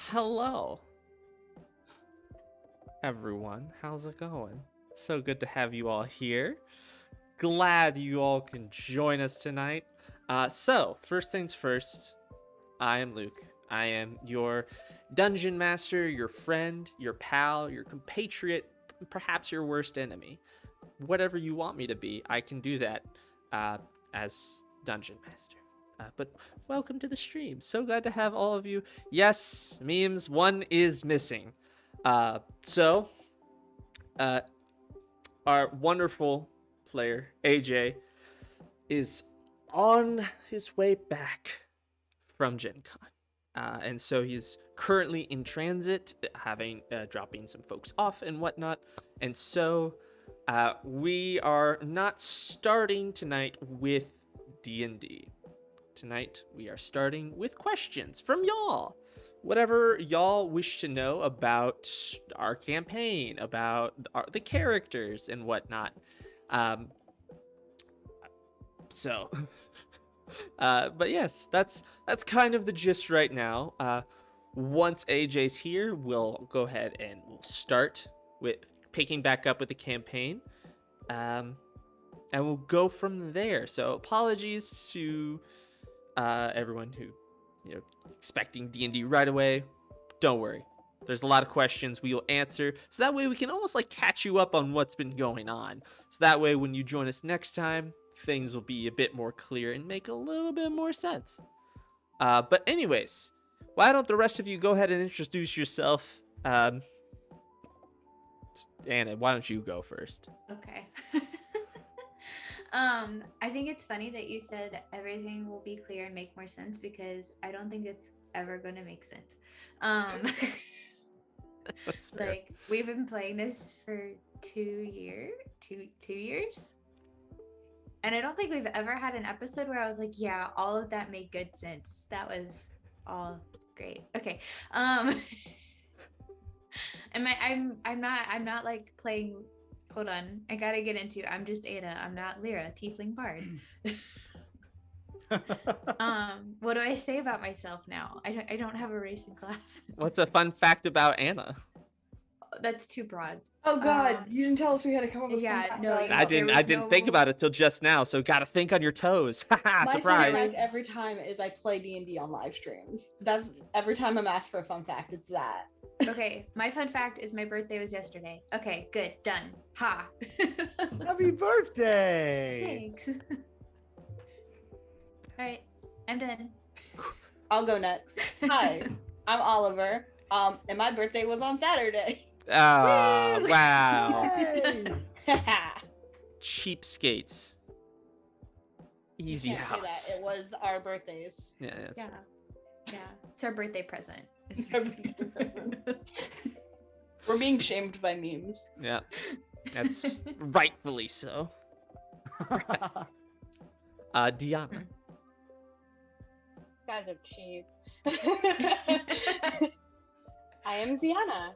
Hello, everyone. How's it going? So good to have you all here. Glad you all can join us tonight. So, first things first, I am Luke. I am your dungeon master, your friend, your pal, your compatriot, perhaps your worst enemy. Whatever you want me to be, I can do that as dungeon master. But welcome to the stream. So glad to have all of you. Yes, memes, one is missing. So, our wonderful player, AJ, is on his way back from Gen Con. And so he's currently in transit, dropping some folks off and whatnot. And so we are not starting tonight with D&D. Tonight we are starting with questions from y'all. Whatever y'all wish to know about our campaign, about the characters and whatnot. But yes, that's kind of the gist right now. Once AJ's here, we'll go ahead and we'll start with picking back up with the campaign, and we'll go from there. So apologies to everyone who, expecting D&D right away. Don't worry. There's a lot of questions we will answer, so that way we can almost like catch you up on what's been going on. So that way when you join us next time, things will be a bit more clear and make a little bit more sense. But anyways, why don't the rest of you go ahead and introduce yourself? Anna, why don't you go first? Okay. I think it's funny that you said everything will be clear and make more sense, because I don't think it's ever going to make sense. That's fair. Like, we've been playing this for 2 years, and I don't think we've ever had an episode where I was like, yeah, all of that made good sense. That was all great. Okay. I'm not like playing. Hold on, I gotta get into. I'm just Ada. I'm not Lyra, Tiefling bard. What do I say about myself now? I don't have a race in class. What's a fun fact about Anna? That's too broad. Oh God, you didn't tell us we had to come up with Yeah, fun no, facts. I didn't think about it till just now, so gotta think on your toes. Haha, My surprise. fun fact every time is I play D&D on live streams. That's every time I'm asked for a fun fact, it's that. Okay, my fun fact is my birthday was yesterday. Okay, good, done. Ha. Happy birthday! Thanks. All right, I'm done. I'll go next. Hi, I'm Oliver. And my birthday was on Saturday. Oh, Woo! wow. Yay! Cheapskates. Easy Can't say that. outs. It was our birthdays. Yeah, that's Yeah, fair. yeah. It's our birthday present. It's our birthday present. We're being shamed by memes. Yeah, that's rightfully so. Deanna. You guys are cheap. I am Deanna.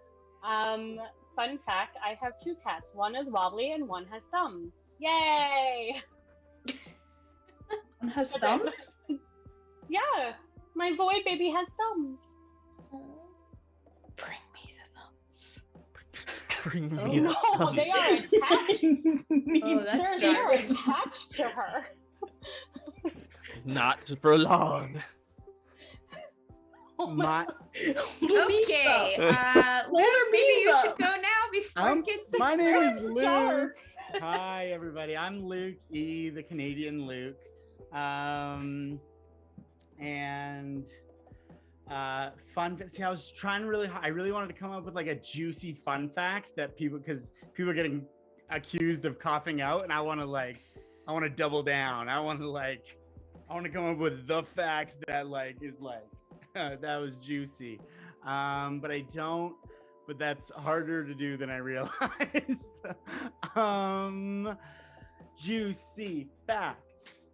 Fun fact, I have 2 cats. One is wobbly and one has thumbs. Yay! One has thumbs? Yeah, my void baby has thumbs. Bring me the thumbs. Bring Oh, me the No, thumbs. they are attached. Oh, that's Sir, they are dark. attached to her. Not for long. Oh my My Okay, Let Luke, her maybe be you up. should go now before I'm- it gets my name is It's Luke. dark. Hi, everybody. I'm Luke E, the Canadian Luke. And see, I was trying really hard. I really wanted to come up with like a juicy fun fact that because people are getting accused of copping out, and I want to double down. I want to come up with the fact that is that was juicy. But I don't. But that's harder to do than I realized. Juicy facts.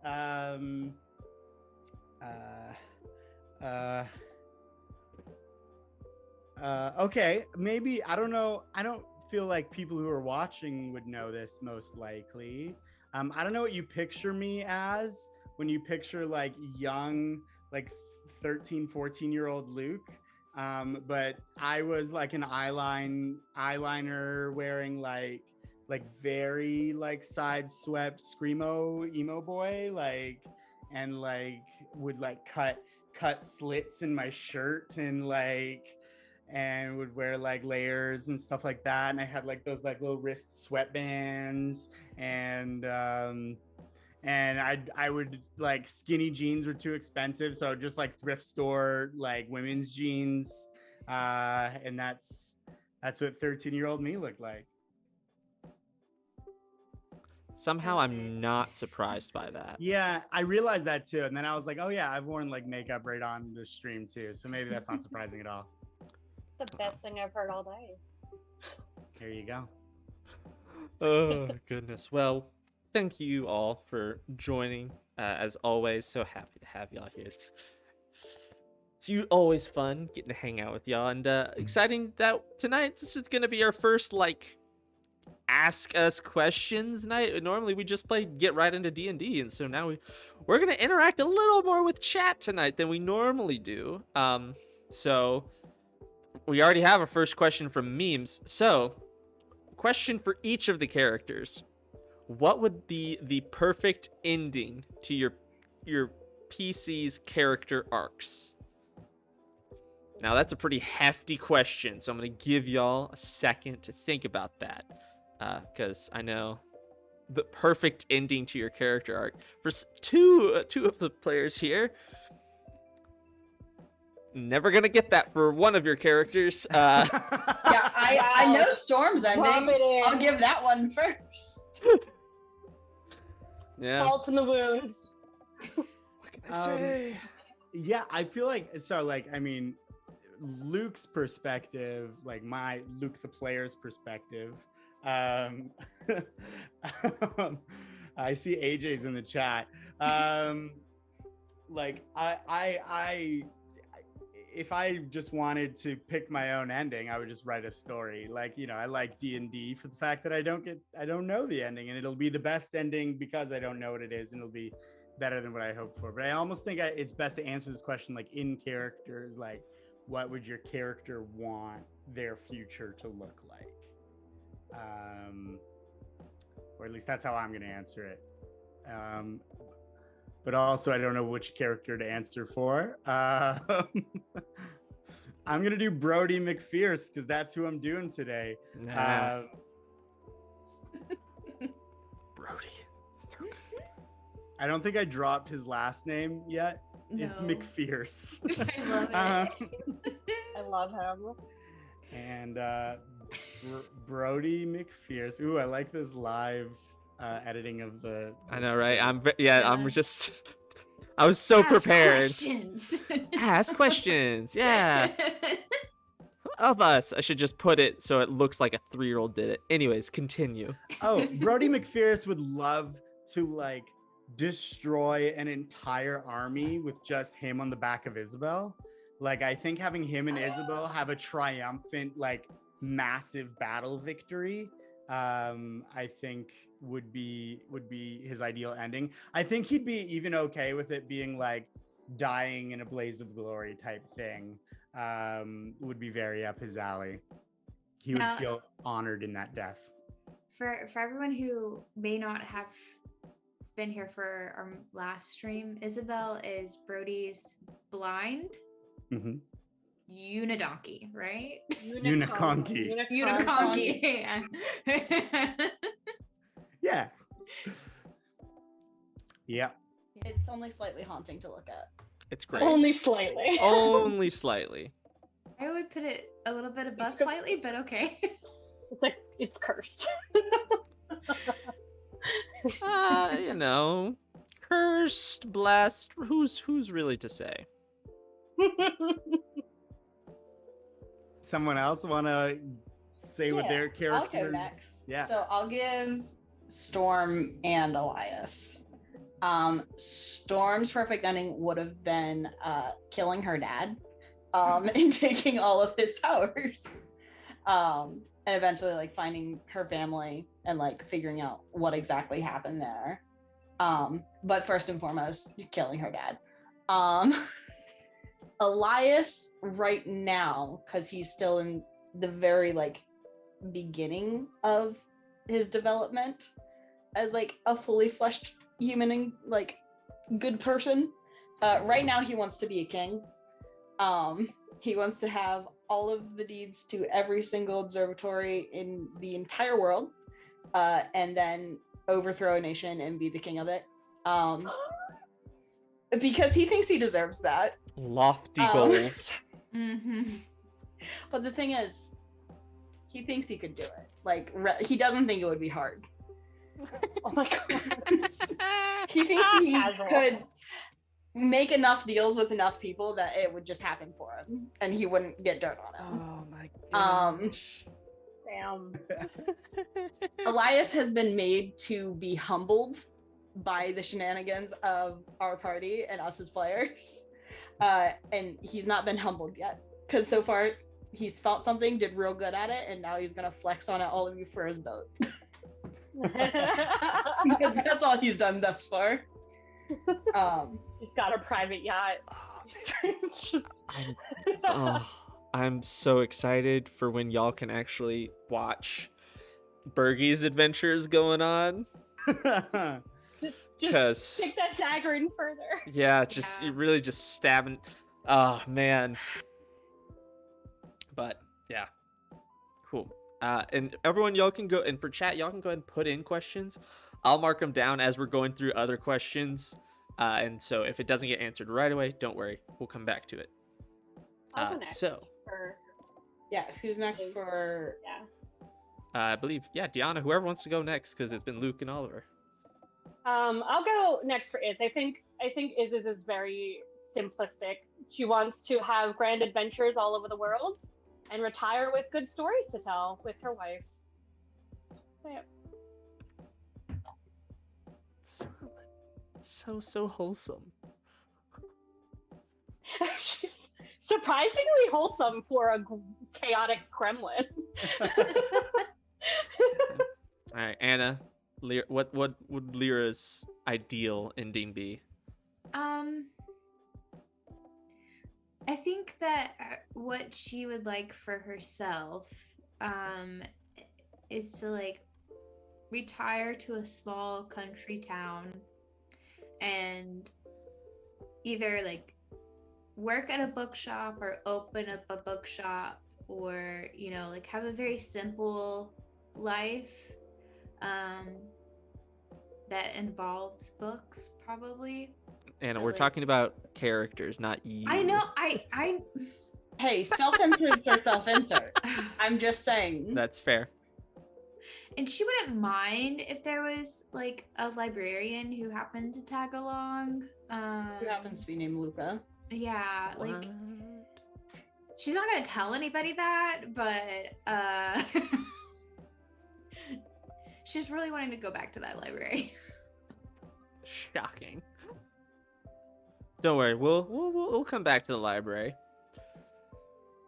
Okay, maybe I don't know. I don't feel like people who are watching would know this most likely. I don't know what you picture me as when you picture like young, like 13, 14-year-old Luke. But I was like an eyeliner wearing like very like side swept screamo emo boy, like, and like would like cut slits in my shirt and would wear like layers and stuff like that. And I had like those like little wrist sweatbands, and I would like, skinny jeans were too expensive, so I would just like thrift store like women's jeans, and that's what 13-year-old me looked like. Somehow I'm not surprised by that. Yeah, I realized that too, and then I was like, oh yeah, I've worn like makeup right on the stream too, so maybe that's not surprising at all. The best thing I've heard all day. There you go. Oh goodness. Well, thank you all for joining. As always, so happy to have y'all here. It's always fun getting to hang out with y'all, and exciting that tonight this is gonna be our first like ask us questions night. Normally we just play get right into D&D, and so now we're gonna interact a little more with chat tonight than we normally do. So we already have a first question from memes. So question for each of the characters: what would be the perfect ending to your PC's character arcs? Now that's a pretty hefty question, so I'm gonna give y'all a second to think about that, because I know the perfect ending to your character arc for two of the players here. Never gonna get that for one of your characters. Yeah, I know Storm's ending. I'll give that one first. Yeah. Salt in the wounds. What can I say? Yeah, I feel like, so like, I mean, Luke's perspective, like my Luke the player's perspective. I see AJ's in the chat. Like I if I just wanted to pick my own ending, I would just write a story. Like, you know, I like D&D for the fact that I don't know the ending, and it'll be the best ending because I don't know what it is, and it'll be better than what I hoped for. But I almost think it's best to answer this question like in characters, like what would your character want their future to look like? Or at least that's how I'm going to answer it. But also I don't know which character to answer for. I'm going to do Brodie McFierce because that's who I'm doing today. Nah. Brodie. So good. I don't think I dropped his last name yet. No. It's McFierce. I love it. I love him. And Brodie McFierce. Ooh, I like this live editing of the. I know, right? I'm Yeah. just. I was so Ask prepared. questions. Ask questions. Yeah. Of us. I should just put it so it looks like a 3-year-old did it. Anyways, continue. Oh, Brodie McFierce would love to like destroy an entire army with just him on the back of Isabel. Like, I think having him and Isabel have a triumphant, like, massive battle victory, I think would be his ideal ending. I think he'd be even okay with it being like dying in a blaze of glory type thing. Would be very up his alley. He would feel honored in that death. For everyone who may not have been here for our last stream, Isabel is Brodie's blind unidonkey, right? Uniconky. Uniconky. Yeah. Yeah. It's only slightly haunting to look at. It's great. Only slightly. Only slightly. I would put it a little bit above It's good. slightly, but okay. It's like it's cursed. You know, cursed, blessed. Who's really to say? Someone else want to say what their characters? I'll go next. Yeah. So I'll give Storm and Elias. Storm's perfect ending would have been killing her dad, and taking all of his powers, and eventually like finding her family and like figuring out what exactly happened there. But first and foremost, killing her dad. Elias right now, because he's still in the very like beginning of his development as like a fully fleshed human and like good person. Right now he wants to be a king. He wants to have all of the deeds to every single observatory in the entire world, and then overthrow a nation and be the king of it. Because he thinks he deserves that. Lofty goals. But the thing is, he thinks he could do it. Like, he doesn't think it would be hard. Oh my god. He thinks he Casual. could make enough deals with enough people that it would just happen for him, and he wouldn't get dirt on him. Oh my gosh. Damn. Elias has been made to be humbled by the shenanigans of our party and us as players. And he's not been humbled yet. Because so far, he's felt something, did real good at it, and now he's going to flex on it all of you for his boat. That's all he's done thus far. He's got a private yacht. I'm so excited for when y'all can actually watch Burgy's adventures going on. Just 'Cause- stick that dagger in further. Yeah, just Yeah. really just stabbing. Oh man. But yeah, cool. And everyone, y'all can go, and for chat, y'all can go ahead and put in questions. I'll mark them down as we're going through other questions. And so if it doesn't get answered right away, don't worry, we'll come back to it. I'll go next. So Or, Yeah, who's next for... yeah. I believe, yeah, Deanna, whoever wants to go next, because it's been Luke and Oliver. I'll go next for Iz. I think Iz's is very simplistic. She wants to have grand adventures all over the world and retire with good stories to tell with her wife. So, yeah. Solid. So wholesome. She's surprisingly wholesome for a chaotic Kremlin. All right, Anna, what would Lyra's ideal ending be? I think that what she would like for herself is to like retire to a small country town and either like work at a bookshop or open up a bookshop, or like have a very simple life that involves books, probably. Anna, I we're like- talking about characters, not you. I know I Hey, self-inserts are self-insert. I'm just saying. That's fair. And she wouldn't mind if there was like a librarian who happened to tag along. Who happens to be named Luca? Yeah, like What? she's not gonna tell anybody that, but she's really wanting to go back to that library. Shocking. Don't worry, we'll come back to the library.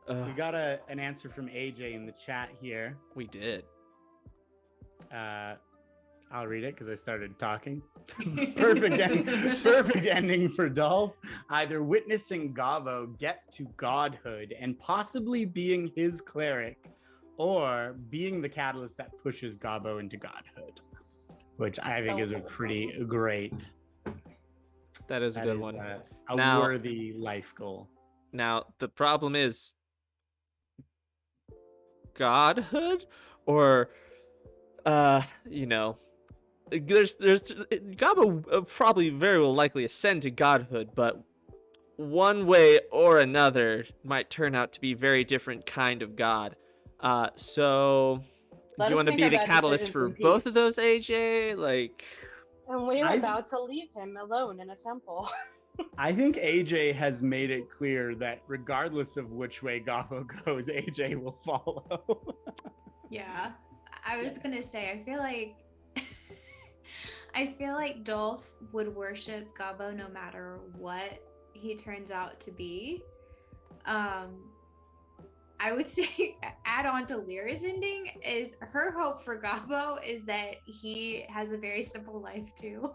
We got an answer from AJ in the chat here. We did. I'll read it because I started talking. Perfect ending for Dolf. Either witnessing Gavo get to godhood and possibly being his cleric, or being the catalyst that pushes Gavo into godhood, which I think is a pretty great. That is a that good is one. A Now- worthy life goal. Now, the problem is godhood, or there's Gabo probably very well likely ascend to godhood, but one way or another might turn out to be very different kind of god. So Let do you us want to make be our the bad catalyst decisions for in both of peace. those, AJ? Like, And we're I- about to leave him alone in a temple. I think AJ has made it clear that regardless of which way Gavo goes, AJ will follow. Yeah. I was gonna say, I feel like Dolf would worship Gabo no matter what he turns out to be. I would say add on to Lyra's ending is her hope for Gabo is that he has a very simple life too.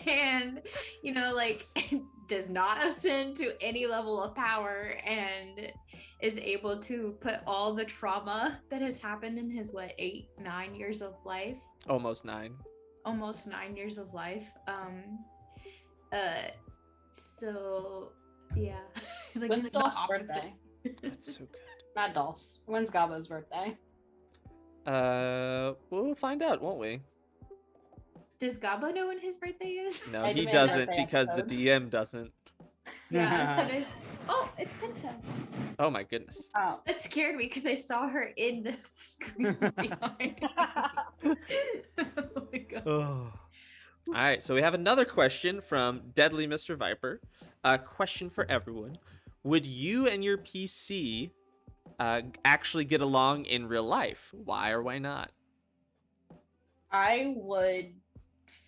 And does not ascend to any level of power and is able to put all the trauma that has happened in his 8-9 years of life, Almost 9. almost 9 years of life. So yeah. Like, When's it's the Dolph's opposite. birthday? That's so good. Not Dolph's. When's Gabo's birthday? We'll find out, won't we? Does Gabo know when his birthday is? No, I he demand doesn't birthday because episode. the DM doesn't. Yeah, instead of... Oh, it's Penta. Oh my goodness. Oh, That scared me because I saw her in the screen behind. Oh my god. Oh. All right, so we have another question from Deadly Mr. Viper. A question for everyone. Would you and your PC actually get along in real life? Why or why not? I would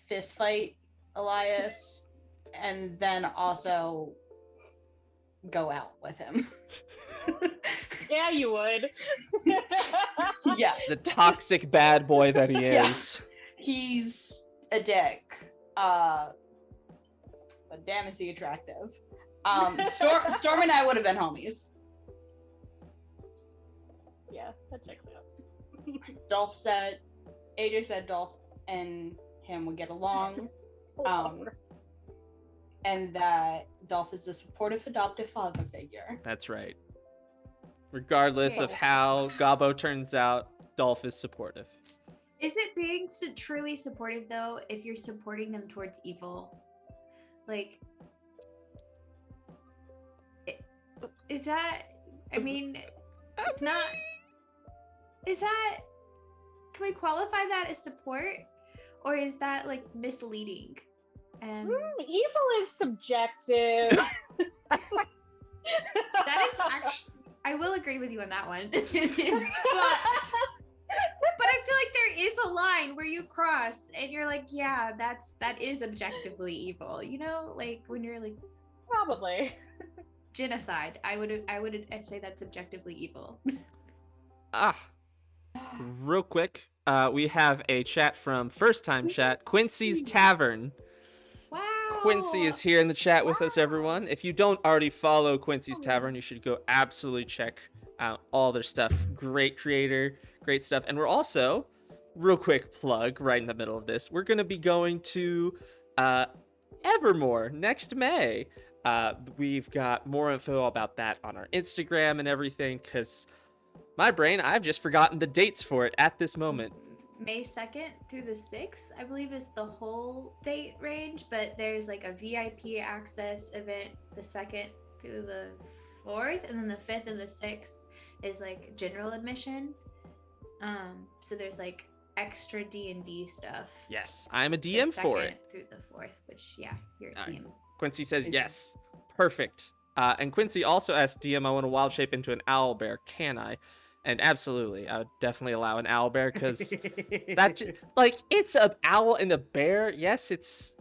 fist fight Elias and then also go out with him. Yeah, you would. Yeah, The toxic bad boy that he Yeah. is. he's a dick. But damn is he attractive. Storm and I would have been homies. Yeah, that checks out. Dolph said, AJ said Dolph and him would get along. And that Dolph is a supportive adoptive father figure. That's right. Regardless of Yeah. how Gabo turns out, Dolph is supportive. Is it being truly supportive though if you're supporting them towards evil? Like, is that? I mean, it's not. Is that? Can we qualify that as support, or is that like misleading? And Evil is subjective. that is actually. I will agree with you on that one. But I feel like there is a line where you cross and you're like, yeah, that is objectively evil. You know, like when you're like Probably. genocide. I would say that's objectively evil. Real quick, we have a chat from First Time Chat, Quincy's Tavern. Wow. Quincy is here in the chat with us, everyone. If you don't already follow Quincy's Tavern, you should go absolutely check out all their stuff. Great creator, great stuff. And we're also, real quick plug right in the middle of this, we're going to be going to Evermore next May. We've got more info about that on our Instagram and everything, because my brain, I've just forgotten the dates for it at this moment. May 2nd through the 6th, I believe, is the whole date range, but there's like a VIP access event the 2nd through the 4th, and then the 5th and the 6th is like general admission. So there's like extra D&D stuff. Yes, I'm a the DM for 2nd it. through the 4th, which yeah, you're a Nice. DM. Quincy says yes. Perfect. And Quincy also asked DM, I want to wild shape into an owl bear. Can I? And absolutely, I would definitely allow an owl bear because that like it's an owl and a bear. Yes, it's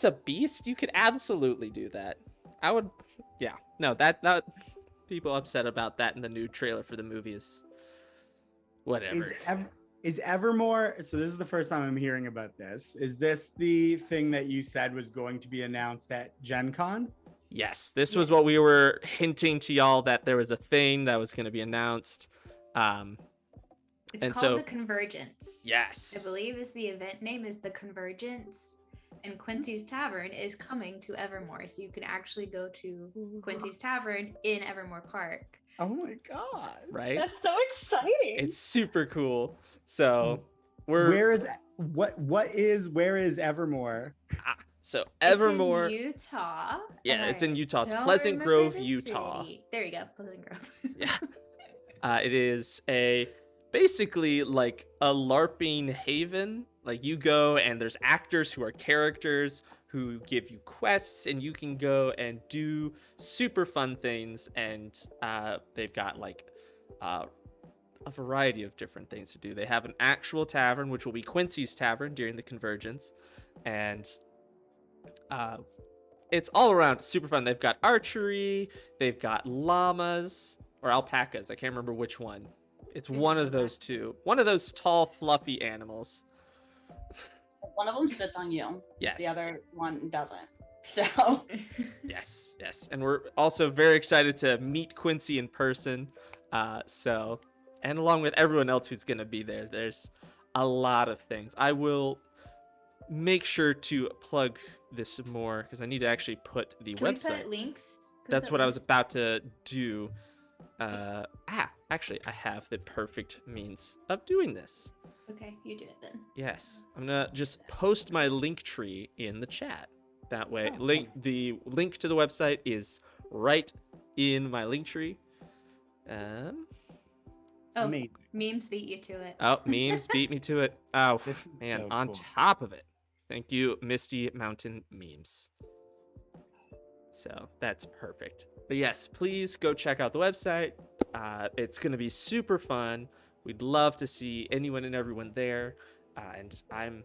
a beast. You could absolutely do that. I would. Yeah. No, that people upset about that in the new trailer for the movie is whatever. Is Evermore, so this is the first time I'm hearing about this. Is this the thing that you said was going to be announced at Gen Con? Yes, this was what we Yes. were hinting to y'all, that there was a thing that was going to be announced. It's And called so- the Convergence. Yes. I believe is the event name is the Convergence, and Quincy's Tavern is coming to Evermore, so you can actually go to Quincy's Tavern in Evermore Park. Oh my god. Right? That's so exciting. It's super cool. So we're Where is Evermore? so Evermore. It's in Utah. Yeah, it's in I Utah. It's don't Pleasant remember Grove, the Utah. city. There you go, Pleasant Grove. Yeah. It is basically like a LARPing haven. Like you go and there's actors who are characters who give you quests, and you can go and do super fun things. And they've got like a variety of different things to do. They have an actual tavern, which will be Quincy's Tavern during the Convergence, and it's all around super fun. They've got archery, they've got llamas or alpacas. I can't remember which one. It's one of those two. One of those tall, fluffy animals. One of them spits on you. Yes. The other one doesn't. So Yes, yes. And we're also very excited to meet Quincy in person. And along with everyone else who's going to be there, there's a lot of things. I will make sure to plug this more because I need to actually put the Can we website. put links? Can we That's put what I was links? about to do. Actually, I have the perfect means of doing this. Okay, you do it then. Yes, I'm gonna just post my link tree in the chat. That way, the link to the website is right in my link tree. Oh, Amazing. memes beat you to it. Oh, memes beat me to it. Oh, This is man, so on cool. top of it. Thank you, Misty Mountain Memes. So that's perfect. But yes, please go check out the website. It's going to be super fun. We'd love to see anyone and everyone there. And I'm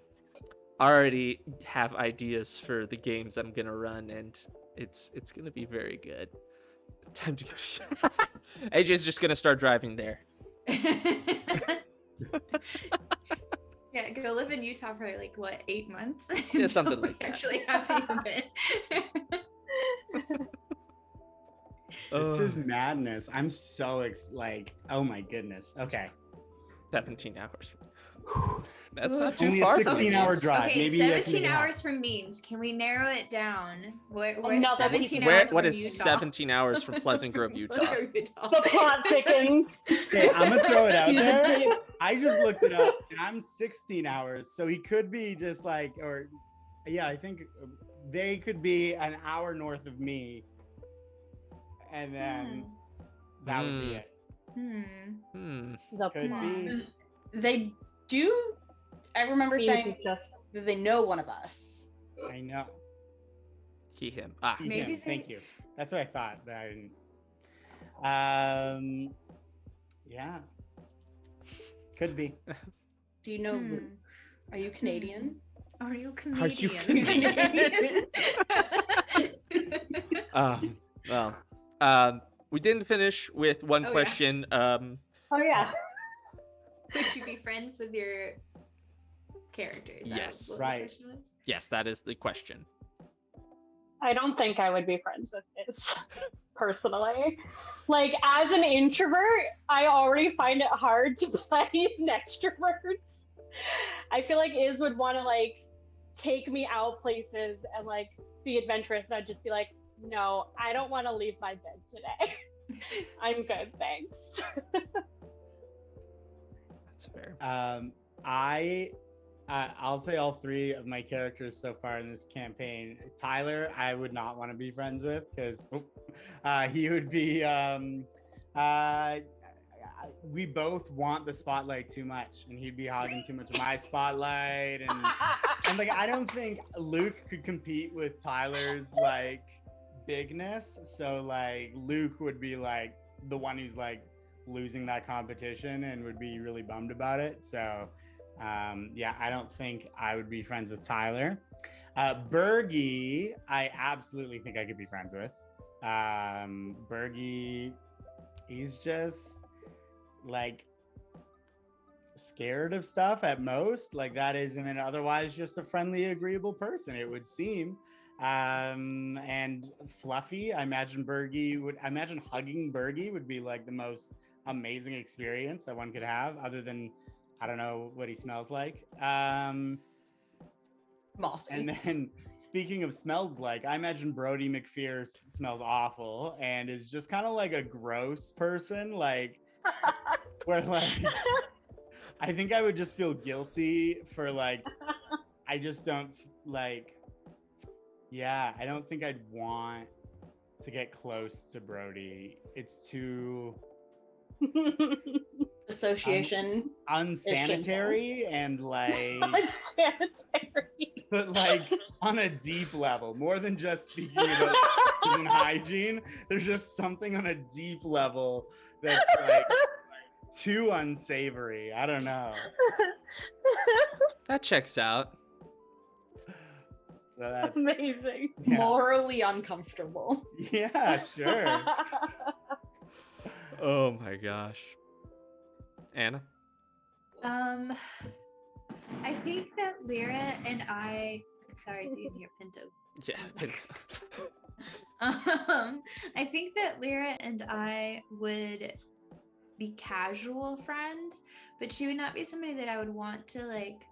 already have ideas for the games I'm going to run, and it's going to be very good. Time to go. AJ's just going to start driving there. Yeah, go live in Utah for like what, 8 months? Yeah, something like that. Actually, have the event. This is madness. I'm so oh my goodness. Okay. 17 hours. That's Ooh. not too Only a far from 16-hour memes. drive. Okay, Maybe I can 17 make it hours from memes. Can we narrow it down? Where's No, that would be 17 Where, hours what from is Utah? 17 hours from Pleasant Grove, Utah? The plot thickens. Okay, I'm gonna throw it out He's a there. big- I just looked it up, and I'm 16 hours, so he could be just like, I think they could be an hour north of me, and then that would be it. The Could plot. be. they do. I remember He's saying just that they know one of us. I know. He, him. Ah. He, Maybe him. they- Thank you. That's what I thought, but I didn't. Yeah. Could be. Do you know Luke? Are you Canadian? Are you Are you Canadian? We didn't finish with one Oh, yeah. question. oh yeah. Would you be friends with your characters? That Yes. was what the Right. question was? Yes, that is the question. I don't think I would be friends with Iz, personally. Like, as an introvert, I already find it hard to play an extrovert. I feel like Iz would want to, like, take me out places and, like, be adventurous, and I'd just be like, no, I don't want to leave my bed today. I'm good, thanks. That's fair. I'll say all three of my characters so far in this campaign. Tyler, I would not want to be friends with because he would be. We both want the spotlight too much, and he'd be hogging too much of my spotlight, and like I don't think Luke could compete with Tyler's like bigness. So like Luke would be like the one who's like losing that competition and would be really bummed about it. So. I don't think I would be friends with Tyler. Burgy, I absolutely think I could be friends with. Burgy, he's just like scared of stuff at most. Like that is, and then otherwise just a friendly, agreeable person, it would seem. And Fluffy, I imagine hugging Burgy would be like the most amazing experience that one could have, other than I don't know what he smells like. Mossy. And then speaking of smells like, I imagine Brodie McPherce smells awful and is just kind of like a gross person, like where like I think I would just feel guilty for like I just don't like I don't think I'd want to get close to Brodie. It's too Association. unsanitary and like Unsanitary. but like on a deep level, more than just speaking about human hygiene. There's just something on a deep level that's like too unsavory. I don't know. That checks out. So that's Amazing. yeah. Morally uncomfortable. Yeah, sure. Oh my gosh. Anna? I think that Lyra and I. Sorry, do you hear Pinto? Yeah. I think that Lyra and I would be casual friends, but she would not be somebody that I would want to like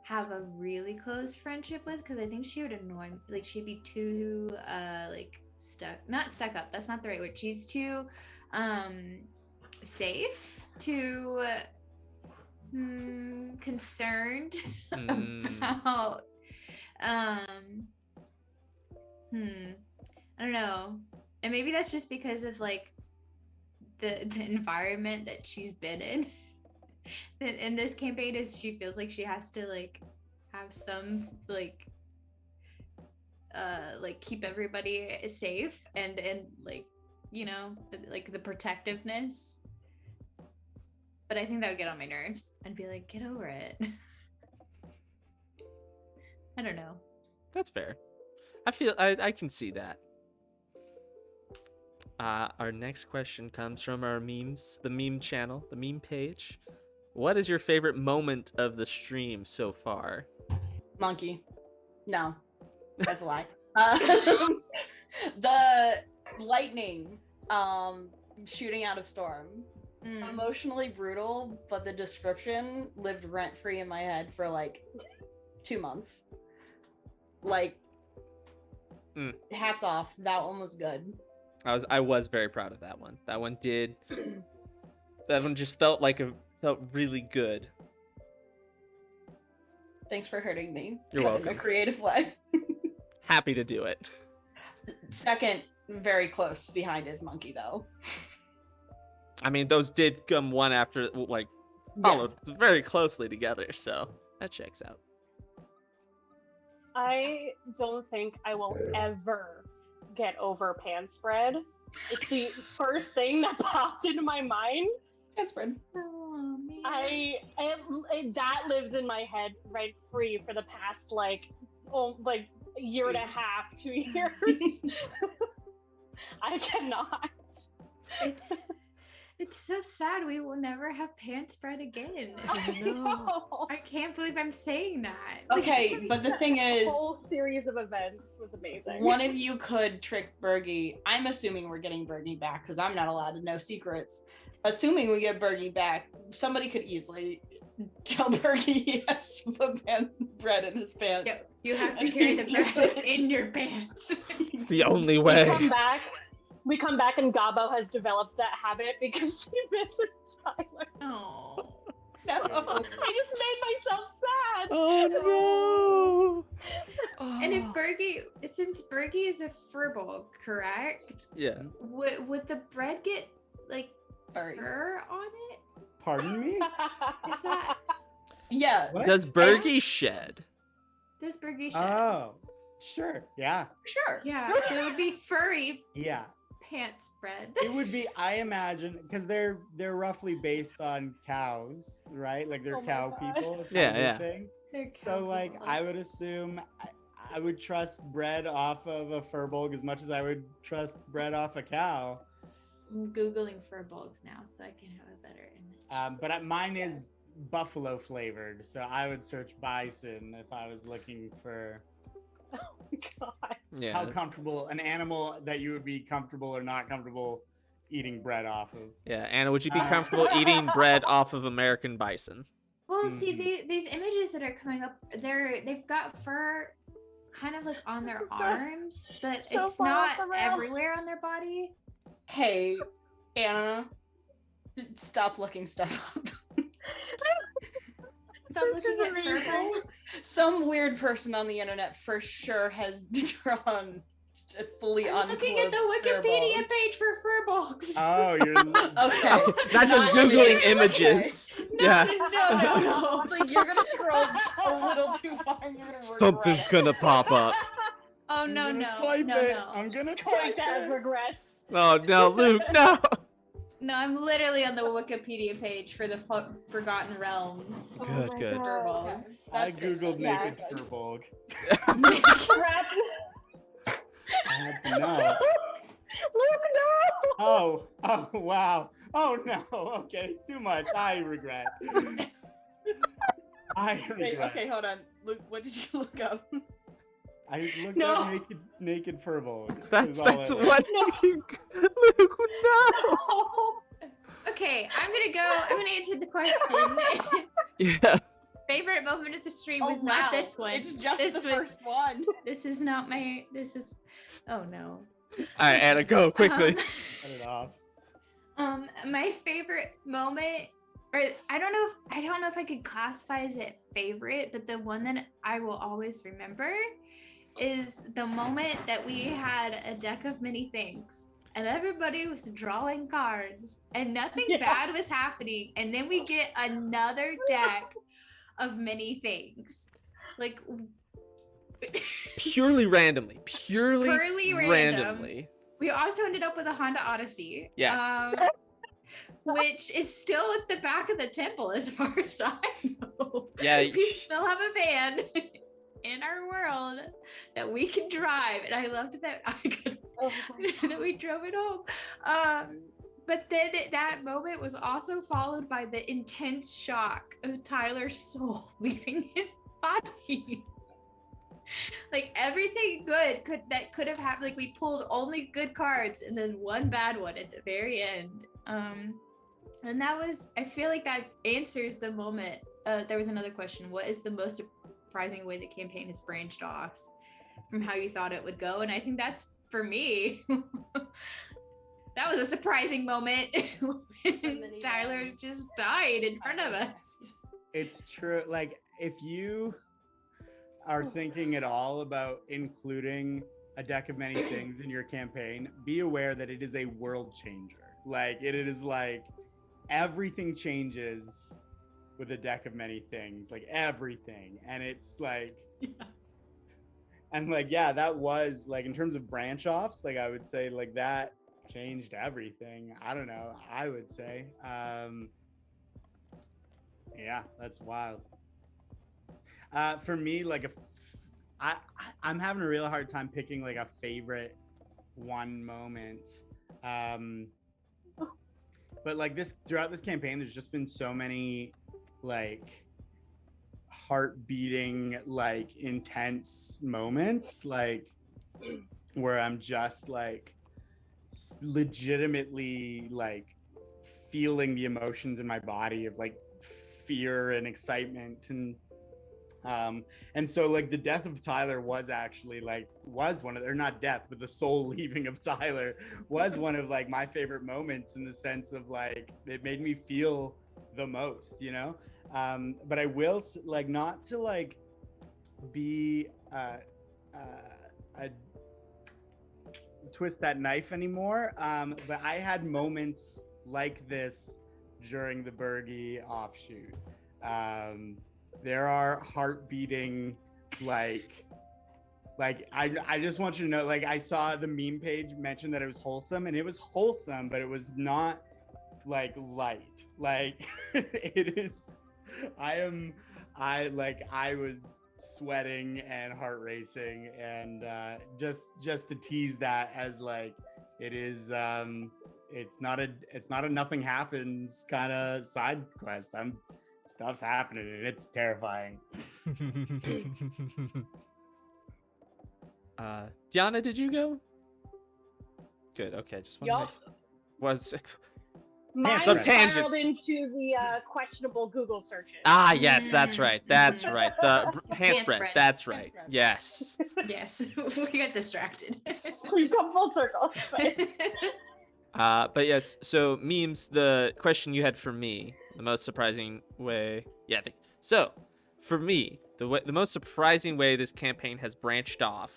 have a really close friendship with, because I think she would annoy me. Like she'd be too like not stuck up, that's not the right word. She's too safe, too concerned about I don't know. And maybe that's just because of like the environment that she's been in. In this campaign, is she feels like she has to like have some like keep everybody safe and like, you know, like the protectiveness. But I think that would get on my nerves. I'd be like, get over it. I don't know. That's fair. I feel I can see that. Our next question comes from our memes, the meme channel, the meme page. What is your favorite moment of the stream so far? Monkey. No, that's a lie. The lightning shooting out of storm. Emotionally brutal, but the description lived rent-free in my head for like 2 months. Like, hats off. That one was good. I was very proud of that one. That one did. That one just felt really good. Thanks for hurting me. You're welcome. In a creative way. Happy to do it. Second, very close behind is Monkey, though. I mean, those did come one after, like, followed very closely together, so that checks out. I don't think I will ever get over pan spread. It's the first thing that popped into my mind. Pan spread. Oh, man. That lives in my head rent free for the past like year and a half, 2 years. I cannot. It's so sad we will never have pan spread again. I know. I can't believe I'm saying that. Okay, but the thing is, the whole series of events was amazing. one of you could trick Burgy. I'm assuming we're getting Burgy back because I'm not allowed to know secrets. Assuming we get Burgy back, somebody could easily tell Burgy he has to put bread in his pants. Yep, you have to carry the bread in your pants. It's the only way. We come back and Gabo has developed that habit because he misses Tyler. Oh. No. I just made myself sad. Oh no. And if Burgy, since Burgy is a Firbolg, correct? Yeah. Would the bread get like Furry. fur on it? Pardon me? Is that Yeah. What? Does Burgy shed? does Burgy shed? Oh, sure. Yeah. Sure. Yeah, so it would be furry Yeah. pants bread. It would be, I imagine, because they're roughly based on cows, right? Like they're Oh my cow God. people. It's Yeah, kind of yeah. a thing. They're So cow like people. I would assume I would trust bread off of a Firbolg as much as I would trust bread off a cow. I'm Googling Firbolgs now so I can have a better image. But mine is buffalo flavored, so I would search bison if I was looking for Oh my God. Yeah. how comfortable an animal that you would be comfortable or not comfortable eating bread off of. Yeah, Anna, would you be comfortable eating bread off of American bison? Well, see, these images that are coming up, they've got fur kind of like on their arms, but So it's far not off the rails. everywhere on their body. Hey, Anna, stop looking stuff up. Stop This looking is at amazing. Firbolgs. Some weird person on the internet for sure has drawn a fully I'm looking at the Wikipedia page for Firbolgs. Oh, you're Okay. Not just Not Googling okay. images. Yeah. No. It's like you're gonna scroll a little too far and you're gonna Something's regret it. gonna pop up. Oh I'm no, gonna no, type no, it. no. I'm gonna Point type as it. regrets. Oh no, Luke, no. No, I'm literally on the Wikipedia page for the Forgotten Realms. Good, Oh my good. God. Firbolgs. I That's- googled yeah. naked Firbolg. Regrets. I had to know. Luke, no. Oh, wow. Oh no. Okay, too much. I regret. I Wait, regret. okay, hold on. Luke, what did you look up? I looked No. up naked Firbolg. That's all I that's did. what you Luke, no. Okay, I'm gonna answer the question. Yeah. Favorite moment of the stream Oh, was not wow. this one. It's just This the was- first one. This is not my. This is. Oh no. All right, Anna, go quickly. Cut it off. My favorite moment, or I don't know if I could classify as it favorite, but the one that I will always remember is the moment that we had a deck of many things and everybody was drawing cards and nothing Yeah. bad was happening, and then we get another deck of many things, like Purely randomly. Purely random. randomly. We also ended up with a Honda Odyssey. Yes. Which is still at the back of the temple as far as I know. Yeah. We still have a van in our world that we can drive. And I loved that that we drove it home. But then that moment was also followed by the intense shock of Tyler's soul leaving his body. Like everything good that could have happened. Like we pulled only good cards and then one bad one at the very end. And that was, I feel like that answers the moment. There was another question. What is the most surprising way the campaign has branched off from how you thought it would go? And I think that's, for me, that was a surprising moment when Tyler just died in front of us. It's true. Like, if you are thinking at all about including a deck of many things in your campaign, be aware that it is a world changer. Like, it is like everything changes with a deck of many things, like everything. And it's like, and like, yeah, that was like, in terms of branch offs, like I would say like that changed everything. I don't know, I would say. Yeah, that's wild. For me, like I'm having a real hard time picking like a favorite one moment. But like throughout this campaign, there's just been so many like heart beating, like intense moments, like where I'm just like legitimately like feeling the emotions in my body of like fear and excitement, and so like the death of Tyler was actually like one of, or not death, but the soul leaving of Tyler was one of like my favorite moments, in the sense of like it made me feel the most, you know. But I will like, not to like be a twist that knife anymore, but I had moments like this during the Burgy offshoot. There are heart beating, like I just want you to know, like I saw the meme page mention that it was wholesome, and it was wholesome, but it was not like light. Like it is, I was sweating and heart racing, and just to tease that as like it is, it's not a nothing happens kind of side quest. Stuff's happening and it's terrifying. Deanna, did you go? Good. Okay, just want to Yup. was Mine some spiraled tangents. into the questionable Google searches. yes, that's right. That's right. The hand spread. spread. That's right. Yes. Yes, we got distracted. We've come full circle. But But yes, so memes, the question you had for me, the most surprising way. Yeah. So for me, the most surprising way this campaign has branched off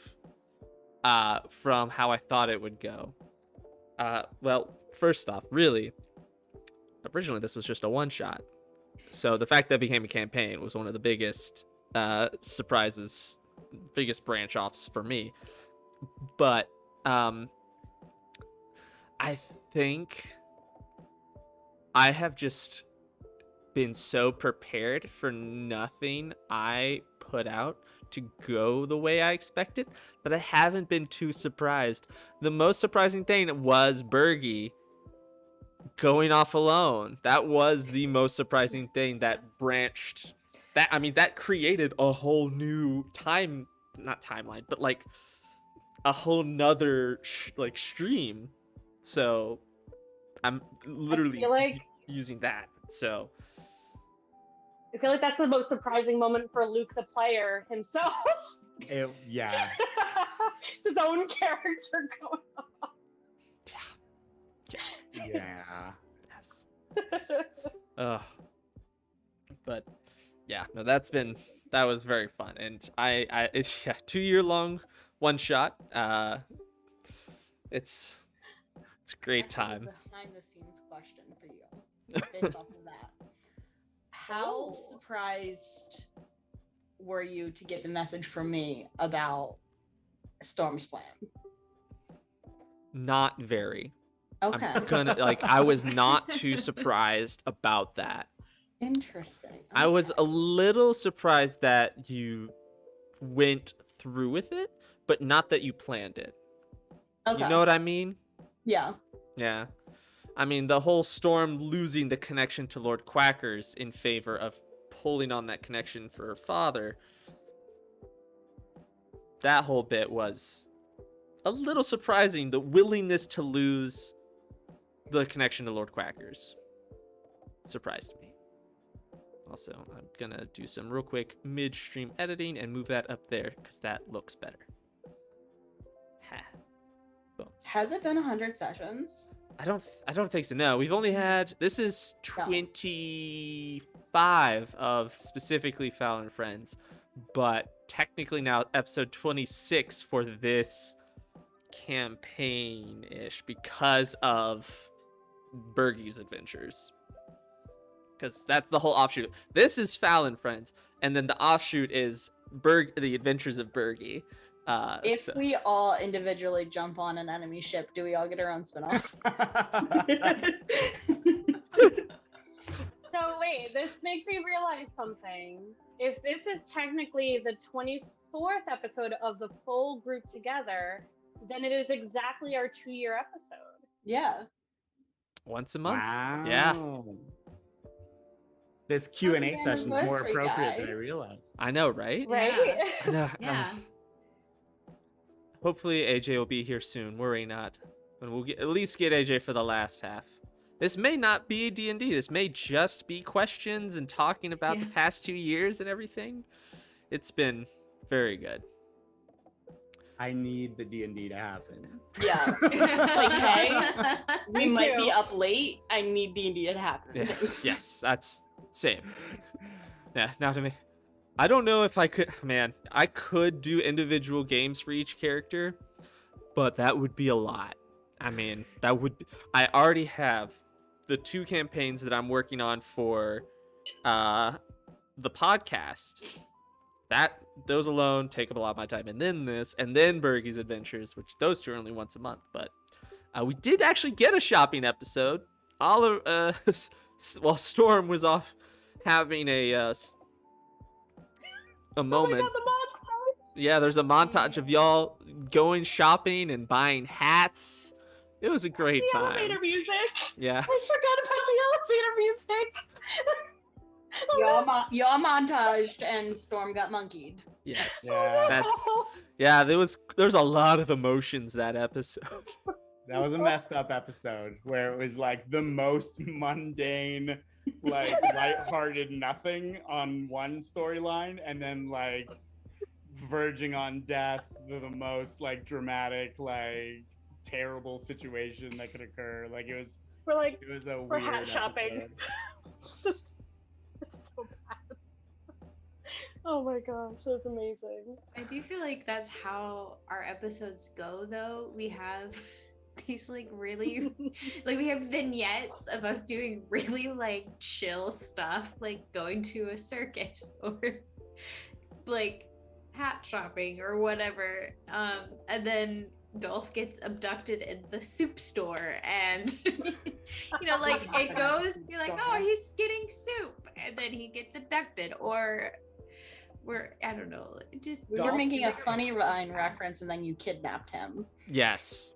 from how I thought it would go. Well, first off, really, originally this was just a one shot. So the fact that it became a campaign was one of the biggest surprises, biggest branch offs for me. But I think I have just been so prepared for nothing I put out to go the way I expected that I haven't been too surprised. The most surprising thing was Burgy going off alone. That was the most surprising thing that branched. That created a whole new time not timeline, but like a whole nother stream. So I'm literally using that. So I feel like that's the most surprising moment for Luke the player himself. Yeah. It's his own character going on. Yeah. Yes. But yeah, no, that was very fun, and it's 2-year long one shot. It's a great time. Behind the scenes question for you, based off of that. How surprised were you to get the message from me about Storm's plan? Not very. Okay. I was not too surprised about that. Interesting. I was a little surprised that you went through with it, but not that you planned it. Okay. You know what I mean? Yeah. Yeah. I mean, the whole Storm losing the connection to Lord Quackers in favor of pulling on that connection for her father, that whole bit was a little surprising. The willingness to lose the connection to Lord Quackers surprised me. Also, I'm gonna do some real quick midstream editing and move that up there because that looks better. Ha. Boom. Has it been 100 sessions? I don't think so. No, we've only had, this is 25 of specifically Fowl Friends, but technically now episode 26 for this campaign-ish because of Burgy's adventures. Because that's the whole offshoot. This is Fowl Friends, and then the offshoot is the Adventures of Burgy. If we all individually jump on an enemy ship, do we all get our own spinoff? So wait, this makes me realize something. If this is technically the 24th episode of the full group together, then it is exactly our 2-year episode. Yeah. Once a month. Wow. Yeah. This Q&A Happy session is more anniversary, appropriate than I guys. realized. I know, right? Right? I know. Yeah. Hopefully AJ will be here soon. Worry not. And we'll at least get AJ for the last half. This may not be D&D. This may just be questions and talking about the past 2 years and everything. It's been very good. I need the D&D to happen. Yeah. Like, hey, we Me might too. be up late. I need D&D to happen. Yes, that's same. Yeah, now to me. I don't know if I could, man, I could do individual games for each character, but that would be a lot. I mean, I already have the 2 campaigns that I'm working on for the podcast. Those alone take up a lot of my time. And then this, and then Burgy's Adventures, which those 2 are only once a month. But we did actually get a shopping episode. While Storm was off having a moment. Oh my God, the montage! Yeah, there's a montage of y'all going shopping and buying hats. It was a great The time. elevator music. Yeah. I forgot about the elevator music. Y'all montaged and Storm got monkeyed. Yes. Yeah. There's a lot of emotions that episode. That was a messed up episode where it was like the most mundane, like lighthearted nothing on one storyline, and then like verging on death, the most like dramatic, like terrible situation that could occur. Like it was a we're weird hat shopping. episode. It's so bad. Oh my gosh, it was amazing. I do feel like that's how our episodes go, though. We have these like really like we have vignettes of us doing really like chill stuff, like going to a circus or like hat shopping or whatever, and then Dolf gets abducted in the soup store, and like it goes, you're like, oh, he's getting soup, and then he gets abducted, or I don't know, We're making a funny Vine reference and then you kidnapped him. Yes.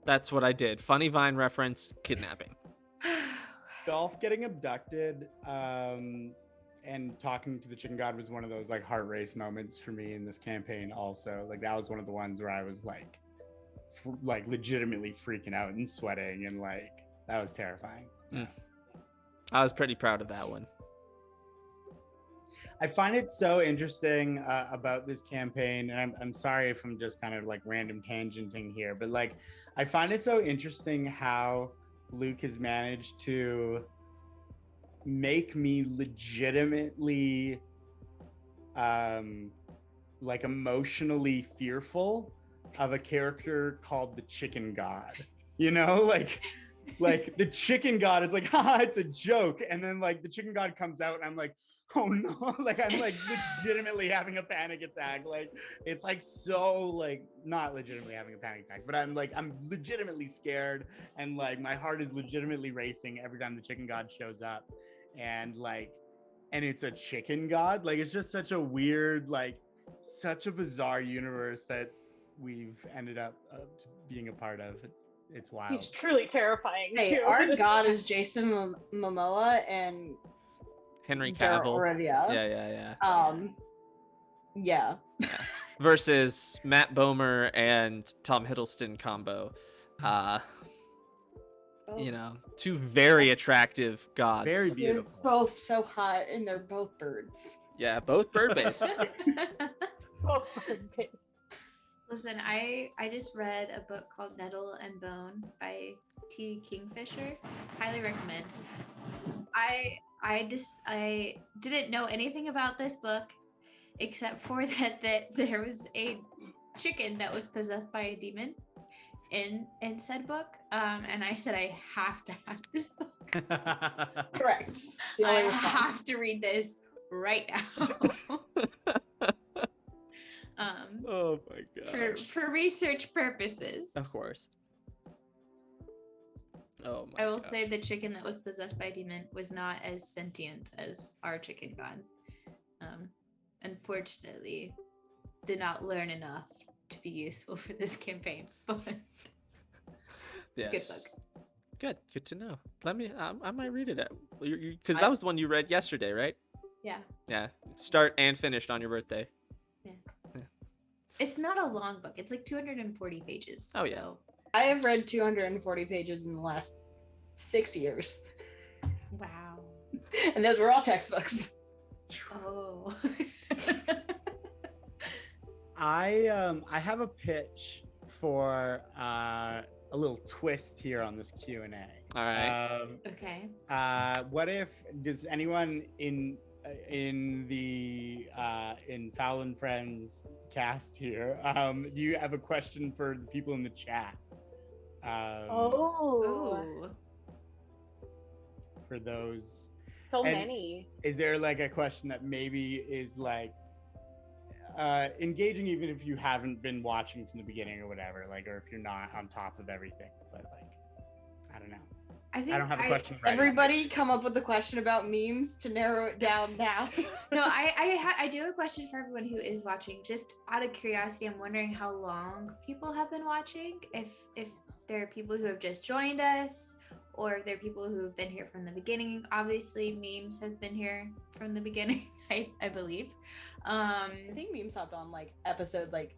That's what I did. Funny Vine reference, kidnapping. Dolph getting abducted. and talking to the chicken god was one of those like heart race moments for me in this campaign also. Like that was one of the ones where I was like legitimately freaking out and sweating, and like that was terrifying. I was pretty proud of that one. I find it so interesting about this campaign, and I'm sorry if I'm just kind of like random tangenting here, but like I find it so interesting how Luke has managed to make me legitimately like emotionally fearful of a character called the Chicken God. You know, like the Chicken God is like, haha, it's a joke, and then like the Chicken God comes out and I'm like, oh no, like I'm like legitimately having a panic attack. Like it's like so like not legitimately having a panic attack, but I'm legitimately scared, and like my heart is legitimately racing every time the Chicken God shows up. And it's a chicken god. Like it's just such a weird, like such a bizarre universe that we've ended up being a part of. It's wild. He's truly terrifying. Hey, too. our god is Jason Momoa and Henry Dara Cavill. Aurelia. Yeah. Yeah. Versus Matt Bomer and Tom Hiddleston combo. You know, two very attractive gods. Very They're beautiful. both so hot, and they're both birds. Yeah, both bird-based. Oh, okay. Listen, I just read a book called Nettle and Bone by T. Kingfisher. Highly recommend. I didn't know anything about this book except for that there was a chicken that was possessed by a demon in said book. And I said I have to have this book. Correct. It's the I only response. have to read this right now. Oh my gosh. For research purposes. Of course. Oh my I will gosh. say the chicken that was possessed by a demon was not as sentient as our chicken god. Unfortunately, did not learn enough to be useful for this campaign, but Yes. it's a good book. Good to know. Let me. I might read it because that was the one you read yesterday, right? Yeah. Yeah. Start and finished on your birthday. It's not a long book. It's like 240 pages. Oh, yeah. So, I have read 240 pages in the last 6 years, wow. and those were all textbooks. Oh. I have a pitch for a little twist here on this Q&A. All right. Okay. What if does anyone in the Fowl Friends cast here, do you have a question for the people in the chat? Ooh. For those, So And- many. is there like a question that maybe is like engaging, even if you haven't been watching from the beginning or whatever, like, or if you're not on top of everything, but like, I don't know. I think I don't have a question right now. Everybody come up with a question about memes to narrow it down now. No, I do have a question for everyone who is watching. Just out of curiosity, I'm wondering how long people have been watching. If there are people who have just joined us, or if there are people who have been here from the beginning. Obviously, memes has been here from the beginning, I believe. I think memes hopped on like episode like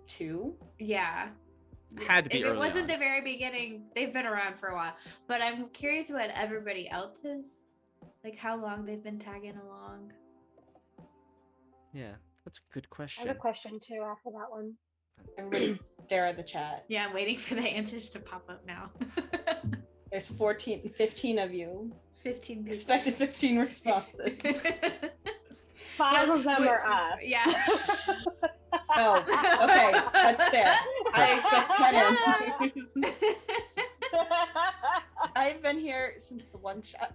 2. Yeah. Had to be If it early wasn't on. the very beginning, they've been around for a while. But I'm curious what everybody else is, like how long they've been tagging along. Yeah, that's a good I question. have a question too after that one. Everybody stare at the chat. Yeah, I'm waiting for the answers to pop up now. There's 15 of you. 15 people. Expected 15 responses. 5 of them Wait, are us. Yeah. Oh, okay, that's fair. I expect 10 answers. I've been here since the one shot.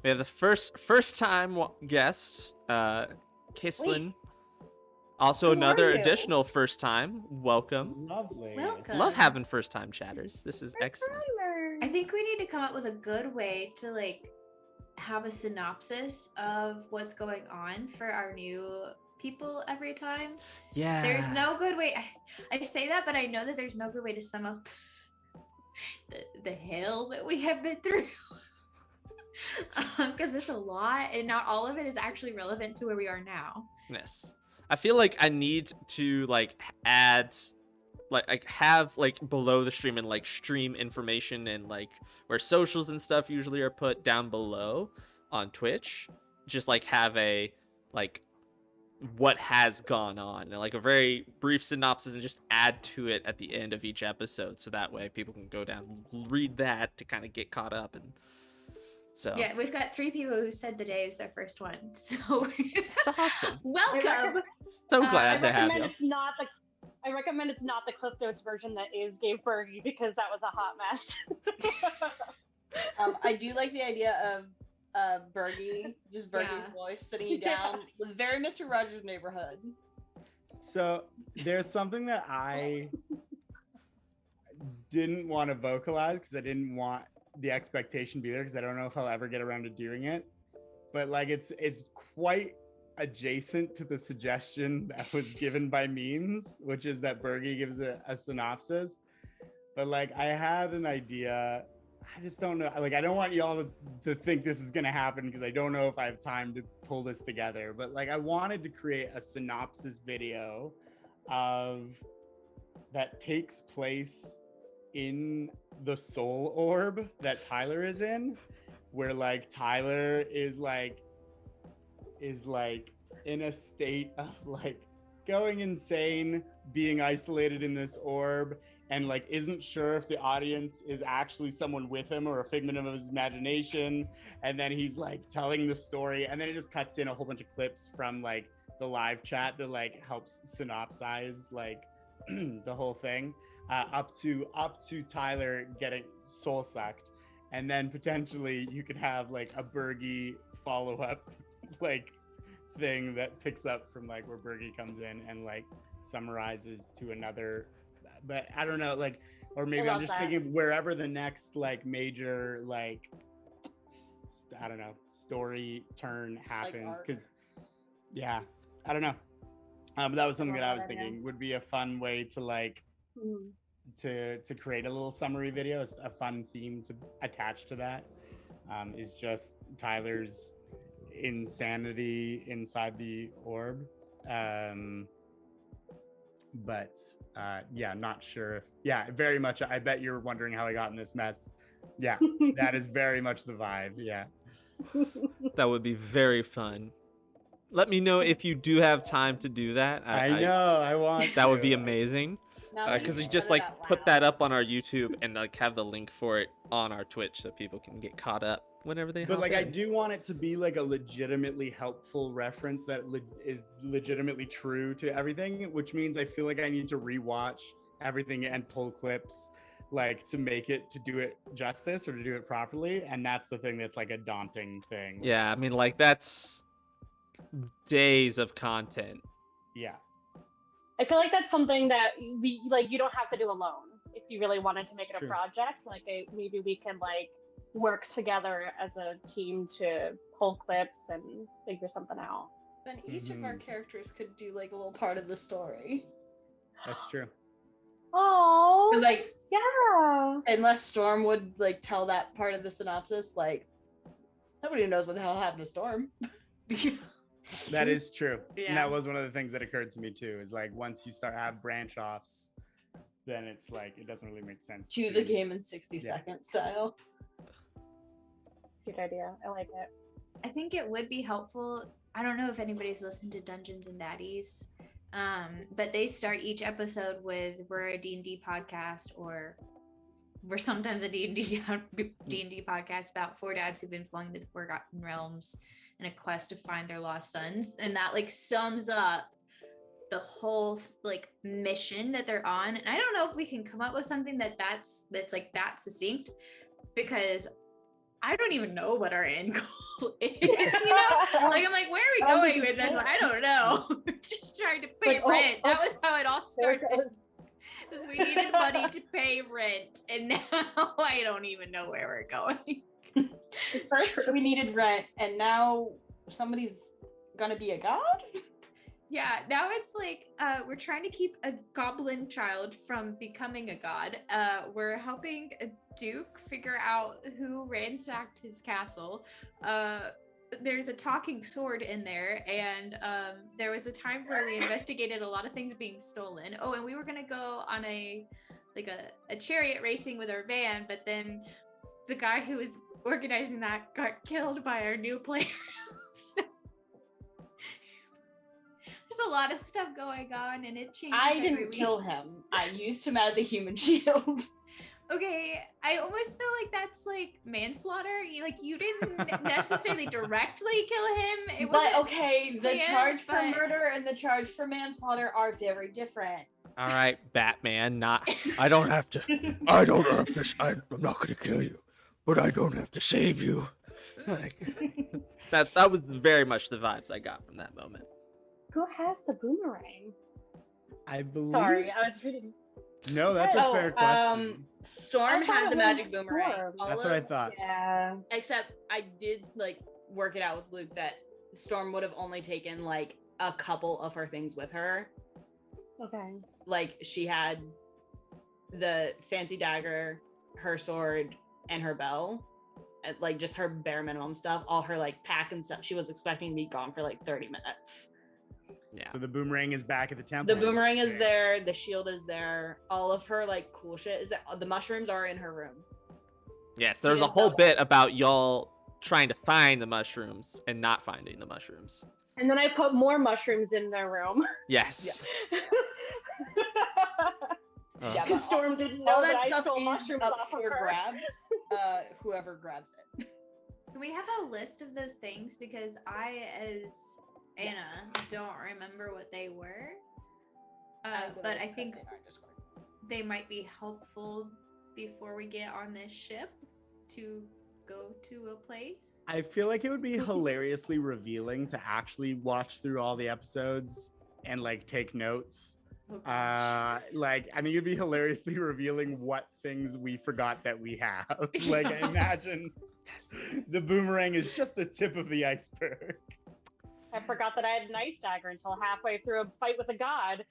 We have the first time guest, Kislin. Also Who another are you? additional first time. Welcome. Lovely. Welcome. Love having first time chatters. This is excellent. I think we need to come up with a good way to like have a synopsis of what's going on for our new people every time. Yeah. There's no good way. I say that, but I know that there's no good way to sum up the hell that we have been through. Because it's a lot, and not all of it is actually relevant to where we are now. Yes. I feel like I need to add have below the stream and stream information and where socials and stuff usually are put down below on Twitch. Just have a what has gone on and a very brief synopsis and just add to it at the end of each episode, so that way people can go down and read that to kind of get caught up. And so yeah, we've got 3 people who said the day is their first one, so it's awesome. Welcome. So glad to have you. I recommend it's not the Cliff Notes version that is gave Burgy, because that was a hot mess. I do like the idea of Burgy, just Burgy's voice sitting you down with very Mr. Rogers' Neighborhood. So there's something that I didn't want to vocalize because I didn't want the expectation to be there, because I don't know if I'll ever get around to doing it. But it's quite adjacent to the suggestion that was given by Memes, which is that Burgy gives a synopsis. But I had an idea. I just don't know. I don't want y'all to think this is going to happen, because I don't know if I have time to pull this together. But I wanted to create a synopsis video that takes place in the soul orb that Tyler is in, where Tyler is in a state of going insane, being isolated in this orb, and isn't sure if the audience is actually someone with him or a figment of his imagination. And then he's telling the story, and then it just cuts in a whole bunch of clips from the live chat that helps synopsize the whole thing, up to Tyler getting soul sucked. And then potentially you could have a Burgy follow-up thing that picks up from where Burgy comes in and summarizes to another. But I don't know, or maybe I'm just thinking wherever the next major I don't know, story turn happens, because I don't know. But that was something that I was thinking would be a fun way to to create a little summary video. A fun theme to attach to that is just Tyler's insanity inside the orb. But not sure if very much. I bet you're wondering how I got in this mess. Yeah, that is very much the vibe. Yeah. That would be very fun. Let me know if you do have time to do that. I know. I want that to. would be amazing. Because you just put that up on our YouTube and have the link for it on our Twitch, so people can get caught up whenever they. But I do want it to be a legitimately helpful reference that is legitimately true to everything, which means I feel I need to rewatch everything and pull clips to make it, to do it justice or to do it properly. And that's the thing that's a daunting thing. Yeah, I mean that's days of content. Yeah. I feel that's something that you don't have to do alone. If you really wanted to make it a project, maybe we can work together as a team to pull clips and figure something out. Then each of our characters could do a little part of the story. That's true. Oh, yeah. Unless Storm would tell that part of the synopsis, nobody knows what the hell happened to Storm. That is true. Yeah. And that was one of the things that occurred to me too, is once you start have branch offs, then it's it doesn't really make sense. To the game in 60 seconds style. Good idea. I like it. I think it would be helpful. I don't know if anybody's listened to Dungeons and Daddies, but they start each episode with "We're a D&D podcast," or "We're sometimes a D&D podcast about 4 dads who've been flung to the Forgotten Realms in a quest to find their lost sons," and that sums up the whole mission that they're on. And I don't know if we can come up with something that's that succinct, because I don't even know what our end goal is. I'm where are we going with this? I don't know. Just trying to pay rent. That was how it all started. Because we needed money to pay rent, and now I don't even know where we're going. First we needed rent, and now somebody's gonna be a god? Yeah, now it's like we're trying to keep a goblin child from becoming a god. We're helping a duke figure out who ransacked his castle. There's a talking sword in there, and there was a time where we investigated a lot of things being stolen. Oh, and we were gonna go on a chariot racing with our van, but then the guy who was organizing that got killed by our new player. So there's a lot of stuff going on, and it changes. I every didn't week. kill him. I used him as a human shield. Okay, I almost feel like that's like manslaughter. You didn't necessarily directly kill him. It But wasn't okay, the clear, charge for but- murder and the charge for manslaughter are very different. All right, Batman. I don't have to. I'm not gonna kill you, but I don't have to save you. Like, that was very much the vibes I got from that moment. Who has the boomerang? I believe. Sorry, I was reading. No, that's a fair question. Storm I thought had it the was magic boomerang. Storm. That's what I thought. Yeah. Except I did like work it out with Luke that Storm would have only taken like a couple of her things with her. Okay. Like she had the fancy dagger, her sword, and her bell. And, like just her bare minimum stuff. All her like pack and stuff. She was expecting to be gone for like 30 minutes. Yeah. So the boomerang is back at the temple. The boomerang is there. The shield is there. All of her like cool shit is there. The mushrooms are in her room. Yes, there's a is whole double. bit about y'all trying to find the mushrooms and not finding the mushrooms. And then I put more mushrooms in their room. Yes. Yeah, The but Storm didn't know all that that I stuff stole is mushrooms up off of for her. grabs. Whoever grabs it. Can we have a list of those things? Because I, as Anna, don't remember what they were. But I think they might be helpful before we get on this ship to go to a place. I feel like it would be hilariously revealing to actually watch through all the episodes and like take notes. Oh, gosh. Like I think it'd be hilariously revealing what things we forgot that we have. Like I imagine the boomerang is just the tip of the iceberg. I forgot that I had an ice dagger until halfway through a fight with a god.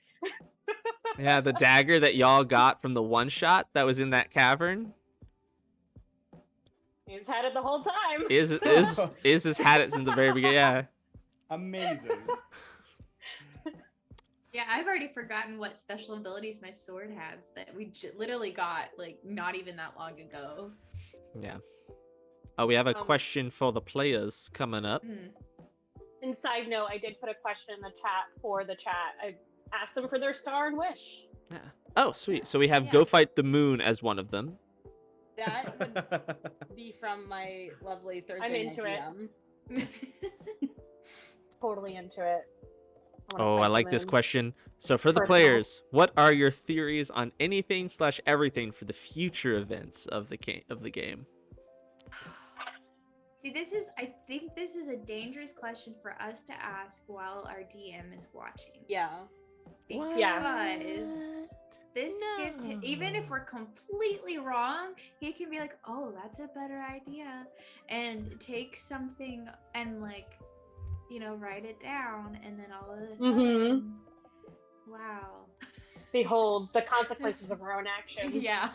Yeah, the dagger that y'all got from the one shot that was in that cavern He's had it the whole time. is has had it since the very beginning. Yeah. Amazing. Yeah, I've already forgotten what special abilities my sword has that we literally got like not even that long ago. Yeah. Oh, we have a question for the players coming up. And side note, I did put a question in the chat for the chat. I asked them for their star and wish. Yeah. Oh, sweet. So we have Yeah. Go Fight the Moon as one of them. That would be from my lovely Thursday I'm into night it. DM. Totally into it. wanna Oh, fight I the like this moon. question. So for the Personal. players, what are your theories on anything/everything for the future events of the game? See, I think this is a dangerous question for us to ask while our DM is watching. Yeah. Because this gives him, even if we're completely wrong, he can be like, oh, that's a better idea. And take something and like, write it down. And then all of this. Mhm. Wow. Behold the consequences of our own actions. Yeah.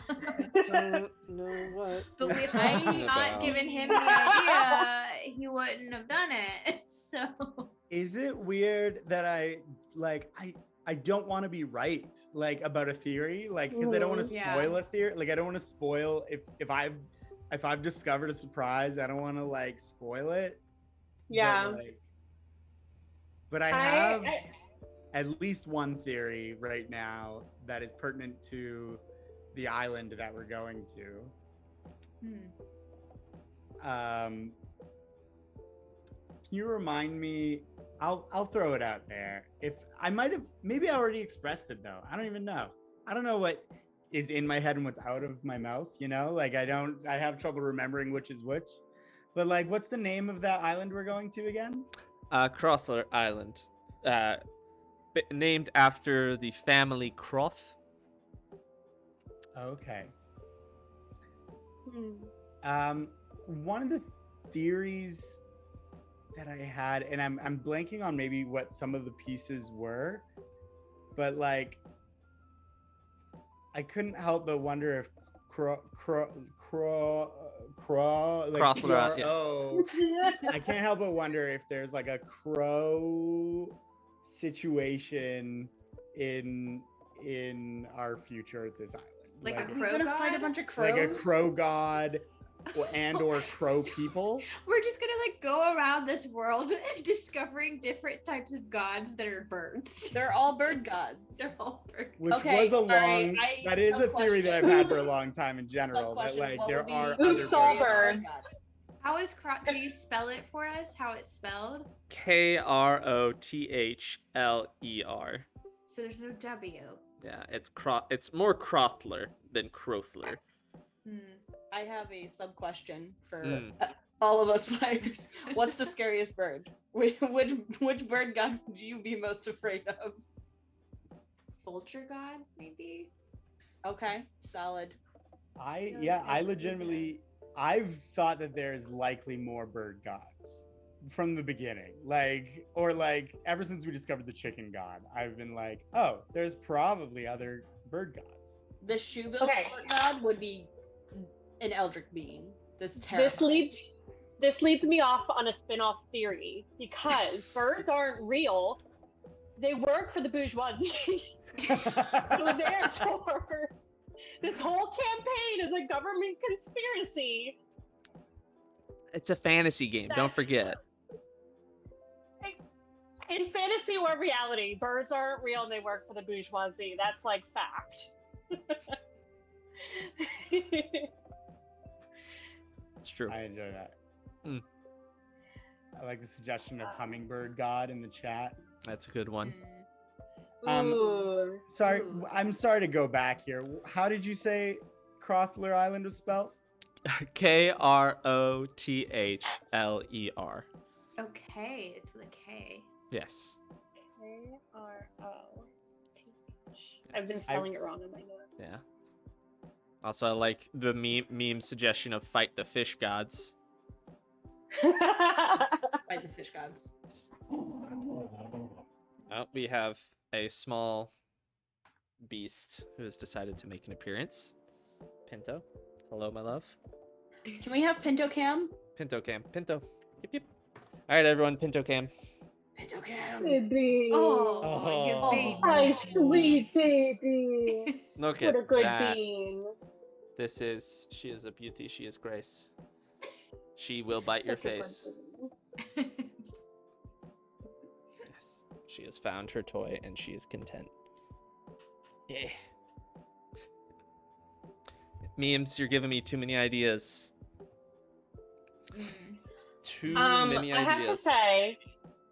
Don't know what. But you're if I talking had not about. given him the idea, he wouldn't have done it. So. Is it weird that I don't want to be right about a theory because I don't want to Yeah. spoil a theory. I don't want to spoil if I've discovered a surprise. I don't want to spoil it. Yeah. But I have at least one theory right now that is pertinent to the island that we're going to. Can you remind me? I'll throw it out there. If I maybe I already expressed it though. I don't even know. I don't know what is in my head and what's out of my mouth. I have trouble remembering which is which. But what's the name of that island we're going to again? Crothler Island, named after the family Croth. Okay. Hmm. One of the theories that I had, and I'm blanking on maybe what some of the pieces were, but like I couldn't help but wonder if like Crossler, CRO. I can't help but wonder if there's like a crow situation in our future at this island. Like a Are we crow gonna god? fight a bunch of crows? like a crow god or crow people. We're just gonna like go around this world discovering different types of gods that are birds. They're all bird gods. They're all birds. Which Okay, was a sorry, long I- that is a theory that I've sub-question. had for a long time in general. That Sub-question, like what there would be are the other Who saw birds. birds? How is can you spell it for us? How it's spelled? Krotler. So there's no W. Yeah, it's more Crothler than Crothler. Hmm. I have a sub question for Mm. all of us players. What's the scariest bird? Which bird god would you be most afraid of? Vulture god, maybe? Okay, solid. I feel yeah, like I that would be legitimately I've thought that there's likely more bird gods from the beginning. Like ever since we discovered the chicken god, I've been like, oh, there's probably other bird gods. The shoebill Okay. sword god would be an eldritch being. This This leads me off on a spin-off theory because birds aren't real. They work for the bourgeoisie. So therefore, this whole campaign is a government conspiracy. It's a fantasy game. Don't forget. In fantasy or reality, birds aren't real and they work for the bourgeoisie. That's like fact. It's true. I enjoy that. Mm. I like the suggestion of hummingbird god in the chat. That's a good one. Um, Ooh. Sorry, Ooh. I'm sorry to go back here. How did you say Crothler Island was spelled? Krotler. Okay, it's with a K. Yes. K-R-O-T-H. I've been spelling it wrong in my notes. Yeah. Also, I like the meme suggestion of fight the fish gods. Fight the fish gods. Oh, we have a small beast who has decided to make an appearance. Pinto. Hello, my love. Can we have Pinto Cam? Pinto cam. Pinto. Yip, yip. All right, everyone. Pinto cam. Pinto Cam. Baby. Oh, Oh. you baby. Hi, sweet baby. Look What at a good that. bean. She is a beauty. She is grace. She will bite your Such a good face. bean. Yes. She has found her toy and she is content. Yeah. Memes, you're giving me too many ideas. Mm. Too many I have to ideas. say,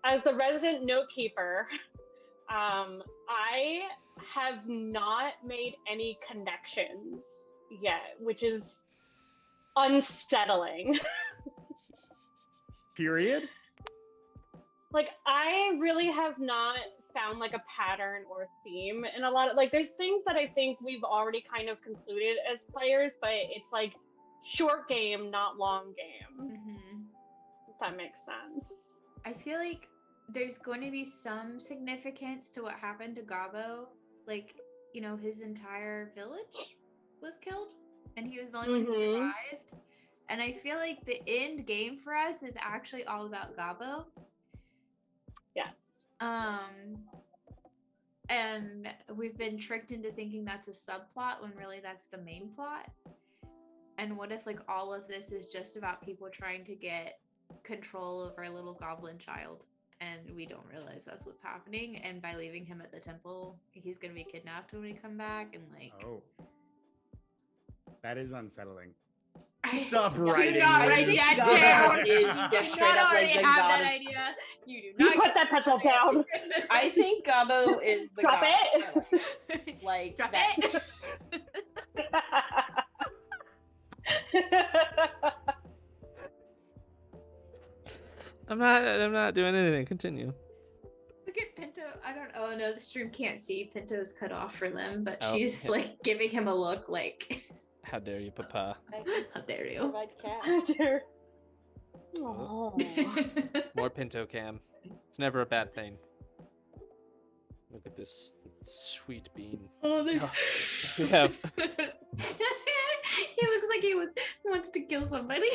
as the resident note keeper, I have not made any connections yet, which is unsettling. Period. Like, I really have not found like a pattern or theme in a lot of, like, there's things that I think we've already kind of concluded as players, but it's like short game, not long game. Mhm. If that makes sense. I feel like there's going to be some significance to what happened to Gabo. Like, you know, his entire village was killed and he was the only one who Mhm. survived. And I feel like the end game for us is actually all about Gabo. Yes. And we've been tricked into thinking that's a subplot when really that's the main plot. And what if like all of this is just about people trying to get control of our little goblin child and we don't realize that's what's happening, and by leaving him at the temple he's gonna be kidnapped when we come back, and like Oh. That is unsettling. I Stop do writing. not write Lady. that Gabo down. is You just do straight not up like already the have god that of- idea. You do You not put get that pretzel down. I think Gabo is the Drop god. it. Like Drop that. it. I'm not doing anything. Continue. Look at Pinto. I don't. Oh no, the stream can't see. Pinto's cut off for them, but Oh, she's yeah. like giving him a look like, How dare you, Papa? how dare you? Provide cat. Dear. Oh. More Pinto Cam. It's never a bad thing. Look at this sweet bean. Oh, there's... We have. He looks like he wants to kill somebody.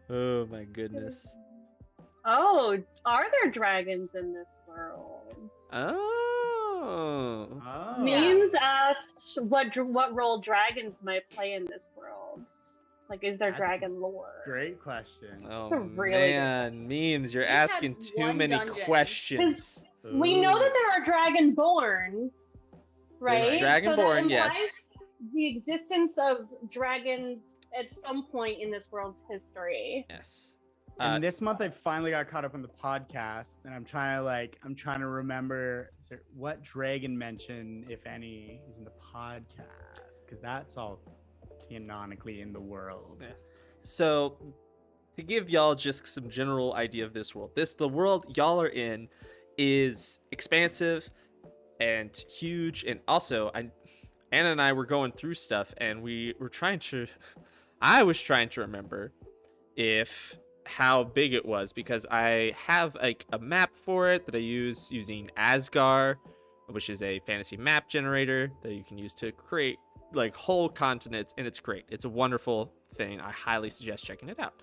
Oh my goodness. Oh, are there dragons in this world? Oh. Oh. Memes asked what role dragons might play in this world. Like, is there That's a dragon lore? Great question. Oh a really good man, memes! You're We had asking too one many dungeon. questions. We know that Ooh. there are dragonborn, right? dragonborn, so that yes. implies the existence of dragons at some point in this world's history. Yes. And this month I finally got caught up on the podcast, and I'm trying to remember what dragon mention, if any, is in the podcast, because that's all canonically in the world. Yeah. So, to give y'all just some general idea of this world, the world y'all are in is expansive and huge, and also Anna and I were going through stuff, and I was trying to remember how big it was, because I have like a map for it that I use using Asgard, which is a fantasy map generator that you can use to create like whole continents, and it's great. It's a wonderful thing. I highly suggest checking it out.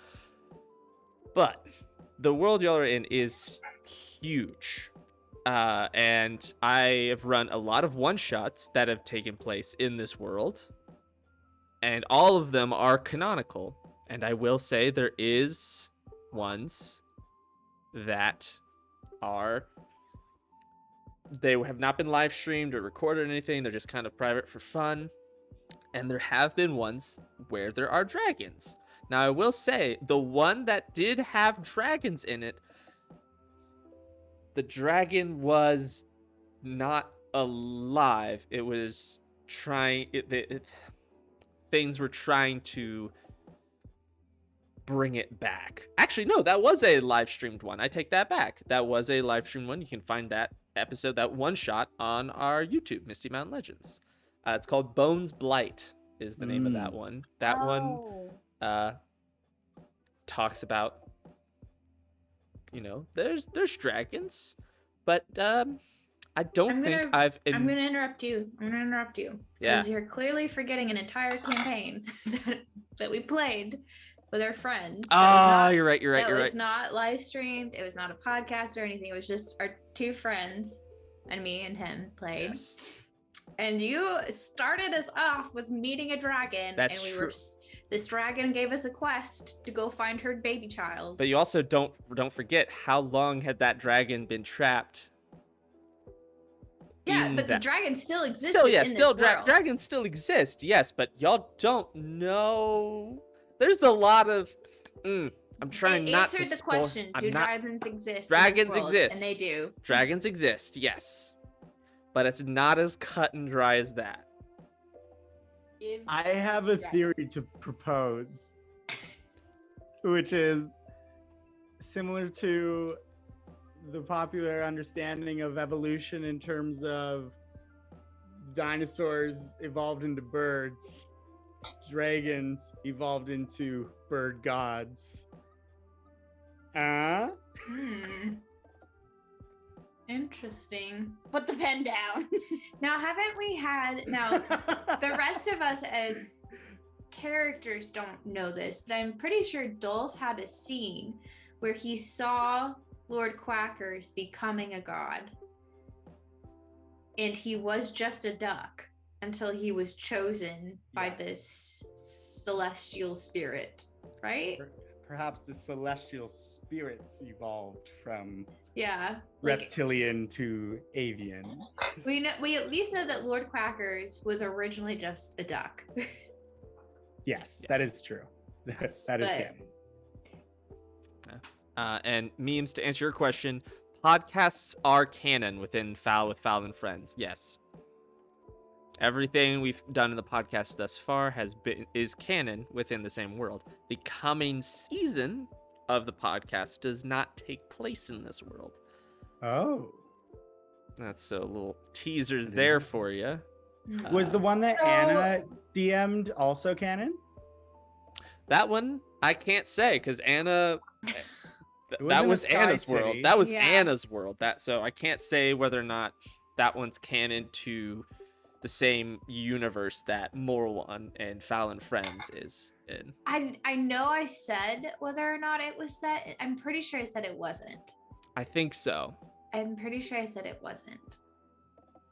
But the world y'all are in is huge. And I have run a lot of one-shots that have taken place in this world, and all of them are canonical. And I will say there is ones that they have not been live streamed or recorded or anything. They're just kind of private for fun. And there have been ones where there are dragons. Now, I will say the one that did have dragons in it, the dragon was not alive. It was trying. Things were trying to bring it back. Actually, no, that was a live streamed one. I take that back. That was a live streamed one. You can find that episode, that one shot, on our YouTube, Misty Mountain Legends. It's called Bones Blight is the name of that one. That one talks about, there's dragons, but I don't think I've. I'm gonna interrupt you. Yeah. Because you're clearly forgetting an entire campaign that we played with our friends. Oh, you're right. It was not live streamed. It was not a podcast or anything. It was just our two friends and me and him played. Yes. And you started us off with meeting a dragon. That's and we true. were. This dragon gave us a quest to go find her baby child. But you also don't forget how long had that dragon been trapped. Yeah, in but the that- dragon still existed. Still, yeah, in still this world. dragons still exist. Yes, but y'all don't know. There's a lot of. I'm trying not to answer the spoil- question. I'm Do not- dragons exist? Dragons in this world? exist. And they do. Dragons exist, yes, but it's not as cut and dry as that. I have a theory to propose, which is similar to the popular understanding of evolution in terms of dinosaurs evolved into birds, dragons evolved into bird gods. Interesting. Put the pen down. Now, haven't we had the rest of us as characters don't know this, but I'm pretty sure Dolf had a scene where he saw Lord Quackers becoming a god. And he was just a duck until he was chosen by this celestial spirit, right? Perhaps the celestial spirits evolved from Yeah. reptilian to avian. We at least know that Lord Quackers was originally just a duck. Yes, that is true. That is But- canon. And memes, to answer your question, podcasts are canon within Fowl with Fowl and Friends. Yes. Everything we've done in the podcast thus far is canon within the same world. The coming season of the podcast does not take place in this world. Oh. That's a little teasers there for you. Was the one that So- Anna DM'd also canon? That one I can't say because Anna. It That in a was Sky Anna's world. City. That was Yeah. Anna's world. So I can't say whether or not that one's canon to the same universe that Morwan and Fowl Friends is in. I know I said whether or not it was set. I'm pretty sure I said it wasn't. I think so. I'm pretty sure I said it wasn't.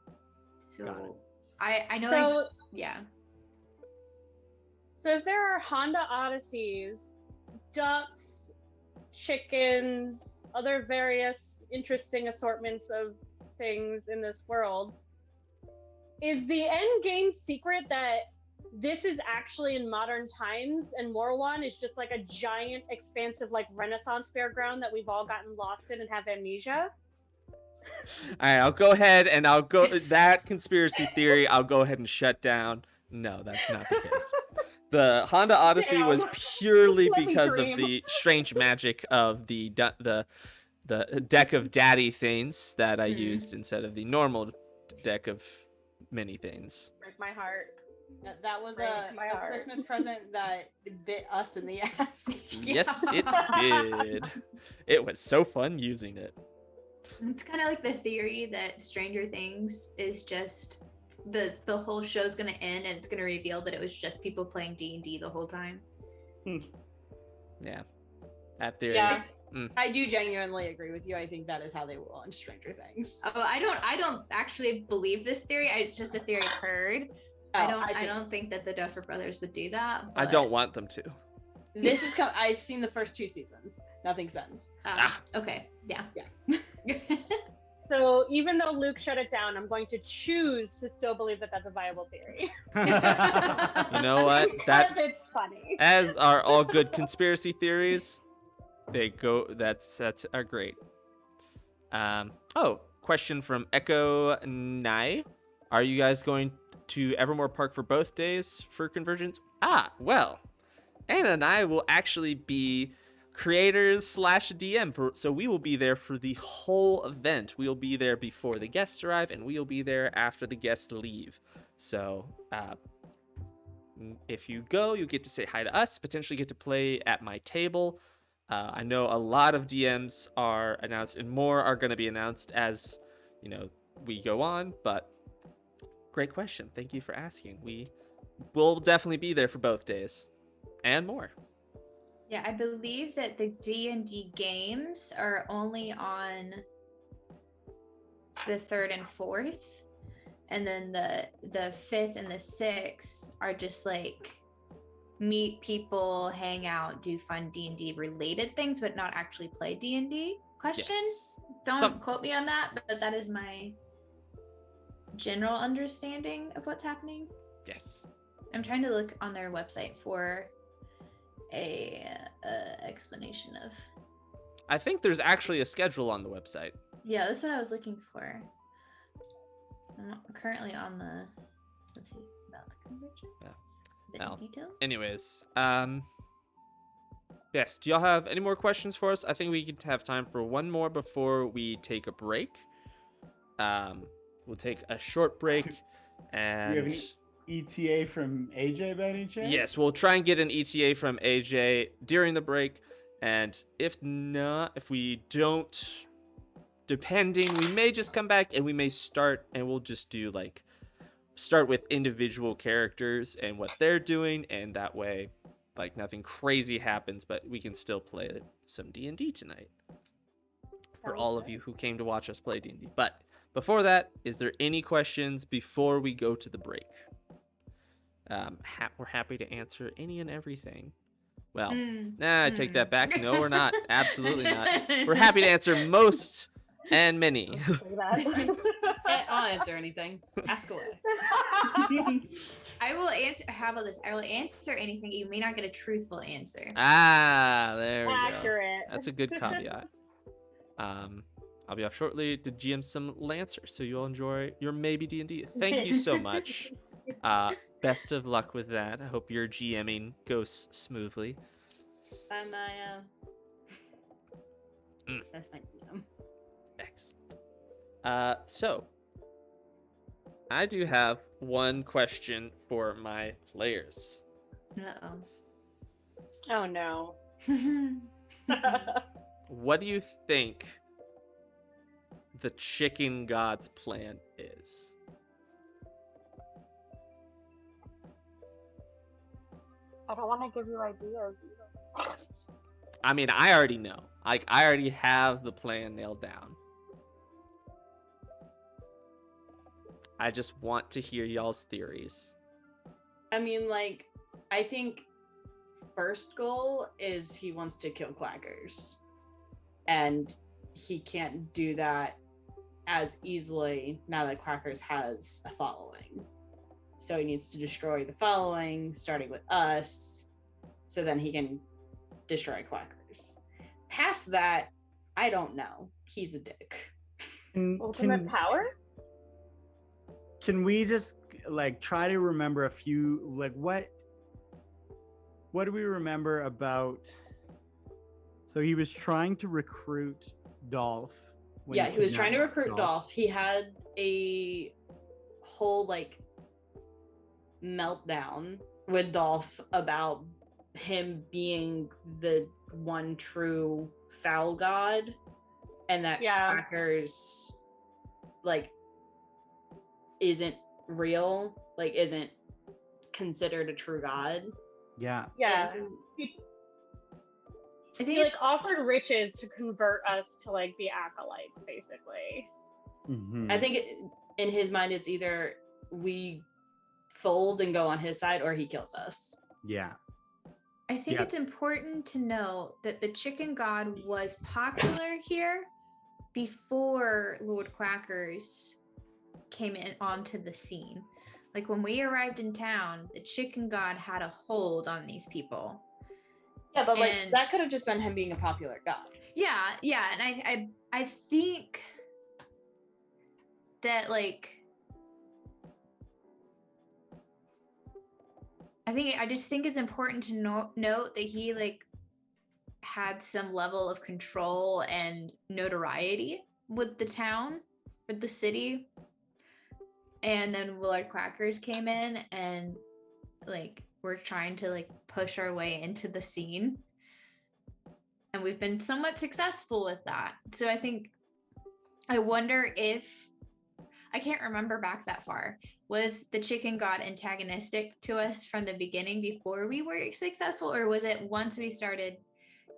Got it. So I know So- yeah. So if there are Honda Odysseys, ducks, chickens, other various interesting assortments of things in this world, is the end game secret that this is actually in modern times and Morwan is just like a giant, expansive, like Renaissance fairground that we've all gotten lost in and have amnesia? All right, I'll go ahead and I'll go that conspiracy theory. I'll go ahead and shut down. No, that's not the case. The Honda Odyssey was Damn. purely Let me because of dream. the strange magic of the deck of daddy things that I Mhm. used instead of the normal deck of many things. Break my heart. That was Break a my heart. Christmas present that bit us in the ass. Yes, it did. It was so fun using it. It's kind of like the theory that Stranger Things is just the whole show's gonna end and it's gonna reveal that it was just people playing D&D the whole time. Yeah, that theory. Yeah. I do genuinely agree with you. I think that is how they will launch Stranger Things. Oh, I don't actually believe this theory. It's just a theory I've heard. I think- don't think that the Duffer Brothers would do that. I but, don't want them to. This is. I've seen the first 2 seasons. Nothing since. Okay. Yeah. Yeah. So even though Luke shut it down, I'm going to choose to still believe that that's a viable theory. You know what? Because it's funny. As are all good conspiracy theories. They go. That's are great. Oh, question from Echo Nai. Are you guys going to Evermore Park for both days for conversions? Well, Anna and I will actually be creators / DM so we will be there for the whole event. We'll be there before the guests arrive and we'll be there after the guests leave. So if you go, you'll get to say hi to us, potentially get to play at my table. I know a lot of DMs are announced and more are going to be announced as we go on, but great question. Thank you for asking. We will definitely be there for both days and more. Yeah, I believe that the D&D games are only on the 3rd and 4th, and then the 5th and the 6th are just like meet people, hang out, do fun D&D related things, but not actually play D&D. Question? Yes. Don't quote me on that, but that is my general understanding of what's happening. Yes. I'm trying to look on their website for a explanation of. I think there's actually a schedule on the website. Yeah, that's what I was looking for. I'm currently on the. Let's see about the convergence. Yeah. Bit Well, details. Anyways, yes. Do y'all have any more questions for us? I think we could have time for one more before we take a break. We'll take a short break, Do you have and any ETA from AJ by any chance? yes, we'll try and get an ETA from AJ during the break. And if not, if we don't, depending, we may just come back and we may start, and we'll just do start with individual characters and what they're doing, and that way nothing crazy happens, but we can still play some D&D tonight for Sounds all of good. you who came to watch us play D&D. But before that, is there any questions before we go to the break? We're happy to answer any and everything. Well, I take that back. No, we're not. Absolutely not. We're happy to answer most and many. Say that. I'll answer anything. Ask away. I will answer. How about this? I will answer anything. You may not get a truthful answer. There we go. Accurate. That's a good caveat. I'll be off shortly to GM some Lancer, so you'll enjoy your maybe D&D. Thank you so much. Best of luck with that. I hope your GMing goes smoothly. By my that's my DM. Excellent. So I do have one question for my players. Oh no. What do you think the chicken god's plan is? I don't want to give you ideas either. I mean, I already know. I already have the plan nailed down. I just want to hear y'all's theories. I mean, like, I think first goal is he wants to kill quackers. And he can't do that as easily now that quackers has a following. So he needs to destroy the following, starting with us, so then he can destroy quackers. Past that, I don't know. He's a dick. Ultimate power? Can we just like try to remember a few, like what do we remember about? So he was trying to recruit Dolf. Yeah, he was trying to kidnapped recruit Dolf. He had a whole like meltdown with Dolf about him being the one true fowl god, and that quackers like isn't real, like isn't considered a true god. Yeah. And I think He it's like offered riches to convert us to like be acolytes, basically. Mhm. I think in his mind it's either we fold and go on his side or he kills us. Yeah. I think Yeah. it's important to know that the chicken god was popular here before Lord Quackers came in onto the scene. Like when we arrived in town, the chicken god had a hold on these people. Yeah, but like And- that could have just been him being a popular god. Yeah, and I think that like I just think it's important to note that he like had some level of control and notoriety with the town, with the city. And then Willard Quackers came in and like we're trying to like push our way into the scene. And we've been somewhat successful with that. So I wonder if, I can't remember back that far. Was the chicken god antagonistic to us from the beginning before we were successful? Or was it once we started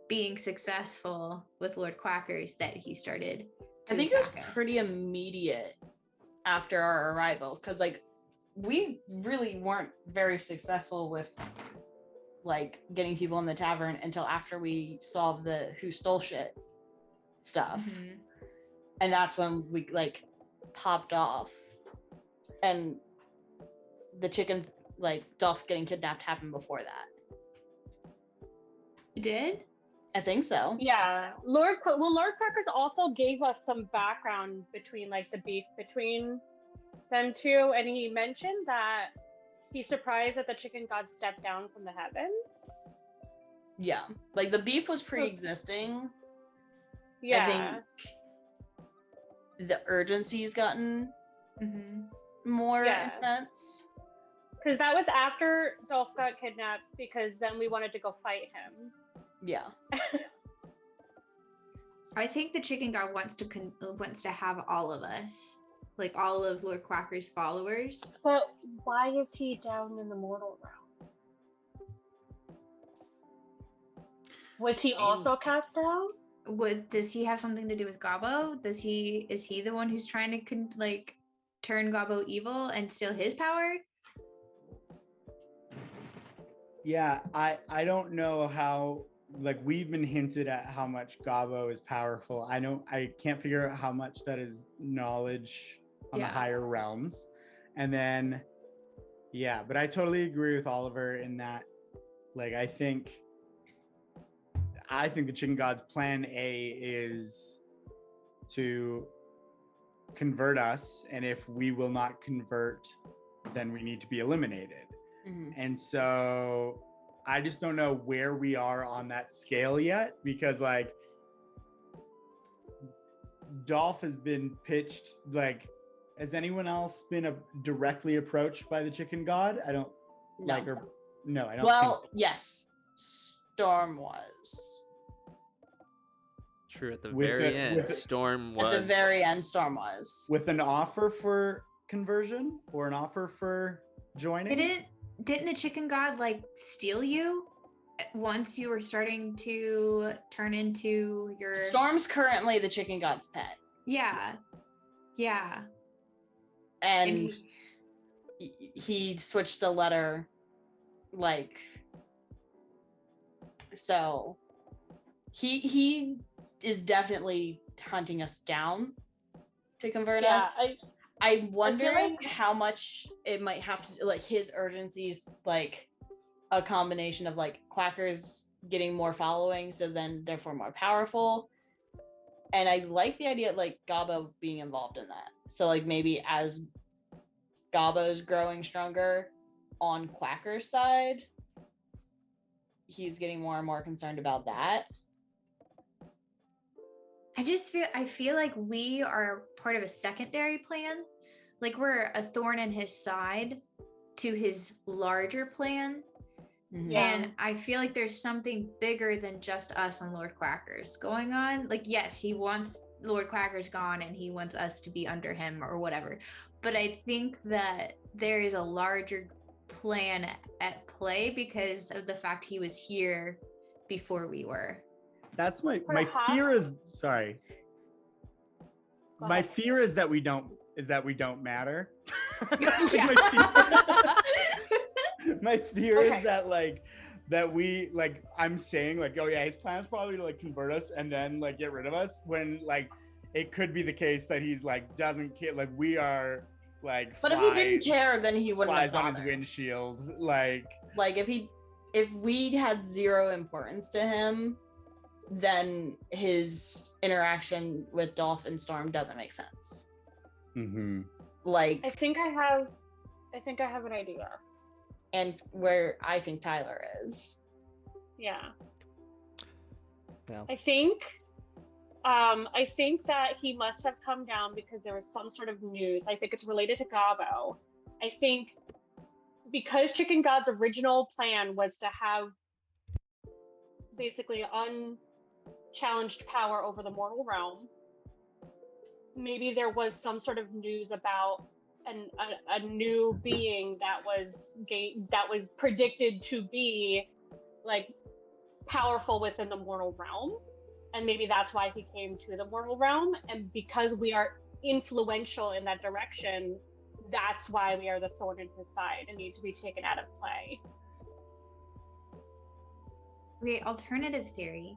being successful with Lord Quackers that he started to I think it was attack us? pretty immediate after our arrival, because like we really weren't very successful with like getting people in the tavern until after we solved the who stole shit stuff. Mhm. And that's when we like popped off, and the chicken like Dolph getting kidnapped happened before that. You did? I think so. Yeah, Lord Crackers also gave us some background between like the beef between them two, and he mentioned that he's surprised that the chicken god stepped down from the heavens. Yeah, like the beef was pre-existing. Yeah, I think the urgency's gotten more intense. because that was after Dolph got kidnapped, because then we wanted to go fight him. Yeah. I think the chicken god wants to have all of us, like all of Lord Quacker's followers. But why is he down in the mortal realm? Was he also cast down? Does he have something to do with Gobbo? Is he the one who's trying to turn Gobbo evil and steal his power? Yeah, I don't know how, like we've been hinted at how much Gabo is powerful. I can't figure out how much that is knowledge on the higher realms. And then but I totally agree with Oliver in that, like I think the chicken god's plan A is to convert us, and if we will not convert, then we need to be eliminated. And so I just don't know where we are on that scale yet, because like Dolph has been pitched like Has anyone else been directly approached by the chicken god? I don't No. like, or no, I don't. Well, yes, Storm was. True, at the With very the- end, with the- Storm was. At the very end, Storm was. With an offer for conversion or an offer for joining. Didn't the chicken god like steal you once you were starting to turn into your Storm's currently the chicken god's pet, Yeah. and he switched the letter, like. So, he is definitely hunting us down to convert us. I'm wondering how much it might have to, like, his urgency's like a combination of like quackers getting more following, so then therefore more powerful. And I like the idea of like Gabo being involved in that. So like maybe as Gabo's growing stronger on Quacker's side, he's getting more and more concerned about that. I feel like we are part of a secondary plan. Like we're a thorn in his side to his larger plan. Yeah. And I feel like there's something bigger than just us and Lord Quackers going on. Like, yes, he wants Lord Quackers gone and he wants us to be under him or whatever. But I think that there is a larger plan at play because of the fact he was here before we were. That's my Perhaps- fear is sorry. Go My ahead. fear is that we don't matter. My fear Okay. is that that we I'm saying like, oh yeah, his plan is probably to like convert us and then like get rid of us, when like it could be the case that he's like doesn't care, like we are like But if he didn't care, then he wouldn't have flies on his bothered. windshield, like Like if we had zero importance to him, then his interaction with Dolph and Storm doesn't make sense. Like, I think I have an idea. and where I think Tyler is. Yeah. No. I think that he must have come down because there was some sort of news. I think it's related to Gabo. I think because Chicken God's original plan was to have basically unchallenged power over the mortal realm, maybe there was some sort of news about a new being that was predicted to be like powerful within the mortal realm, and maybe that's why he came to the mortal realm. And because we are influential in that direction, that's why we are the thorn in his side and need to be taken out of play. Okay, alternative theory.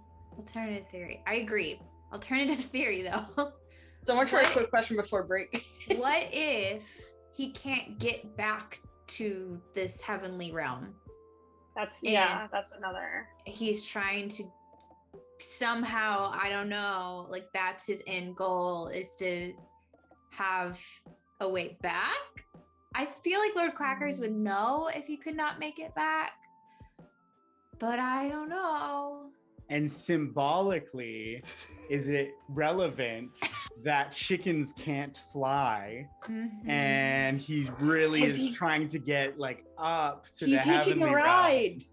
I agree. Alternative theory, though. So much for a What- quick question before break. What if he can't get back to this heavenly realm? That's Yeah. that's another. He's trying to somehow, I don't know, like that's his end goal, is to have a way back. I feel like Lord Quackers would know if he could not make it back, but I don't know. and symbolically, is it relevant that chickens can't fly? Mhm. And he really Is is he- trying to get like up to He's the hitching heavenly a realm. ride.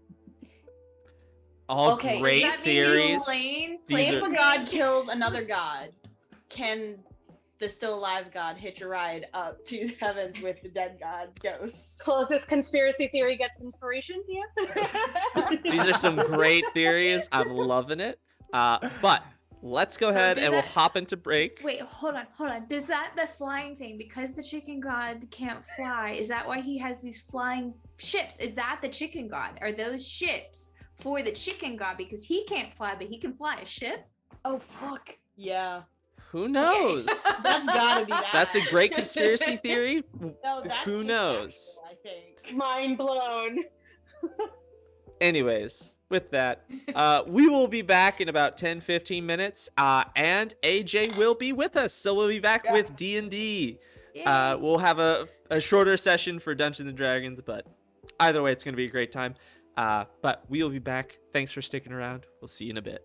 All Okay, does great Does that mean he's theories. playing? These If are- a god kills another god, can the still alive god hitch a ride up to the heavens with the dead god's ghost? Closest conspiracy theory gets inspiration. Yeah. These are some great theories. I'm loving it. But let's go ahead does and we'll that- hop into break. Wait, hold on. Does the flying thing, because the chicken god can't fly, is that why he has these flying ships? Is that the chicken god? Are those ships for the chicken god because he can't fly, but he can fly a ship? Oh fuck. Yeah. Who knows? That's gotta be that. That's a great conspiracy theory. No, that's Who just knows? actual, I think. Mind blown. Anyways, with that, we will be back in about 10-15 minutes, and AJ will be with us, so we'll be back with D&D. Yay. We'll have a shorter session for Dungeons and Dragons, but either way, it's going to be a great time. But we will be back. Thanks for sticking around. We'll see you in a bit.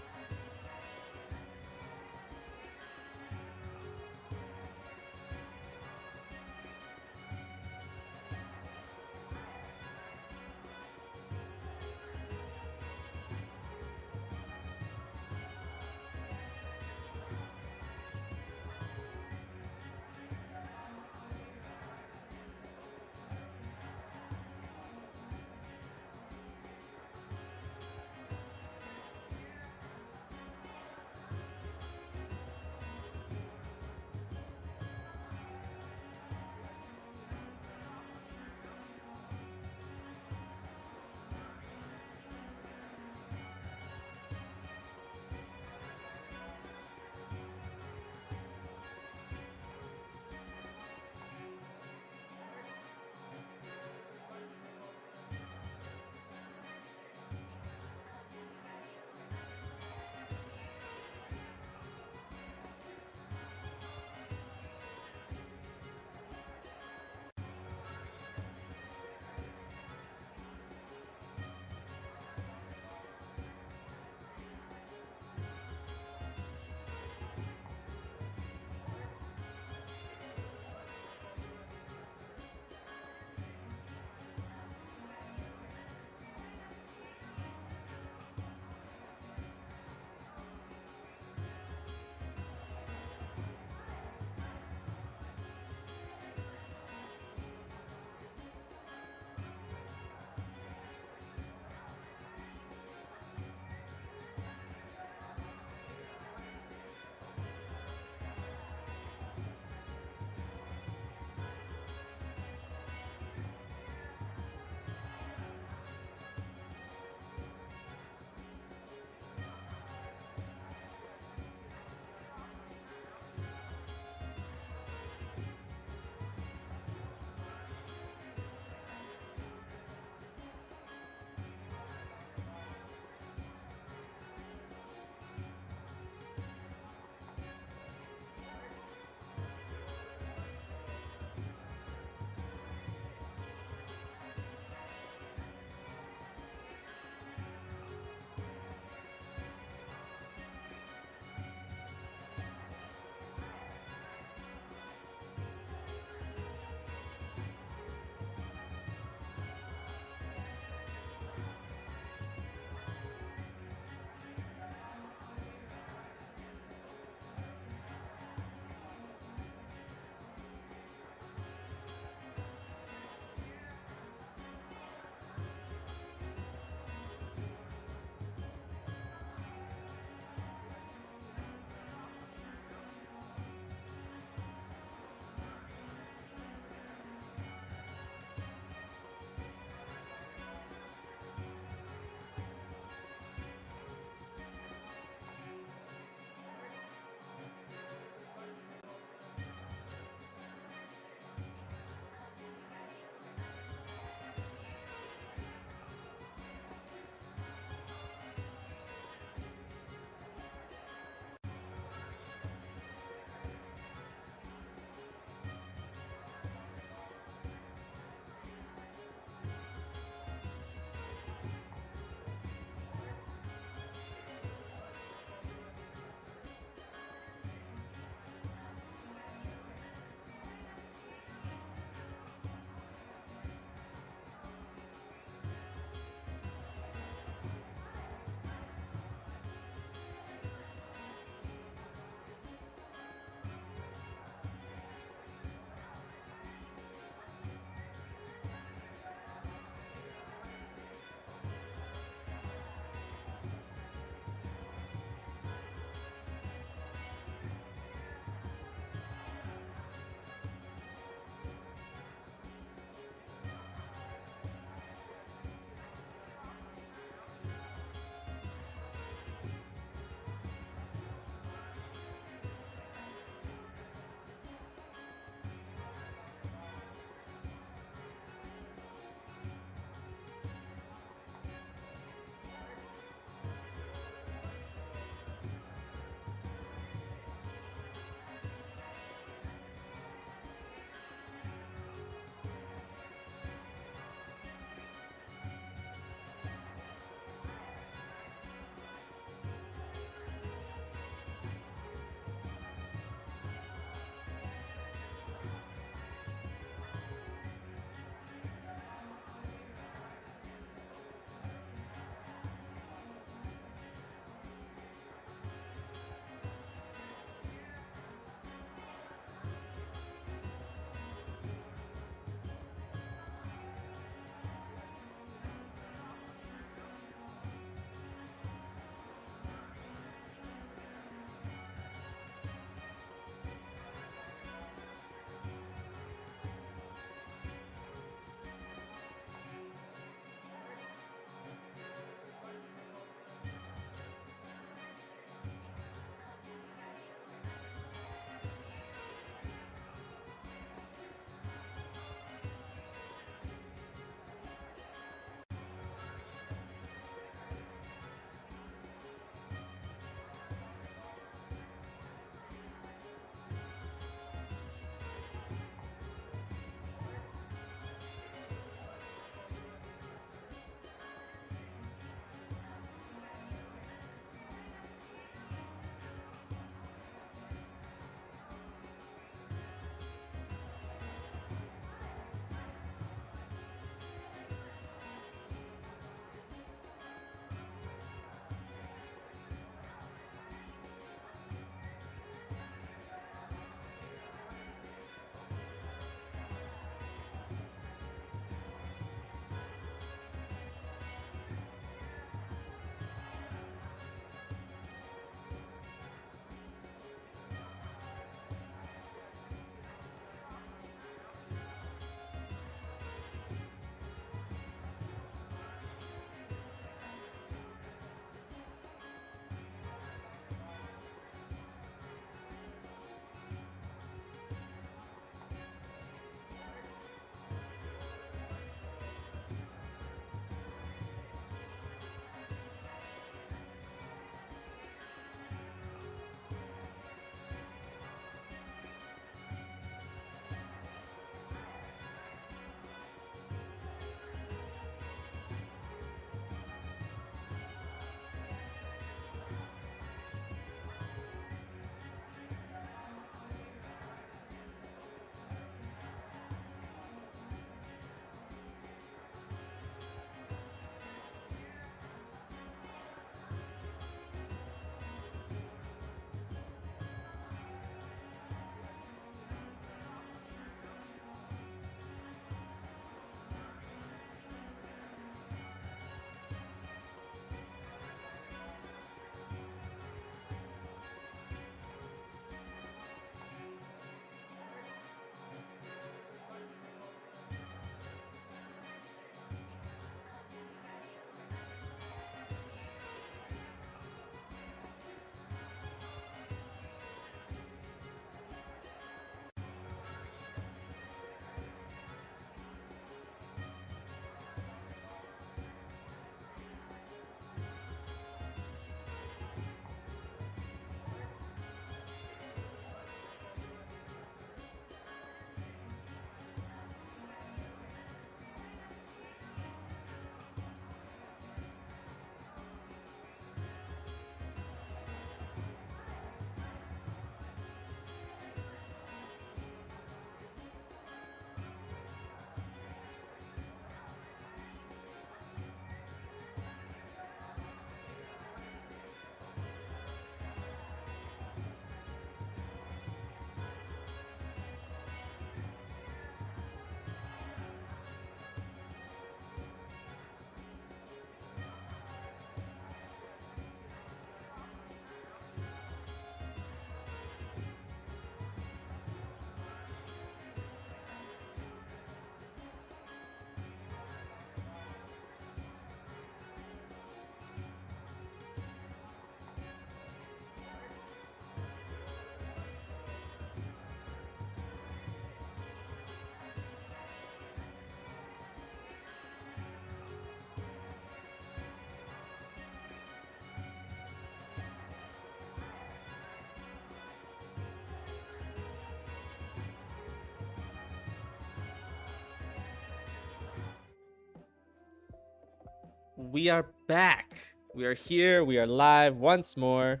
we are back. We are here. We are live once more.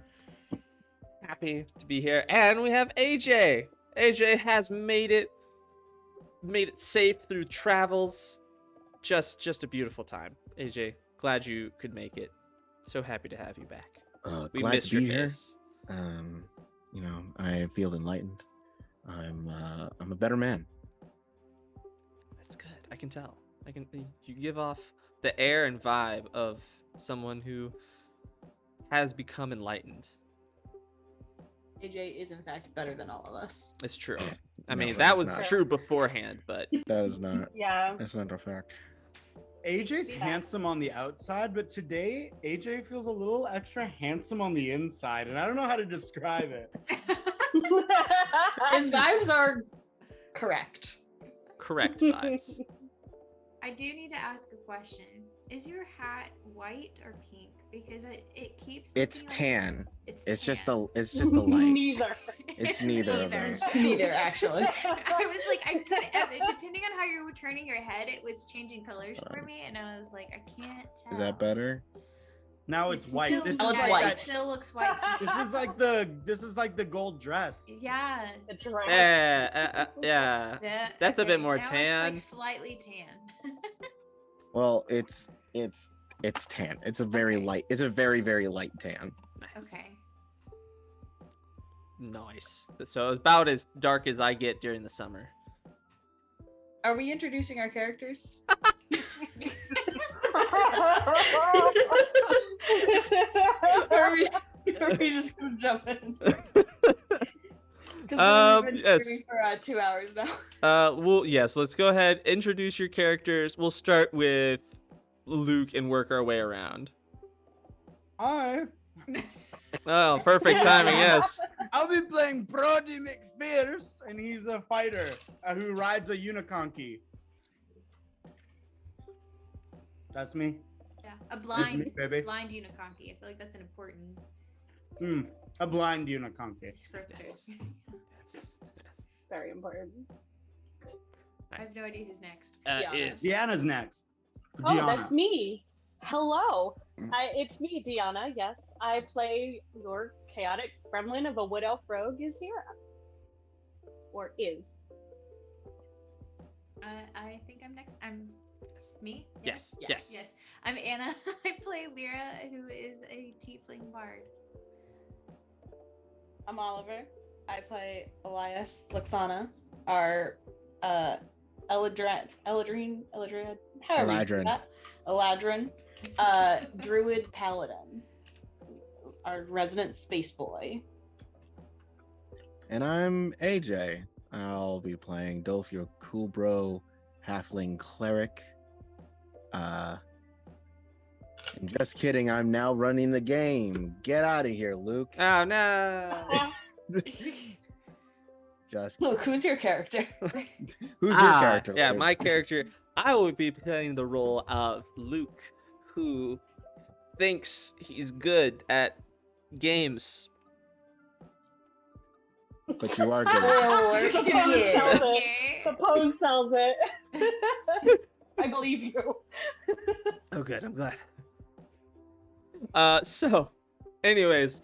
Happy to be here. And we have AJ. AJ has made it safe through travels. Just a beautiful time. AJ, glad you could make it. So happy to have you back. We Glad missed to be your here. face. You know, I feel enlightened. I'm a better man. That's good. I can tell. You give off the air and vibe of someone who has become enlightened. AJ is in fact better than all of us. It's true. I No, mean, that's that was not. true beforehand, but That is not. Yeah. That's not a fact. AJ's Yeah. handsome on the outside, but today AJ feels a little extra handsome on the inside, and I don't know how to describe it. His vibes are correct. correct vibes. I do need to ask a question. Is your hat white or pink? Because it keeps. It's looking like tan. It's just tan. the light. Neither. It's neither of those. Neither, actually. I was like, I couldn't. Depending on how you were turning your head, it was changing colors for me, and I was like, I can't tell. Is that better? Now it's white. Still, This is Now it's like white. It that. still looks white to me. This is like the gold dress. Yeah. The dress. Yeah. Yeah. That's a bit more now tan. It's like slightly tan. Well, it's tan. It's a very Okay. light. It's a very light tan. Nice. Okay. Nice. So about as dark as I get during the summer. Are we introducing our characters? Or are we just gonna jump in? Because we've been Yes. streaming for 2 hours now. Well, yes. Let's go ahead. Introduce your characters. We'll start with Luke and work our way around. Hi, Oh, perfect timing. Yes. I'll be playing Brodie McPherce, and he's a fighter who rides a uniconky. That's me. Yeah. A That's blind me, baby. blind uniconky. I feel like that's an important A blind uniconky. descriptor. Yes. Yes. Very important. I have no idea who's next. Deanna. Is Deanna's next. Oh, Deanna. that's me. Hello. It's me, Deanna. Yes, I play your chaotic gremlin of a wood elf rogue, Isira. Or is. I think I'm next. I'm me. Yes. Yes. Yes. Yes. I'm Anna. I play Lyra, who is a tiefling bard. I'm Oliver. I play Alais Luxina, our Eladrin, however you do Eladrin. that. Eladrin, druid paladin, our resident space boy. And I'm AJ. I'll be playing Dolf, your cool bro, halfling cleric. And just kidding. I'm now running the game. Get out of here, Luke. Oh no. Just Luke, who's your character? who's your character? Yeah, Luke? my character. I will be playing the role of Luke, who thinks he's good at games. But you are good. Oh, The pose yeah. sells it. Okay. The pose sells it. I believe you. Oh, good. I'm glad. So, anyways,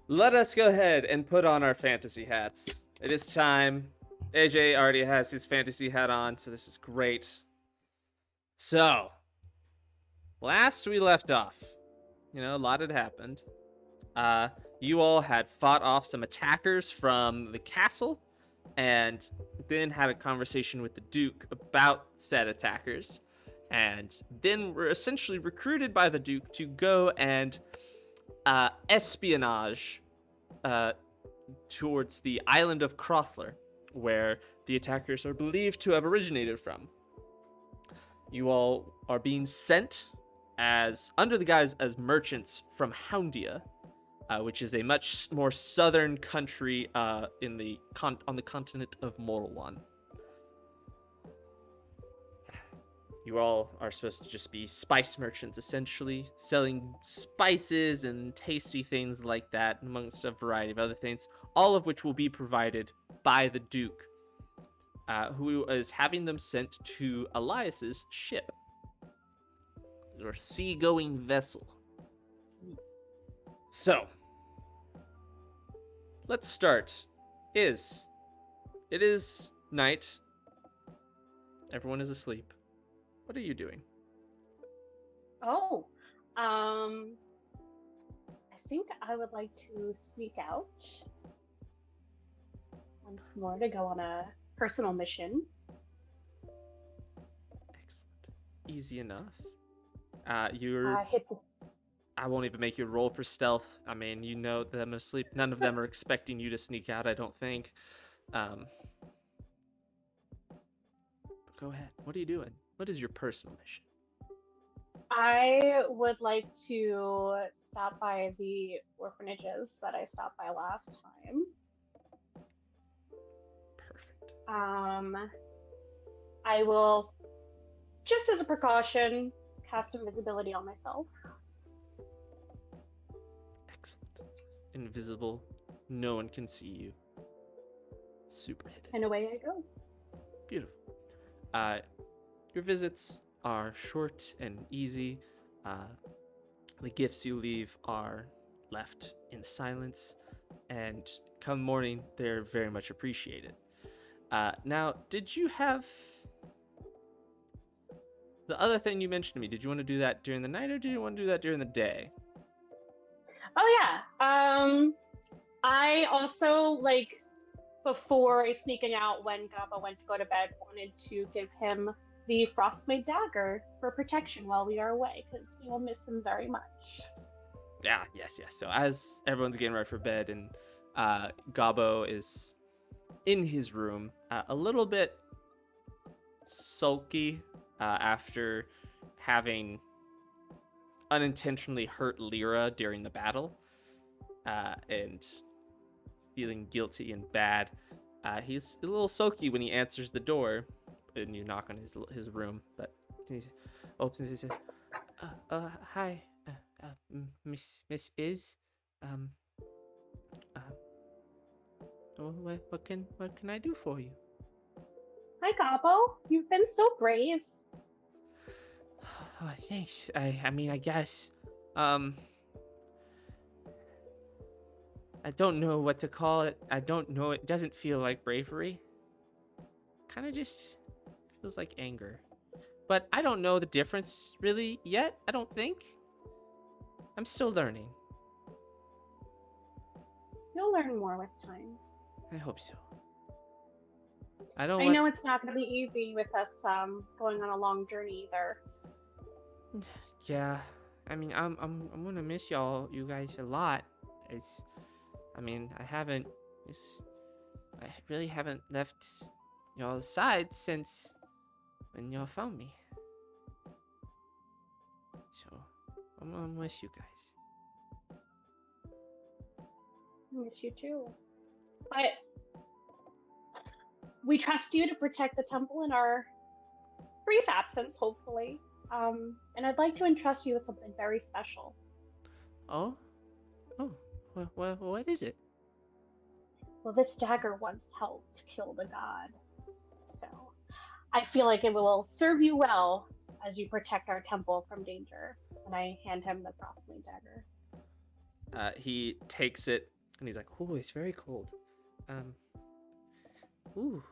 let us go ahead and put on our fantasy hats. It is time. AJ already has his fantasy hat on, so this is great. So, last we left off, a lot had happened. You all had fought off some attackers from the castle, and then had a conversation with the Duke about said attackers, and then were essentially recruited by the Duke to go and espionage towards the island of Crothler, where the attackers are believed to have originated from. You all are being sent under the guise as merchants from Houndia, which is a much more southern country on the continent of Mortal One. You all are supposed to just be spice merchants, essentially, selling spices and tasty things like that, amongst a variety of other things, all of which will be provided by the Duke, who is having them sent to Elias's ship. or seagoing vessel. So, let's start. It is night. Everyone is asleep. What are you doing? Oh, I think I would like to sneak out once more to go on a personal mission. Excellent. Easy enough. Hit the I won't even make you roll for stealth. I mean, you know them asleep. None of them are expecting you to sneak out, I don't think. But go ahead. What are you doing? What is your personal mission? I would like to stop by the orphanages that I stopped by last time. Perfect. I will, just as a precaution, cast invisibility on myself. Excellent. Invisible. No one can see you. Super hidden. And away I go. Beautiful. Your visits are short and easy. The gifts you leave are left in silence, and come morning, they're very much appreciated. Now, did you have the other thing you mentioned to me? Did you want to do that during the night, or do you want to do that during the day? Oh yeah. I also, before sneaking out when Gaba went to go to bed, wanted to give him the Frostblade dagger for protection while we are away, because we will miss him very much. Yeah, yes. So as everyone's getting ready for bed, and Gabo is in his room, a little bit sulky after having unintentionally hurt Lyra during the battle, and feeling guilty and bad. He's a little sulky when he answers the door, and you knock on his room, but he opens and he says, "Hi, Miss Is, what can I do for you?" Hi, Gabo. You've been so brave. Oh, thanks. I mean, I guess. I don't know what to call it. I don't know. It doesn't feel like bravery. Kind of just feels like anger. But I don't know the difference really yet, I don't think. I'm still learning. You'll learn more with time. I hope so. I know it's not going to be easy with us going on a long journey either. Yeah, I mean, I'm gonna miss you guys a lot. I really haven't left y'all's side since when y'all found me. So, I'm gonna miss you guys. I miss you too. But we trust you to protect the temple in our brief absence, hopefully. And I'd like to entrust you with something very special. Oh, what is it? Well, this dagger once helped kill the god. So I feel like it will serve you well as you protect our temple from danger. And I hand him the Frostblade dagger. He takes it and he's like, "Oh, it's very cold." Ooh.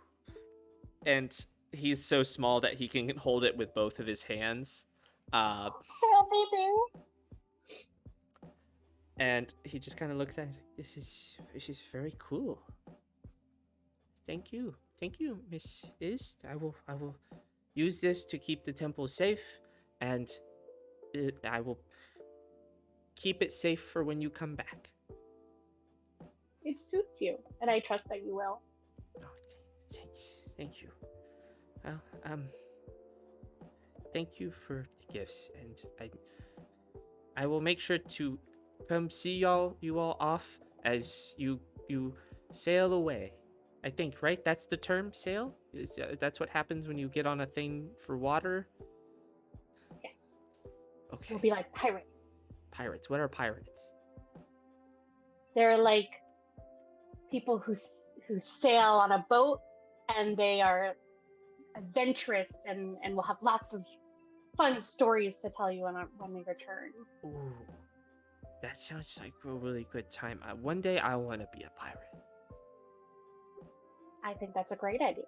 And he's so small that he can hold it with both of his hands. And he just kind of looks at it and he's like, this is very cool. Thank you, Miss Ist. I will use this to keep the temple safe, and I will keep it safe for when you come back. It suits you, and I trust that you will. Oh, thank you. Well, thank you for the gifts, and I will make sure to come see you all off as you sail away. I think, right? That's the term, sail? That's what happens when you get on a thing for water? Yes. Okay. We'll be like pirates. Pirates. What are pirates? They're like people who sail on a boat, and they are adventurous and will have lots of fun stories to tell you when we return. Ooh, that sounds like a really good time. One day I want to be a pirate. I think that's a great idea.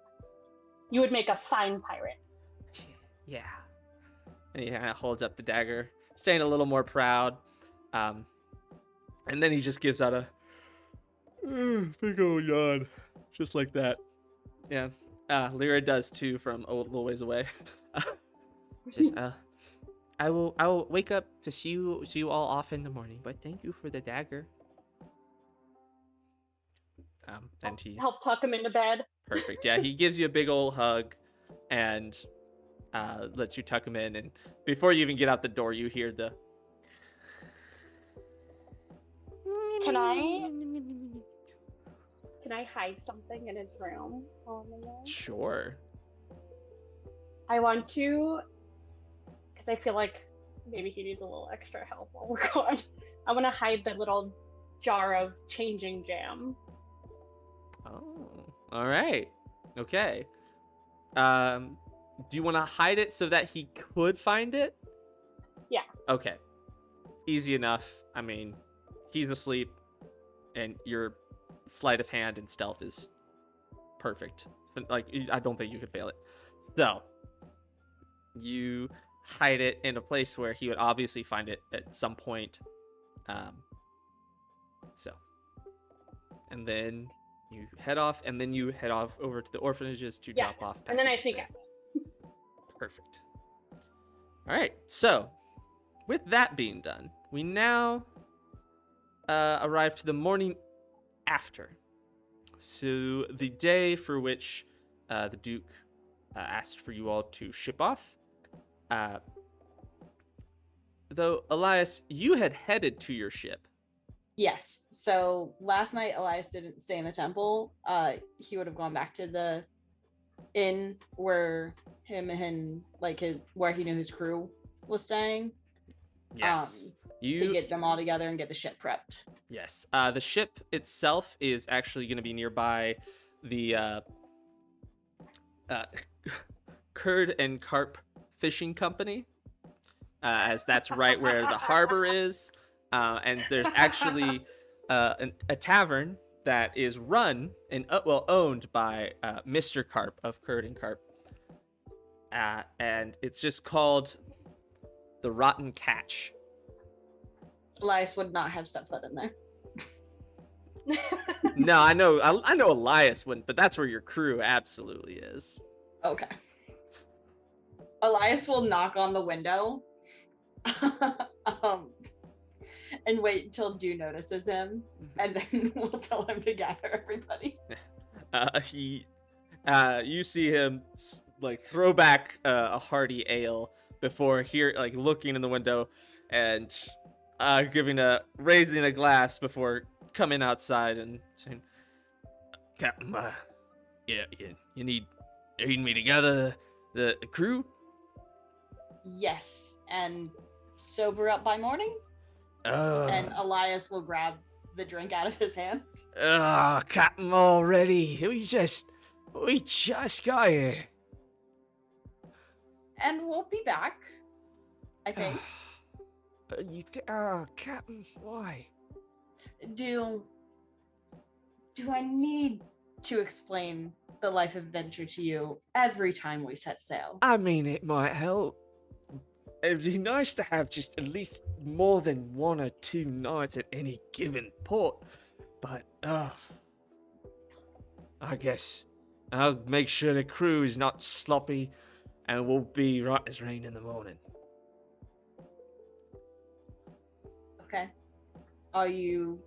You would make a fine pirate. Yeah. And he kind of holds up the dagger, saying a little more proud. And then he just gives out a big old yawn, just like that. Yeah. Lyra does too from a little ways away. Says, I will wake up to see you all off in the morning, but thank you for the dagger. And he Help tuck him into bed. perfect. Yeah, he gives you a big old hug and lets you tuck him in, and before you even get out the door, you hear the Can I hide something in his room while I'm in there? Sure. I want to, because I feel like maybe he needs a little extra help while we're gone. I want to hide the little jar of changing jam. Oh, all right. Okay. Do you want to hide it so that he could find it? Yeah. Okay. Easy enough. I mean, he's asleep, and your sleight of hand and stealth is perfect. So, like, I don't think you could fail it. So, you hide it in a place where he would obviously find it at some point. And then you head off, and then you head off over to the orphanages to drop off. And then I packages sneak there. out. Perfect. All right. So, with that being done, we now arrive to the morning after. So, the day for which the Duke asked for you all to ship off. Though, Alais, you had headed to your ship. Yes. So last night Elias didn't stay in the temple. He would have gone back to the inn where him and where he knew his crew was staying. Yes. To get them all together and get the ship prepped. Yes. The ship itself is actually going to be nearby the Curd and Carp Fishing Company, as that's right where the harbor is. And there's actually a tavern that is run and owned by Mr. Carp of Curd and Carp, and it's just called the Rotten Catch. Elias would not have stepped foot in there. No, I know Elias wouldn't, but that's where your crew absolutely is. Okay. Elias will knock on the window. And wait until Dew notices him, and then we'll tell him to gather everybody. You see him throw back a hearty ale before looking in the window and raising a glass before coming outside and saying, "Captain, you need me to gather the crew?" Yes, and sober up by morning. And Elias will grab the drink out of his hand. Captain, already. We just got here. And we'll be back, I think. Captain, why? Do I need to explain the life adventure to you every time we set sail? I mean, it might help. It'd be nice to have just at least more than 1 or 2 nights at any given port. But, I guess I'll make sure the crew is not sloppy and we'll be right as rain in the morning. Okay. Are you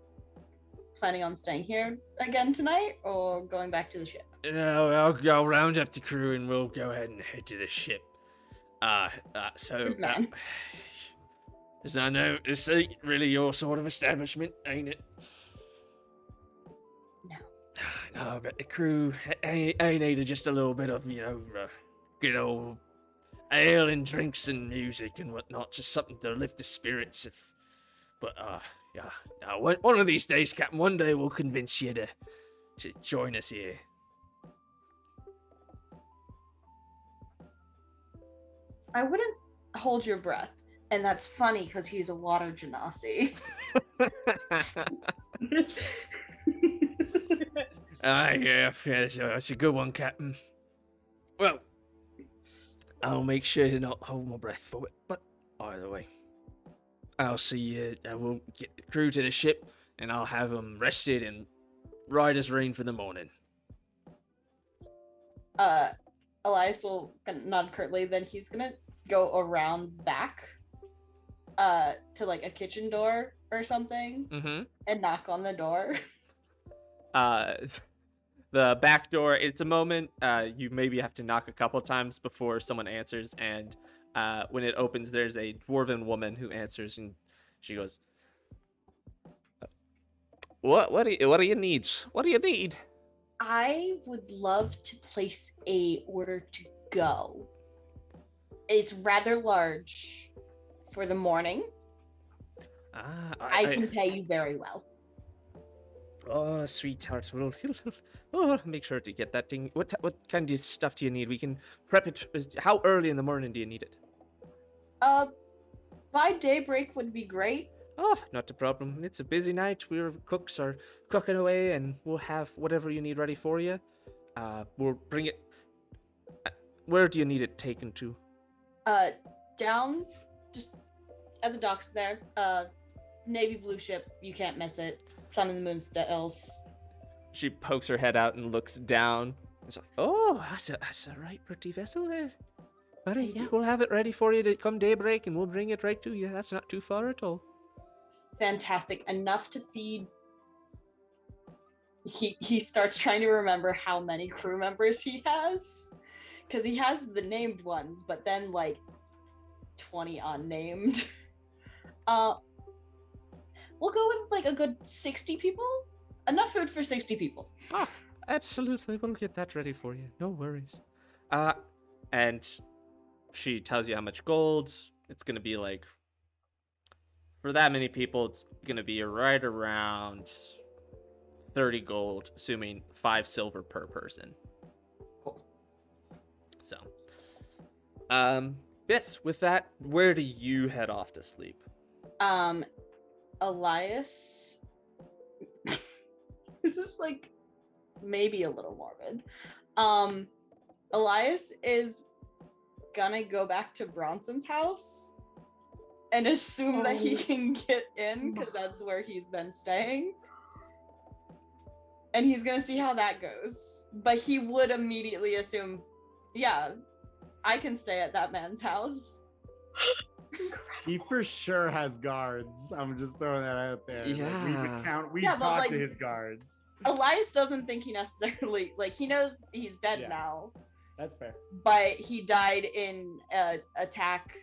planning on staying here again tonight or going back to the ship? No, I'll round up the crew and we'll go ahead and head to the ship. As I know, this ain't really your sort of establishment, ain't it? No, but the crew ain't needed just a little bit of, good old ale and drinks and music and whatnot, just something to lift the spirits. One of these days, Captain, one day we'll convince you to join us here. I wouldn't hold your breath. And that's funny because he's a water genasi. Yeah, that's a good one, Captain. Well, I'll make sure to not hold my breath for it, but either way, I'll see you. I will get the crew to the ship, and I'll have them rested and right as rain for the morning. Alais will nod curtly, then he's gonna go around back to like a kitchen door or something and knock on the door. The back door, it's a moment. You maybe have to knock a couple times before someone answers, and when it opens, there's a dwarven woman who answers, and she goes, What do you need? What do you need? I would love to place a order to go. It's rather large for the morning. I can pay you very well. Oh, sweetheart. Well, make sure to get that thing. What kind of stuff do you need? We can prep it. How early in the morning do you need it? By daybreak would be great. Oh, not a problem. It's a busy night. Our cooks are cooking away, and we'll have whatever you need ready for you. We'll bring it. Where do you need it taken to? Down, just at the docks there. Navy blue ship. You can't miss it. Sun and the moon styles. She pokes her head out and looks down. It's like, oh, that's a right pretty vessel there. Buddy, yeah, we'll have it ready for you to come daybreak, and we'll bring it right to you. That's not too far at all. Fantastic. Enough to feed. He starts trying to remember how many crew members he has, because he has the named ones, but then like 20 unnamed. We'll go with like a good 60 people. Enough food for 60 people. Oh, absolutely. We'll get that ready for you. No worries. And she tells you how much gold. It's gonna be like, for that many people, it's gonna be right around 30 gold, assuming 5 silver per person. Cool. So, yes, with that, where do you head off to sleep? Elias. This is like maybe a little morbid. Elias is gonna go back to Bronson's house and assume that he can get in because that's where he's been staying. And he's gonna see how that goes. But he would immediately assume, yeah, I can stay at that man's house. He for sure has guards. I'm just throwing that out there. Yeah. We've Yeah, but, talked like, to his guards. Elias doesn't think he necessarily, like, he knows he's dead Yeah. now. That's fair. But he died in an attack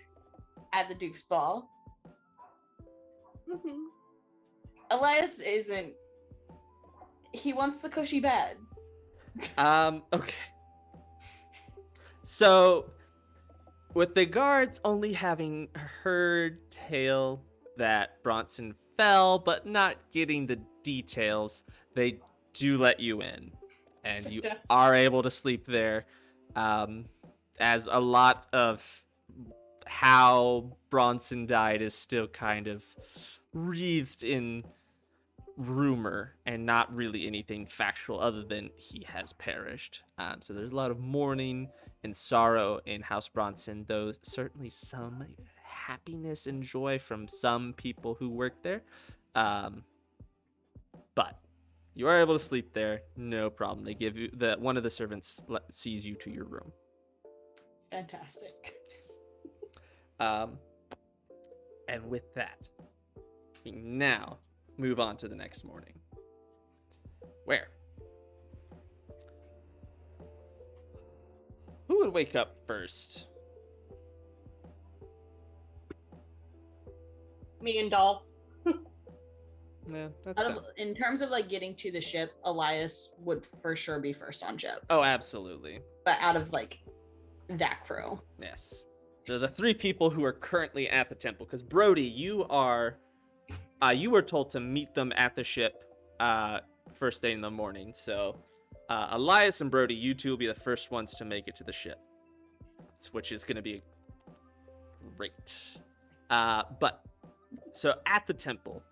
at the Duke's Ball. Elias isn't. He wants the cushy bed. Okay. So, with the guards only having heard tale that Bronson fell, but not getting the details, they do let you in. And you are able to sleep there. As a lot of how Bronson died is still kind of wreathed in rumor and not really anything factual other than he has perished. So there's a lot of mourning and sorrow in House Bronson, though certainly some happiness and joy from some people who work there. But you are able to sleep there, no problem. They give you one of the servants sees you to your room. Fantastic. And with that, we now move on to the next morning. Where? Who would wake up first? Me and Dolph. Yeah, that's In terms of like getting to the ship, Elias would for sure be first on ship. Oh, absolutely. But out of like that crew. Yes. So the 3 people who are currently at the temple, because Brodie, you were told to meet them at the ship first thing in the morning. So Elias and Brodie, you two will be the first ones to make it to the ship, which is going to be Great. But so at the temple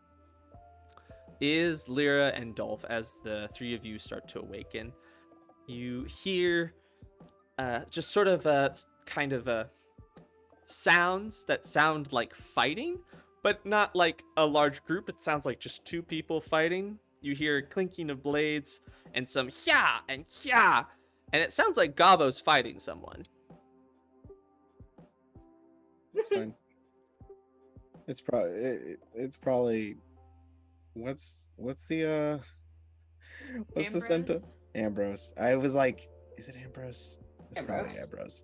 is Lyra and Dolf. As the three of you start to awaken, you hear just sort of kind of sounds that sound like fighting, but not like a large group. It sounds like just two people fighting. You hear clinking of blades and some hya and hya, and it sounds like Gabo's fighting someone. It's fine. It's probably what's the sentence? Ambrose. I was like, is it Ambrose? It's probably Ambrose.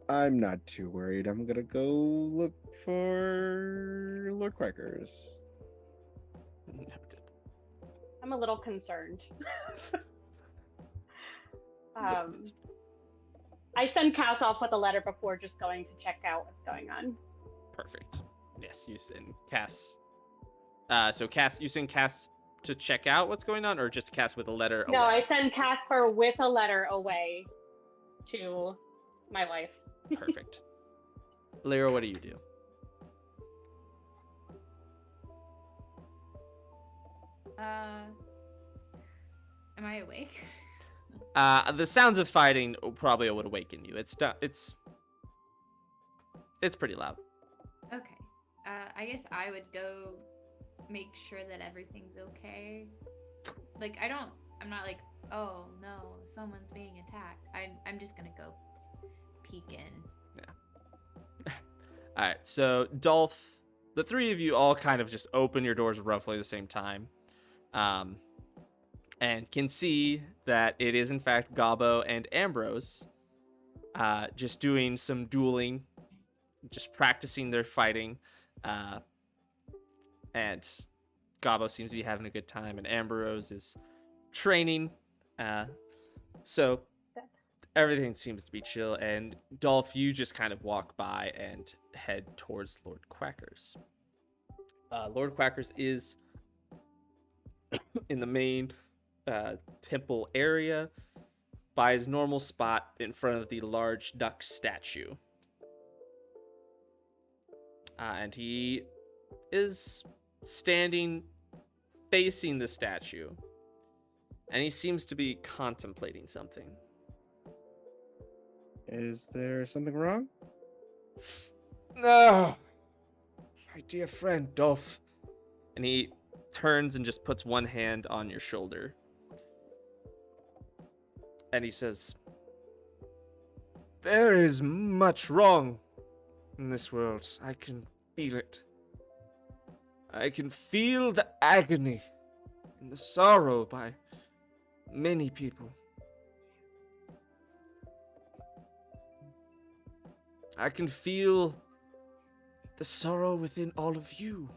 I'm not too worried. I'm gonna go look for Lord Quackers. I'm a little concerned. I send Cass off with a letter before just going to check out what's going on. Perfect. Yes, you send Cass. So Cass, you send Cass to check out what's going on, or just Cass with a letter away? No, I send Casper with a letter away to my wife. Perfect. Lyra, what do you do? Am I awake? The sounds of fighting probably would awaken you. It's pretty loud. Okay. I guess I would go make sure that everything's okay. Like, I'm not like, oh no, someone's being attacked. I'm just gonna go peek in. Yeah. All right. So Dolf, the three of you all kind of just open your doors roughly the same time, and can see that it is in fact Gabo and Ambrose, just doing some dueling, just practicing their fighting, and Gabo seems to be having a good time, and Ambrose is training, so everything seems to be chill. And Dolph, you just kind of walk by and head towards Lord Quackers. Lord Quackers is in the main temple area by his normal spot in front of the large duck statue. And he is standing facing the statue, and he seems to be contemplating something. Is there something wrong? No, my dear friend Dolf. And he turns and just puts one hand on your shoulder. And he says, there is much wrong in this world. I can feel it. I can feel the agony and the sorrow by many people. I can feel the sorrow within all of you.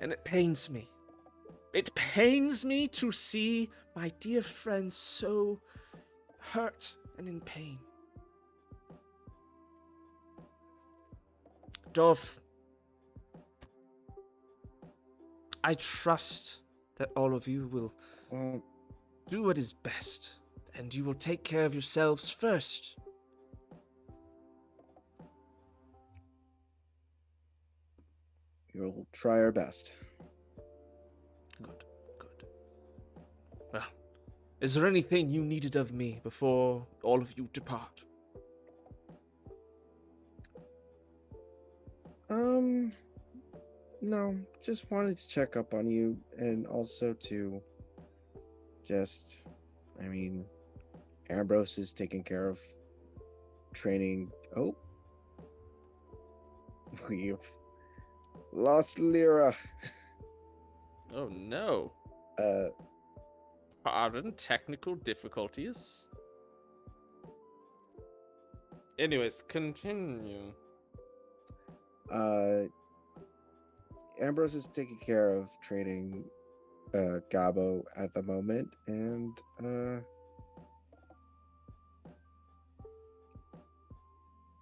And it pains me. It pains me to see my dear friends so hurt and in pain. Dolph, I trust that all of you will do what is best, and you will take care of yourselves first. We'll try our best. Good. Well, is there anything you needed of me before all of you depart? No, just wanted to check up on you, and also to Ambrose is taking care of training. Oh, we've lost Lyra. Oh no. Pardon, technical difficulties. Anyways, continue. Ambrose is taking care of training Gabo at the moment, and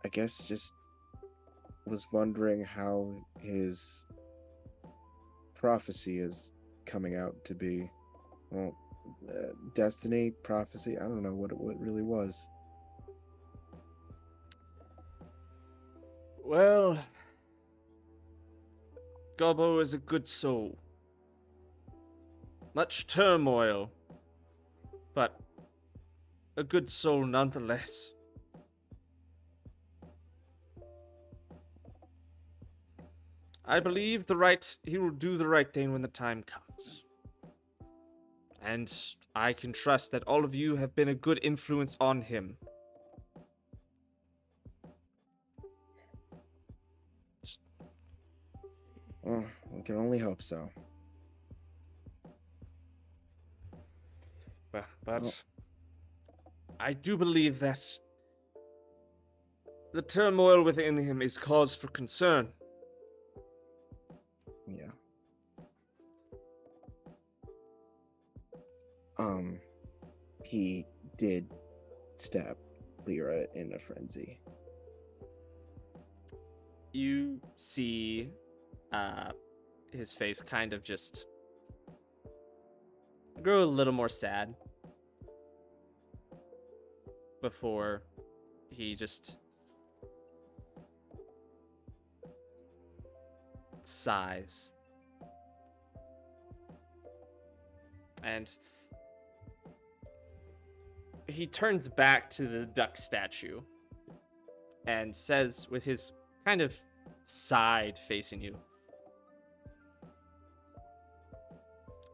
I guess just was wondering how his prophecy is coming out to be. Well, destiny, prophecy, I don't know what it really was. Well, Gobbo is a good soul. Much turmoil, but a good soul nonetheless. I believe he will do the right thing when the time comes. And I can trust that all of you have been a good influence on him. Well, we can only hope so. But I do believe that the turmoil within him is cause for concern. Yeah. He did stab Lyra in a frenzy. You see his face kind of just grow a little more sad before he just sighs. And he turns back to the duck statue and says, with his kind of side facing you,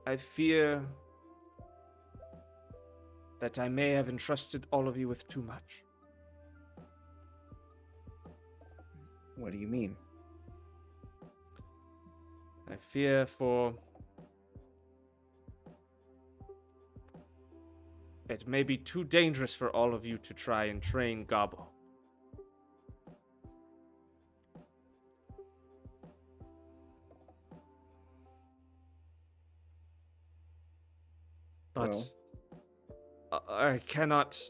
I fear that I may have entrusted all of you with too much. What do you mean? I fear for it may be too dangerous for all of you to try and train Gobbo. But Well, I cannot.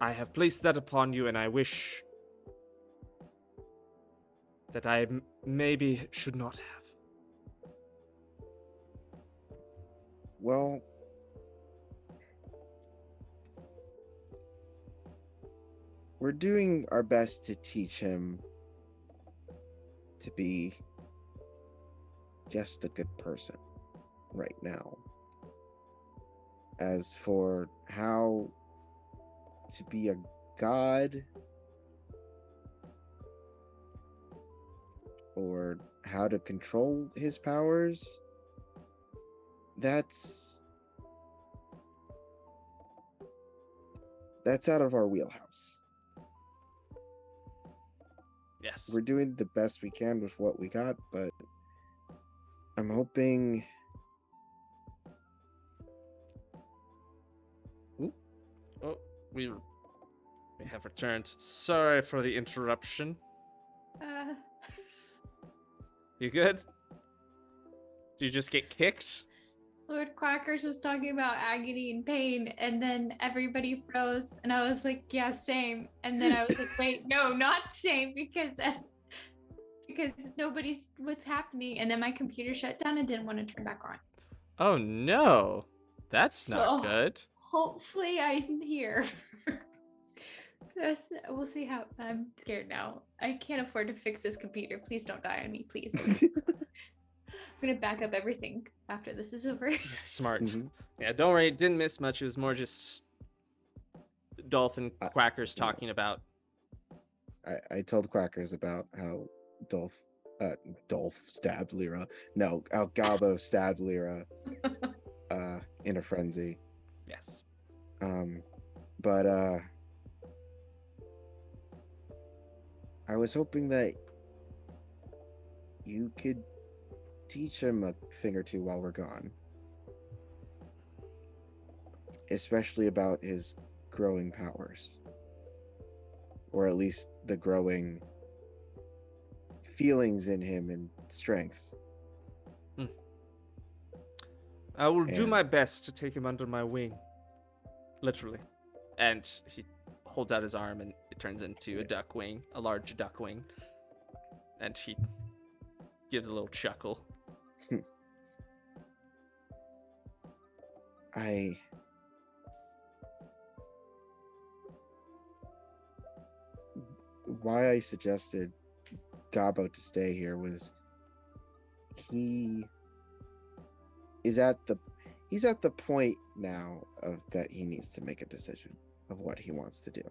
I have placed that upon you, and I wish that I maybe should not have. well, we're doing our best to teach him to be just a good person right now. As for how to be a god or how to control his powers, that's out of our wheelhouse. Yes. We're doing the best we can with what we got, but I'm hoping. Oh, we have returned. Sorry for the interruption. You good? Did you just get kicked? Lord Quackers was talking about agony and pain, and then everybody froze, and I was like, yeah, same. And then I was like, wait, no, not same, because nobody's what's happening. And then my computer shut down and didn't want to turn back on. Oh no, that's not So, good. Hopefully I'm here. We'll see how. I'm scared now. I can't afford to fix this computer. Please don't die on me, please. I'm gonna back up everything after this is over. Yeah, smart. Mhm. Yeah, don't worry, it didn't miss much. It was more just Dolph and Quackers talking about. I told Quackers about how Dolph stabbed Lyra. No, how Gobbo stabbed Lyra in a frenzy. Yes. But I was hoping that you could teach him a thing or two while we're gone. Especially about his growing powers. Or at least the growing feelings in him and strength. I will do And- my best to take him under my wing. Literally. And he holds out his arm and it turns into a duck wing, a large duck wing. And he gives a little chuckle. Why I suggested Gabo to stay here was he's at the point now of that he needs to make a decision of what he wants to do.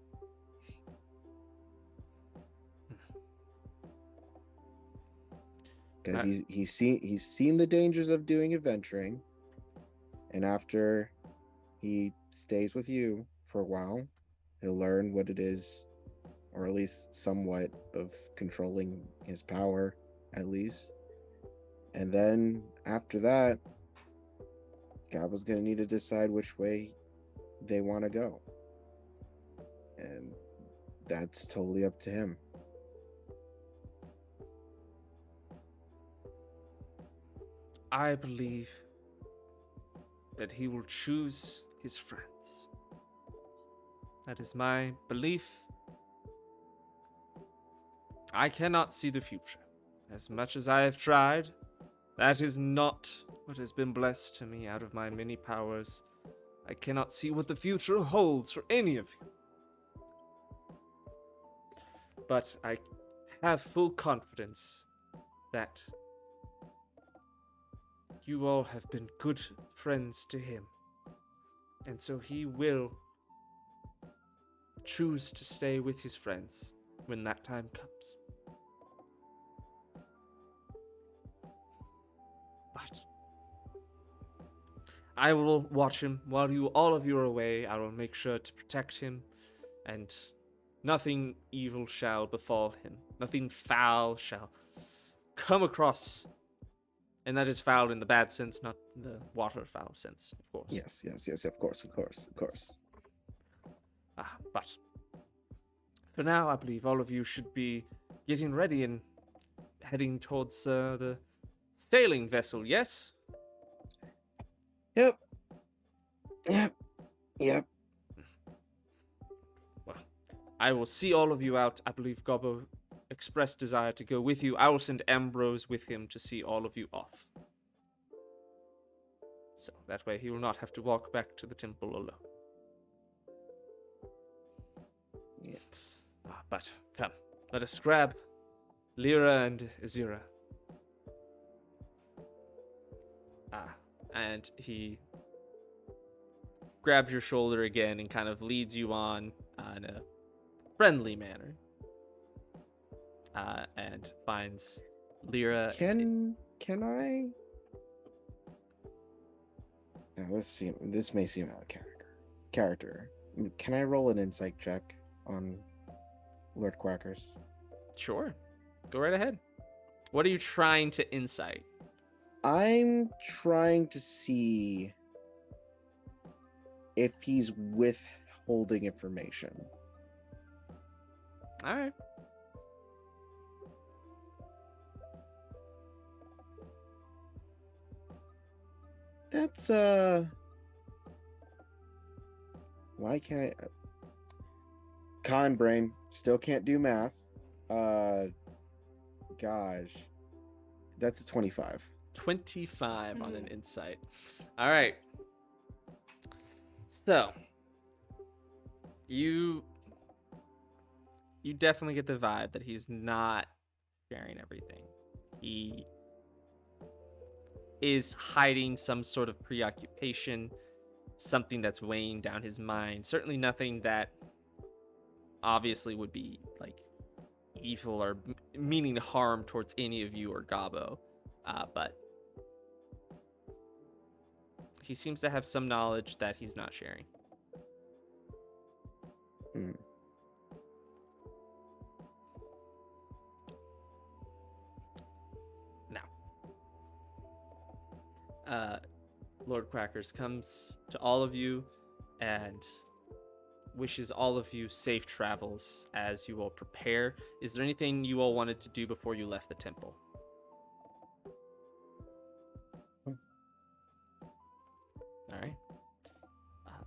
Because he's seen the dangers of doing adventuring, and after he stays with you for a while, he'll learn what it is, or at least somewhat, of controlling his power, at least. And then after that, Gaba's gonna need to decide which way they want to go, and that's totally up to him. I believe that he will choose his friends. That is my belief. I cannot see the future. As much as I have tried, that is not what has been blessed to me out of my many powers. I cannot see what the future holds for any of you. But I have full confidence that you all have been good friends to him. And so he will choose to stay with his friends when that time comes. But I will watch him while all of you are away. I will make sure to protect him, and nothing evil shall befall him. Nothing foul shall come across. And that is foul in the bad sense, not the waterfowl sense, of course. Yes, of course. But for now, I believe all of you should be getting ready and heading towards the sailing vessel, yes? Yep. Well, I will see all of you out. I believe Gobbo expressed desire to go with you. I will send Ambrose with him to see all of you off. So that way he will not have to walk back to the temple alone. Yeah. But come, let us grab Lyra and Isira. And he grabs your shoulder again and kind of leads you on in a friendly manner. And finds Lyra. Can I? Now, this may seem out of character. Can I roll an insight check on Lord Quackers? Sure. Go right ahead. What are you trying to insight? I'm trying to see if he's withholding information. All right. That's why can't I? Con brain still can't do math. Gosh, that's a 25. 25 on an insight. All right. So you definitely get the vibe that he's not sharing everything. He is hiding some sort of preoccupation, something that's weighing down his mind. Certainly nothing that obviously would be like evil or meaning harm towards any of you or Gabo. But he seems to have some knowledge that he's not sharing. Now, Lord Quackers comes to all of you and wishes all of you safe travels as you all prepare. Is there anything you all wanted to do before you left the temple? All right.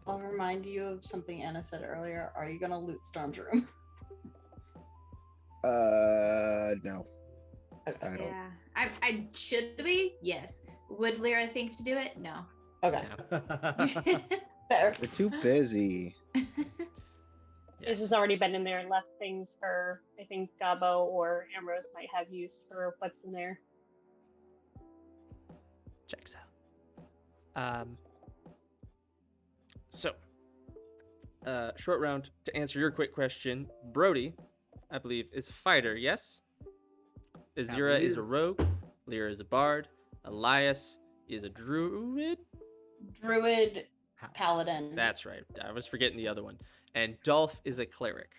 I'll remind you of something Anna said earlier. Are you gonna loot Storm's room? No. I don't. Yeah. I should be? Yes. Would Lyra think to do it? No. Okay. Yeah. Fair. We're too busy. This has already been in there and left things for, I think, Gabo or Ambrose might have use for what's in there. Checks out. So, short round to answer your quick question. Brodie, I believe, is a fighter, yes? Isira is a rogue. Lyra is a bard. Alais is a druid. Druid paladin. That's right. I was forgetting the other one. And Dolf is a cleric.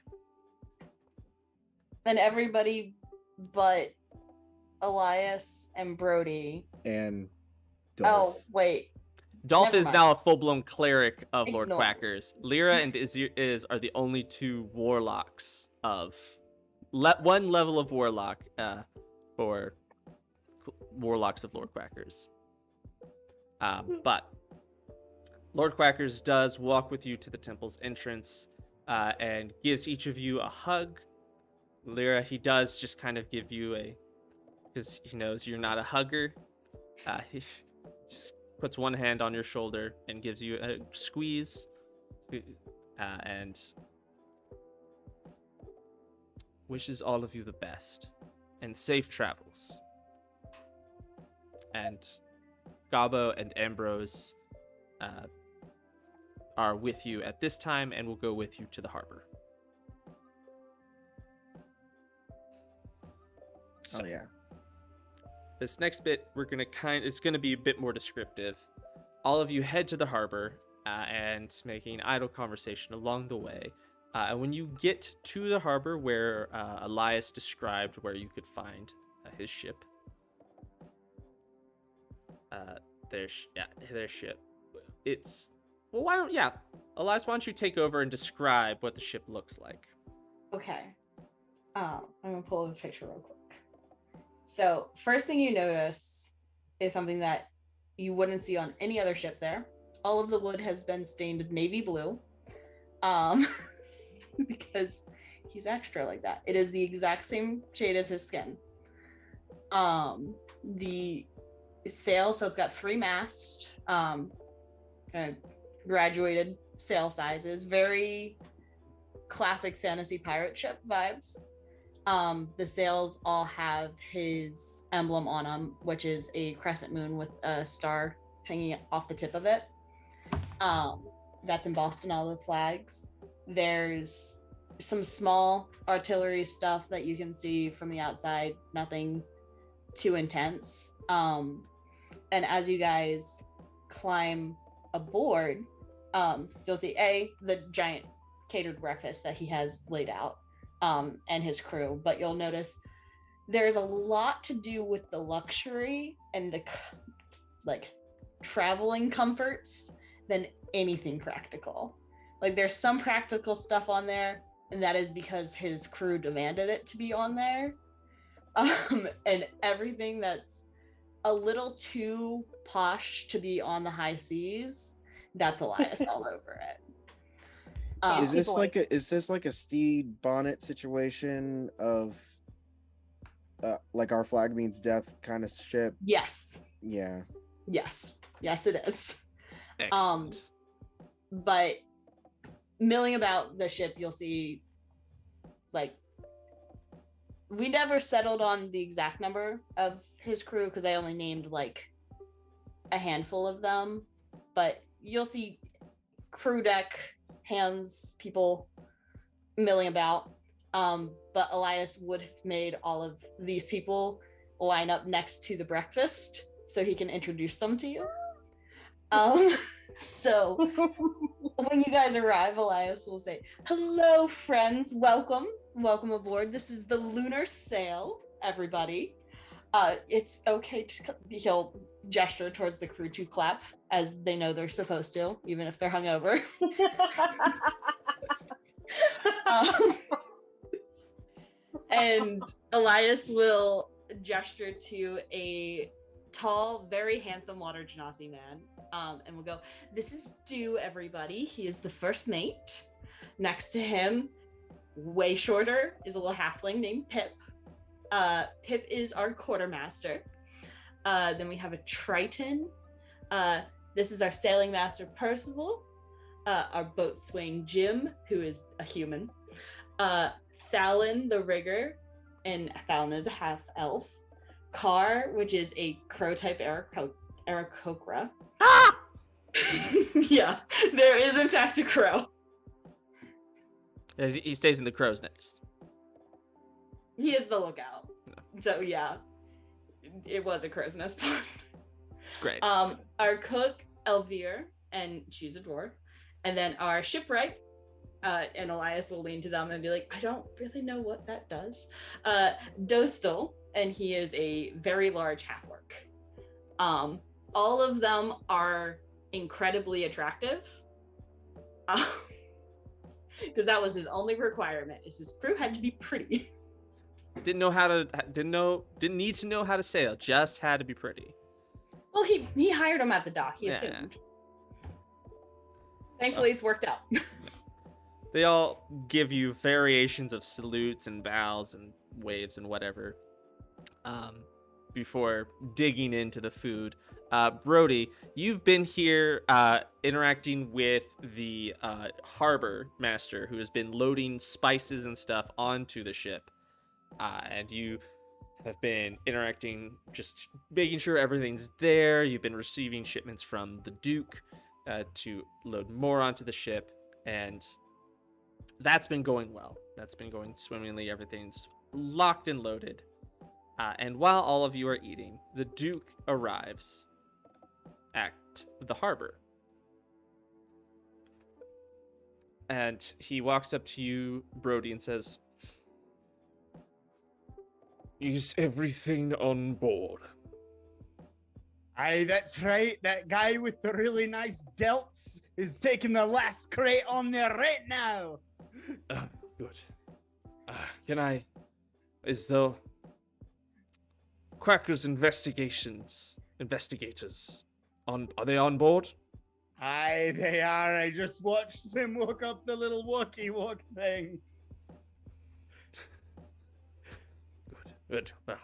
And everybody but Elias and Brodie. And Oh, wait. Dolf Never is mind. now a full-blown cleric of Lord Ignore. Quackers. Lyra and Isir are the only two warlocks of one level of warlock for warlocks of Lord Quackers. But Lord Quackers does walk with you to the temple's entrance and gives each of you a hug. Lyra, he does just kind of give you because he knows you're not a hugger. He just puts one hand on your shoulder and gives you a squeeze and wishes all of you the best and safe travels. And Gabo and Ambrose are with you at this time and will go with you to the harbor. Oh yeah. This next bit, it's gonna be a bit more descriptive. All of you head to the harbor and making idle conversation along the way. And when you get to the harbor where Elias described where you could find his ship, their ship. It's Elias, why don't you take over and describe what the ship looks like? Okay. I'm gonna pull up a picture real quick. So first thing you notice is something that you wouldn't see on any other ship there. All of the wood has been stained navy blue. Because he's extra like that. It is the exact same shade as his skin. The sail, so it's got 3 masts, kind of graduated sail sizes, very classic fantasy pirate ship vibes. The sails all have his emblem on them, which is a crescent moon with a star hanging off the tip of it. That's embossed in all the flags. There's some small artillery stuff that you can see from the outside, nothing too intense. And as you guys climb aboard, you'll see the giant catered breakfast that he has laid out, and his crew, but you'll notice there's a lot to do with the luxury and the traveling comforts than anything practical. Like there's some practical stuff on there, and that is because his crew demanded it to be on there. And everything that's a little too posh to be on the high seas, that's Elias all over it. Is this like a Steed Bonnet situation of like our flag means death kind of ship? Yes. Yeah. Yes, it is. Excellent. But milling about the ship, you'll see, like, we never settled on the exact number of his crew because I only named like a handful of them, but you'll see crew deck, hands, people milling about. But Elias would have made all of these people line up next to the breakfast so he can introduce them to you. So when you guys arrive, Elias will say, "Hello, friends. Welcome aboard. This is the Lunar Sail, everybody. It's okay to..." He'll gesture towards the crew to clap, as they know they're supposed to, even if they're hungover. And Elias will gesture to a tall, very handsome water genasi man, and we'll go, "This is Dew, everybody. He is the first mate. Next to him, way shorter, is a little halfling named Pip. Pip is our quartermaster. Then we have a Triton. This is our sailing master Percival, our boatswain Jim, who is a human, Thalin the rigger, and Thalin is a half elf, Car, which is a crow type Aarakocra. Ah! Yeah, there is in fact a crow. He stays in the crow's nest. He is the lookout. So yeah, it was a crow's nest pond. It's great. Our cook Elvire, and she's a dwarf, and then our shipwright, and Elias will lean to them and be like, I don't really know what that does. Dostal, and he is a very large half-orc. All of them are incredibly attractive. Because that was his only requirement, is his crew had to be pretty. Didn't need to know how to sail, just had to be pretty. Well, he hired him at the dock, he assumed. Thankfully, it's worked out. They all give you variations of salutes and bows and waves and whatever before digging into the food. Brodie, you've been here interacting with the harbor master who has been loading spices and stuff onto the ship. And you have been interacting, just making sure everything's there. You've been receiving shipments from the Duke to load more onto the ship, and that's been going well. That's been going swimmingly. Everything's locked and loaded. And while all of you are eating, the Duke arrives at the harbor. And he walks up to you, Brodie, and says, "Is everything on board?" Aye, that's right. That guy with the really nice delts is taking the last crate on there right now. Good. Is the Quacker's investigators are they on board? Aye, they are. I just watched them walk up the little walkie-walk thing. Good. Well,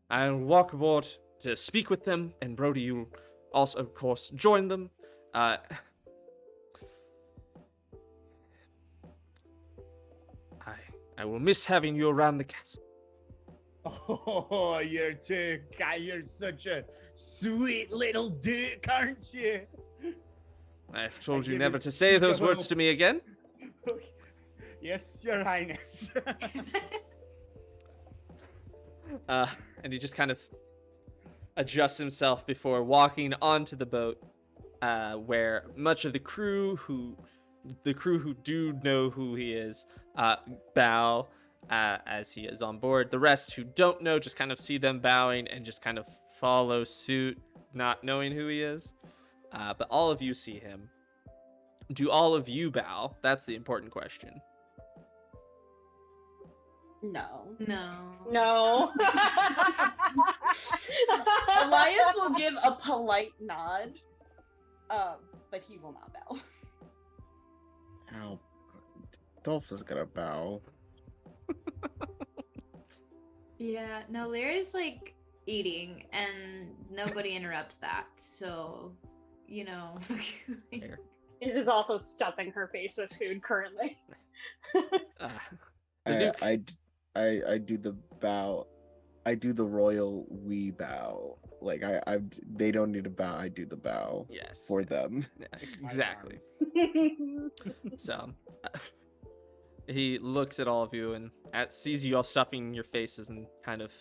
I'll walk aboard to speak with them, and Brodie, you'll also, of course, join them. I will miss having you around the castle. Oh, you're such a sweet little duke, aren't you? I've told I you give never us to say those go. words to me again. Yes, Your Highness. And he just kind of adjusts himself before walking onto the boat, where much of the crew who do know who he is bow as he is on board. The rest who don't know just kind of see them bowing and just kind of follow suit, not knowing who he is. But all of you see him. Do all of you bow? That's the important question. No. No. Elias will give a polite nod, but he will not bow. Ow. Dolph is gonna bow. Yeah, no, Lyra's like eating and nobody interrupts that. So, you know. Here. Is also stuffing her face with food currently. I do the bow. I do the royal we bow. Like they don't need a bow. I do the bow. Yes. For them. Yeah, exactly. So he looks at all of you and sees you all stuffing your faces and kind of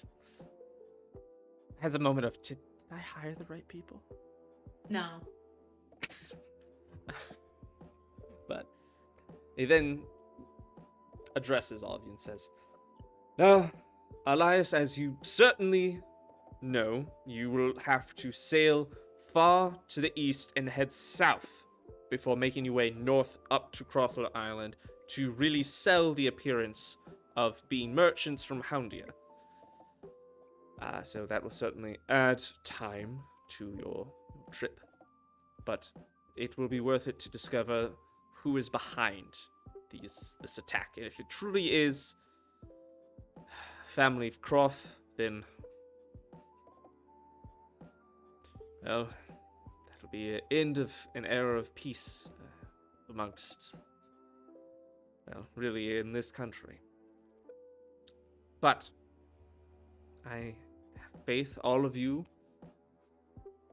has a moment of, did I hire the right people? No. But he then addresses all of you and says, "Now, Elias, as you certainly know, you will have to sail far to the east and head south before making your way north up to Crother Island to really sell the appearance of being merchants from Houndia. So that will certainly add time to your trip, but it will be worth it to discover who is behind this attack. And if it truly is family of Croth, then, well, that'll be an end of an era of peace amongst, well, really in this country. But I have faith all of you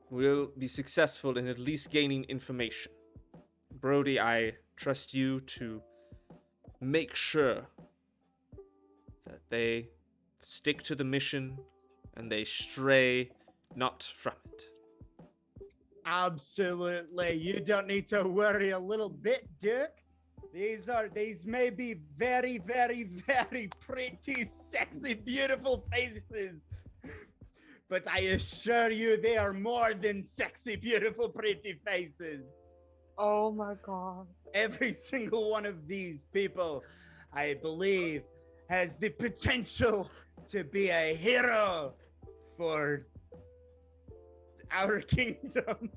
will be successful in at least gaining information. Brodie, I trust you to make sure that they stick to the mission and they stray not from it. Absolutely. You don't need to worry a little bit, Duke. These may be very, very, very pretty, sexy, beautiful faces. But I assure you they are more than sexy, beautiful, pretty faces. Oh my god. Every single one of these people, I believe, has the potential to be a hero for our kingdom.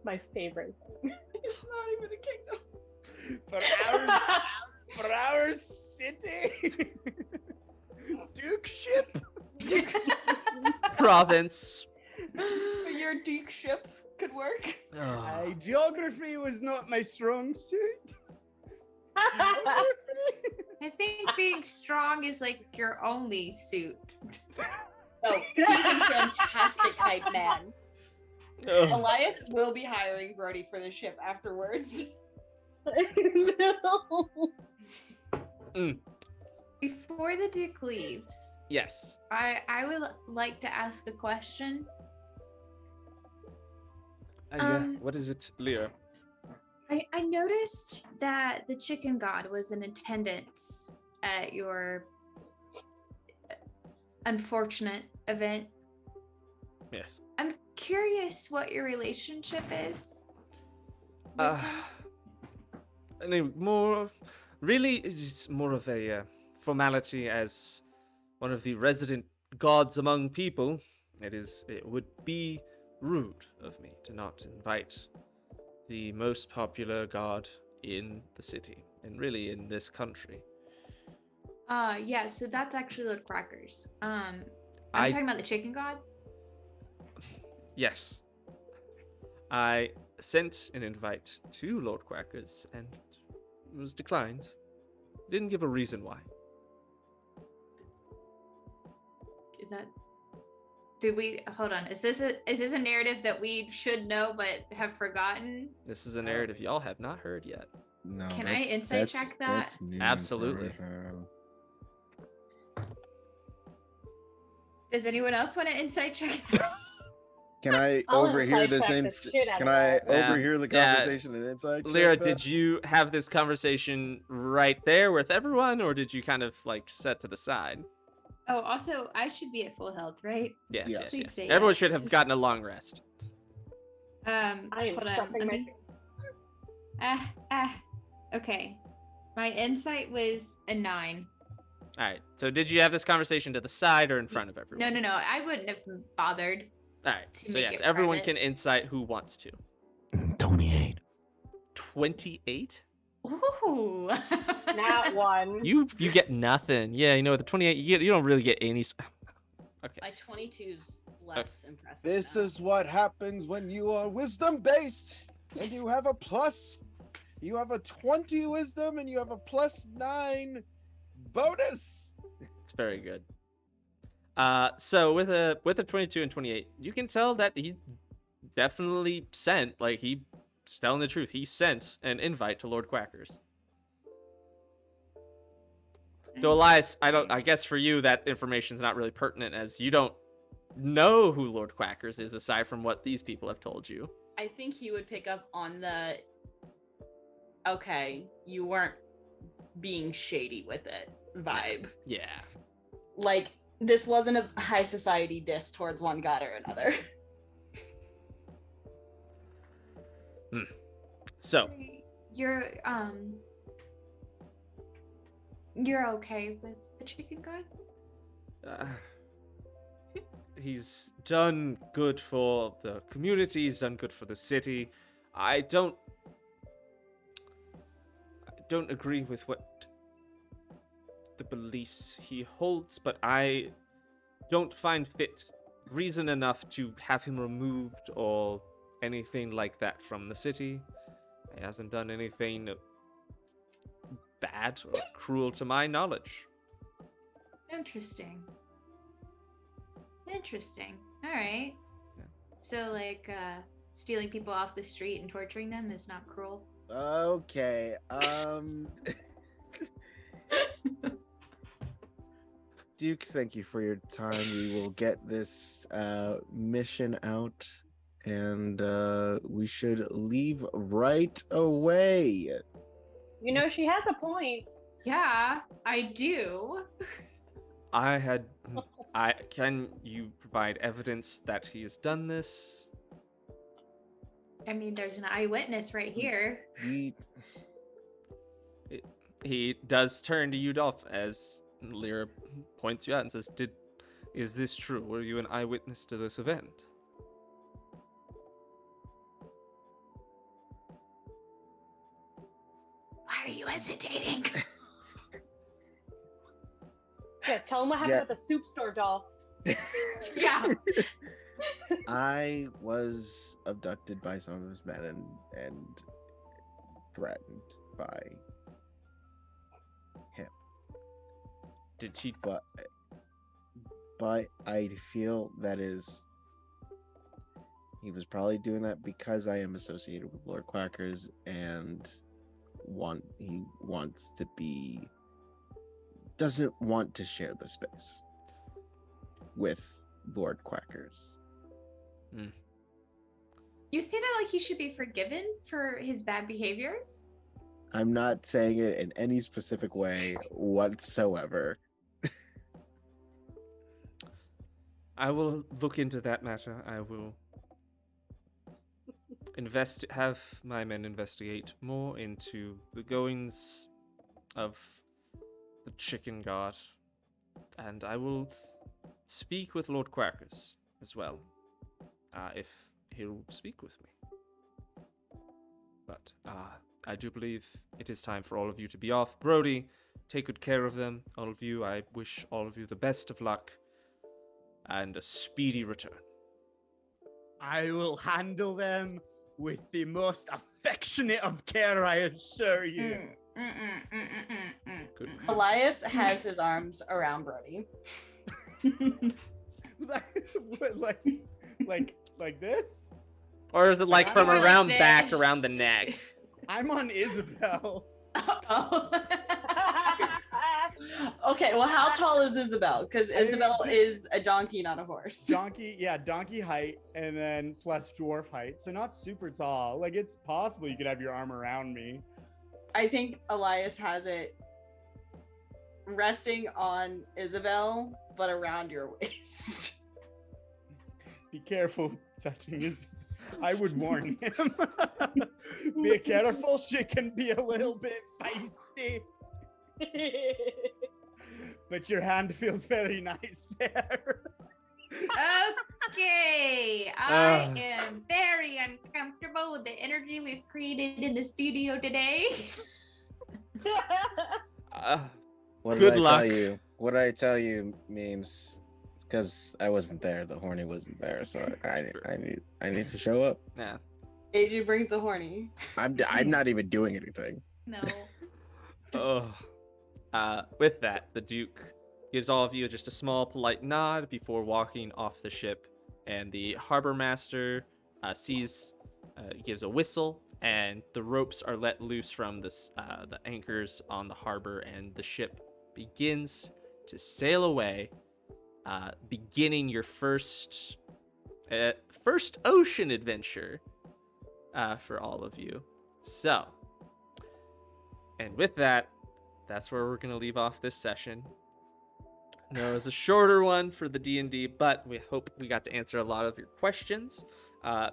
My favorite thing. It's not even a kingdom. For our city. Dukeship. Province. Your dukeship could work. Geography was not my strong suit. I think being strong is like your only suit. Oh, he's a fantastic hype man. Elias will be hiring Brodie for the ship afterwards. Before the Duke leaves, Yes. I would like to ask a question. What is it, Lyra? I noticed that the chicken god was in attendance at your unfortunate event. Yes. I'm curious what your relationship is. Really, it's more of a formality as one of the resident gods among people. It would be rude of me to not invite the most popular god in the city and really in this country. Yeah, so that's actually Lord Crackers. I'm talking about the chicken god. Yes. I sent an invite to Lord Quackers and it was declined. Didn't give a reason why. Is that? Did we hold on? Is this a narrative that we should know but have forgotten? This is a narrative y'all have not heard yet. No. Can I insight check that? That's new Absolutely. for her. Does anyone else want to insight check that? Can I I'll overhear the insight same? check the shit out Can of I that. Yeah. overhear the Yeah. conversation and inside? Lyra, check that? did you have this conversation right there with everyone, or did you kind of like set to the side? Oh, also, I should be at full health, right? Yes, Yes. yes, Please yes. say Everyone yes. should have gotten a long rest. I am Hold on. stuffing Let my me... Okay. My insight was a 9. All right. So did you have this conversation to the side or in front of everyone? No. I wouldn't have bothered. All right. to So make yes, it everyone private. can insight who wants to. 28. 28? Ooh. Nat one. You get nothing. Yeah, you know, with the 28, you don't really get any. Okay. My 22's less impressive. This now. is what happens when you are wisdom based and you have a plus. You have a 20 wisdom and you have a +9 bonus. It's very good. So with a 22 and 28, you can tell that he definitely sent, like he's telling the truth. He sent an invite to Lord Quackers. Though Elias, I guess for you that information's not really pertinent as you don't know who Lord Quackers is aside from what these people have told you. I think he would pick up on the. Okay, you weren't being shady with it vibe. Yeah. Like, this wasn't a high society diss towards one god or another. So, You're okay with the chicken god? he's done good for the community, he's done good for the city. I don't agree with what the beliefs he holds, but I don't find fit reason enough to have him removed or anything like that from the city. He hasn't done anything bad or cruel to my knowledge. Interesting. Interesting. All right. Yeah. So, like, stealing people off the street and torturing them is not cruel. Okay. Duke, thank you for your time. We will get this mission out, and we should leave right away. You know, she has a point. Yeah, I do. Can you provide evidence that he has done this? I mean, there's an eyewitness right here. He does turn to you, Dolf, as Lyra points you out and says, is this true? Were you an eyewitness to this event? Why are you hesitating? Yeah, tell him what happened at the soup store, doll. Yeah. I was abducted by some of his men and threatened by him. Did he? But I feel he was probably doing that because I am associated with Lord Quackers and doesn't want to share the space with Lord Quackers. You say that like he should be forgiven for his bad behavior? I'm not saying it in any specific way whatsoever. I will look into that matter. I will have my men investigate more into the goings of the chicken guard, and I will speak with Lord Quackers as well, if he'll speak with me. But I do believe it is time for all of you to be off. Brodie, take good care of them. All of you, I wish all of you the best of luck and a speedy return. I will handle them with the most affectionate of care, I assure you. Good. Elias has his arms around Brodie. like this? Or is it like from More like around back, this. around the neck? I'm on Isabel. Oh. Okay, well, how tall is Isabel? Because Isabel is a donkey, not a horse. Donkey height, and then plus dwarf height. So not super tall. Like, it's possible you could have your arm around me. I think Elias has it resting on Isabel, but around your waist. Be careful touching his. I would warn him. Be careful, she can be a little bit feisty. But your hand feels very nice there. Okay, I am very uncomfortable with the energy we've created in the studio today. What Good did I luck. tell you? What did I tell you, memes? It's because I wasn't there. The horny wasn't there, so I need to show up. Yeah. AJ brings a horny. I'm not even doing anything. No. With that, the Duke gives all of you just a small, polite nod before walking off the ship, and the harbor master gives a whistle, and the ropes are let loose from the anchors on the harbor, and the ship begins to sail away, beginning your first ocean adventure for all of you. So, and with that, that's where we're going to leave off this session. No, it was a shorter one for the D&D, but we hope we got to answer a lot of your questions.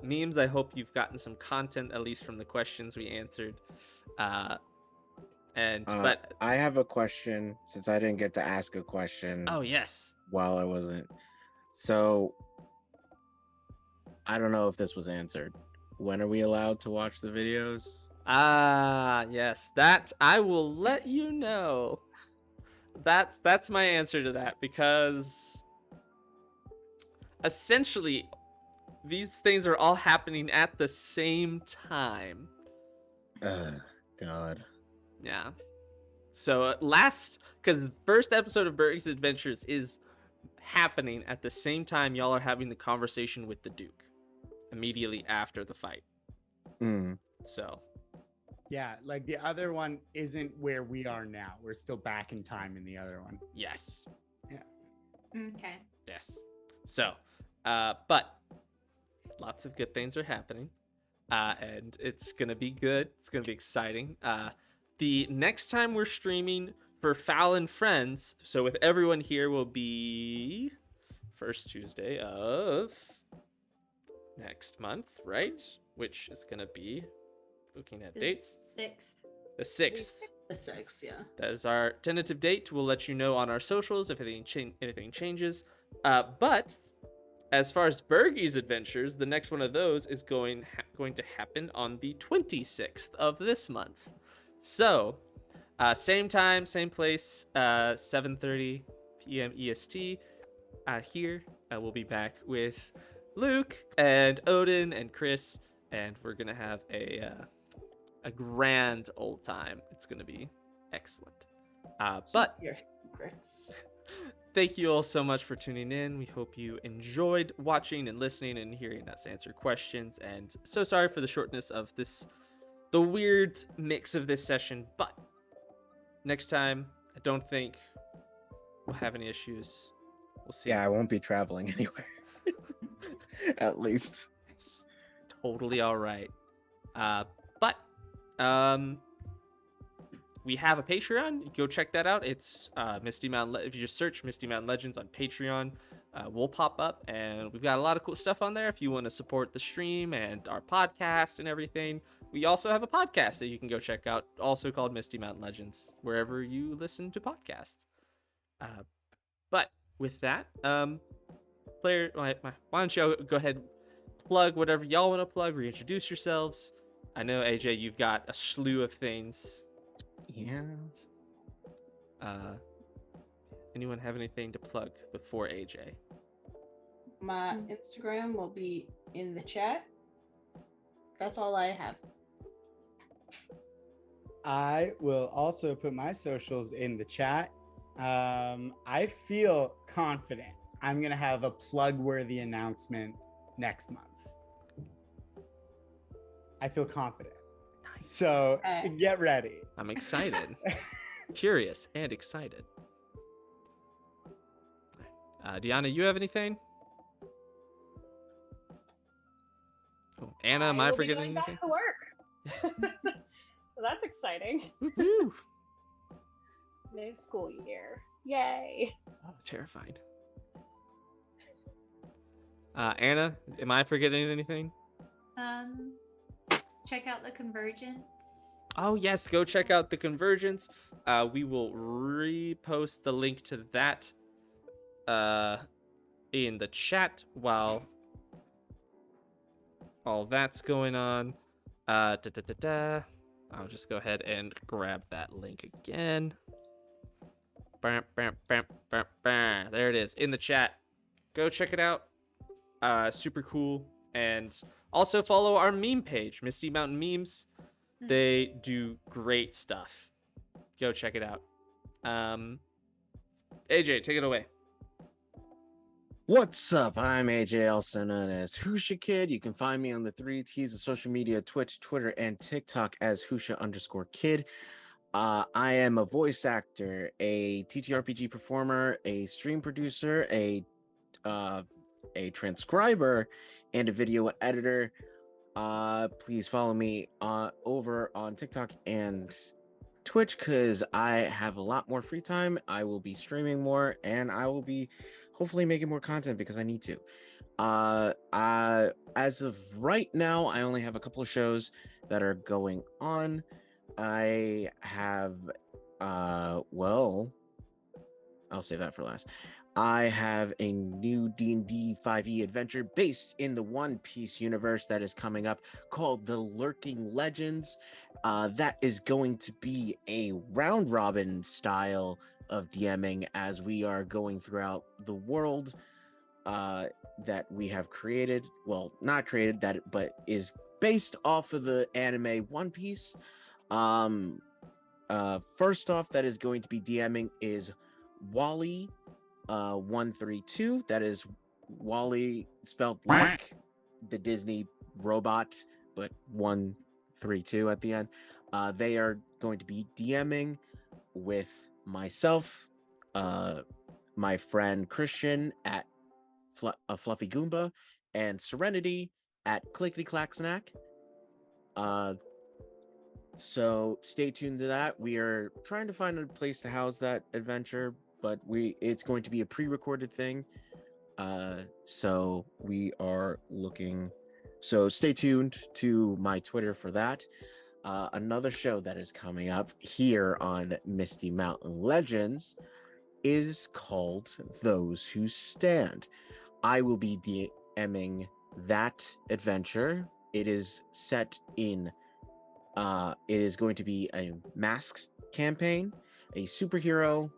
Memes, I hope you've gotten some content, at least from the questions we answered. But I have a question, since I didn't get to ask a question. Oh, yes. While I wasn't. So, I don't know if this was answered. When are we allowed to watch the videos? Yes, that I will let you know. That's my answer to that, because essentially these things are all happening at the same time. God. Yeah. So because the first episode of Burgy's Adventures is happening at the same time y'all are having the conversation with the Duke, immediately after the fight. So. Yeah, like the other one isn't where we are now. We're still back in time in the other one. Yes. Okay. Yes. So, but lots of good things are happening, and it's gonna be good. It's gonna be exciting. The next time we're streaming for Fowl Friends, so with everyone here, will be first Tuesday of next month, right? Which is gonna be, looking at dates, the 6th. Yeah. That is our tentative date. We'll let you know on our socials if anything changes. But as far as Burgy's Adventures, the next one of those is going to happen on the 26th of this month. So, same time, same place, 7:30 p.m. EST. Here, we'll be back with Luke and Odin and Chris, and we're gonna have a grand old time. It's gonna be excellent. But Your secrets. thank you all so much for tuning in. We hope you enjoyed watching and listening and hearing us answer questions. And so sorry for the shortness of the weird mix of this session. But next time, I don't think we'll have any issues. We'll see. Yeah, I won't be traveling anywhere. At least. It's totally all right. But we have a Patreon. Go check that out. It's Misty Mountain. If you just search Misty Mountain Legends on Patreon, we'll pop up, and we've got a lot of cool stuff on there. If you want to support the stream and our podcast and everything, we also have a podcast that you can go check out, also called Misty Mountain Legends, wherever you listen to podcasts. But with that, player, why don't you go ahead, plug whatever y'all want to plug, reintroduce yourselves. I know, AJ, you've got a slew of things. Yeah. Anyone have anything to plug before AJ? My Instagram will be in the chat. That's all I have. I will also put my socials in the chat. I feel confident I'm going to have a plug-worthy announcement next month. I feel confident. Nice. So get ready. I'm excited. Curious and excited. Deanna, you have anything? Oh, Anna, am I will be forgetting going anything? back to work. So that's exciting. Woo-hoo. New school year. Yay. Oh, terrified. Anna, am I forgetting anything? Check out the Convergence. Oh, yes, go check out the Convergence. We will repost the link to that in the chat while all that's going on. I'll just go ahead and grab that link again. There it is in the chat. Go check it out. Super cool. And also follow our meme page, Misty Mountain Memes. They do great stuff. Go check it out. AJ, take it away. What's up? I'm AJ, also known as Husha Kid. You can find me on the 3Ts of social media, Twitch, Twitter, and TikTok as Husha_Kid. I am a voice actor, a TTRPG performer, a stream producer, a transcriber, and a video editor. Please follow me over on TikTok and Twitch because I have a lot more free time. I will be streaming more, and I will be hopefully making more content because I need to. As of right now, I only have a couple of shows that are going on. I have well, I'll save that for last. I have a new D&D 5e adventure based in the One Piece universe that is coming up called The Lurking Legends. That is going to be a round robin style of DMing as we are going throughout the world that we have created. Well, not created that, but is based off of the anime One Piece. First off, that is going to be DMing is Wally 132. That is Wally spelled like the Disney robot, but 132 at the end. They are going to be DMing with myself, my friend Christian at Fluffy Goomba, and Serenity at Clickety Clack Snack. So stay tuned to that. We are trying to find a place to house that adventure, but it's going to be a pre-recorded thing. So we are looking. So stay tuned to my Twitter for that. Another show that is coming up here on Misty Mountain Legends is called Those Who Stand. I will be DMing that adventure. It is set in it is going to be a masks campaign, a superhero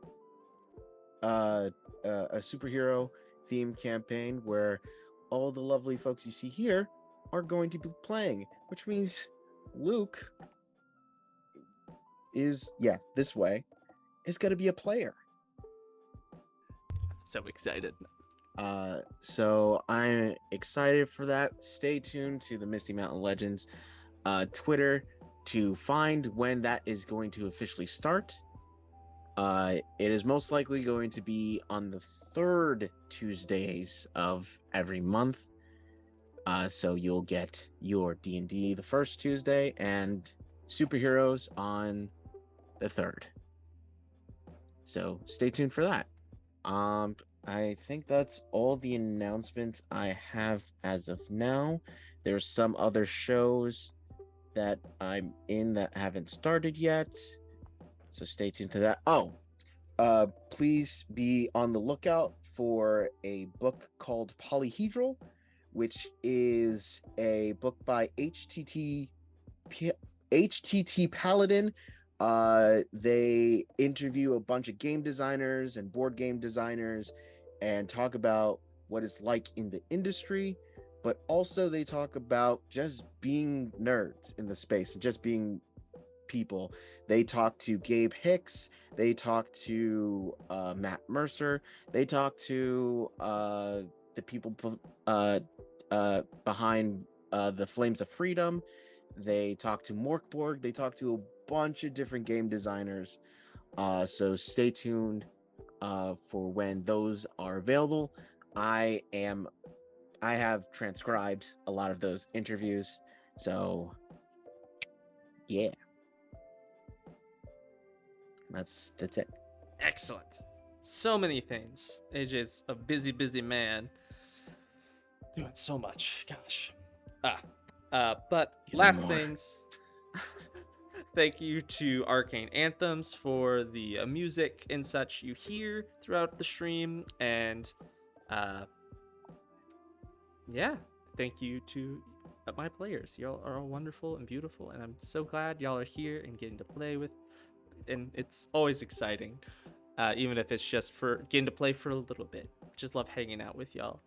themed campaign where all the lovely folks you see here are going to be playing, which means Luke is this way is going to be a player. So excited. So I'm excited for that. Stay tuned to the Misty Mountain Legends Twitter to find when that is going to officially start. It is most likely going to be on the third Tuesdays of every month. So you'll get your D&D the first Tuesday and superheroes on the third. So stay tuned for that. I think that's all the announcements I have as of now. There's some other shows that I'm in that haven't started yet, so stay tuned to that. Please be on the lookout for a book called Polyhedral, which is a book by HTT Paladin. They interview a bunch of game designers and board game designers and talk about what it's like in the industry, but also they talk about just being nerds in the space and just being people. They talk to Gabe Hicks, they talk to Matt Mercer, they talk to the people behind the Flames of Freedom, they talk to Morkborg, they talk to a bunch of different game designers. So stay tuned for when those are available. I have transcribed a lot of those interviews, so yeah, that's it. Excellent. So many things. AJ's a busy man. Doing so much. Gosh. But last more. things. Thank you to Arcane Anthems for the music and such you hear throughout the stream. And thank you to my players. Y'all are all wonderful and beautiful. And I'm so glad y'all are here and getting to play with. And it's always exciting, even if it's just for getting to play for a little bit. Just love hanging out with y'all.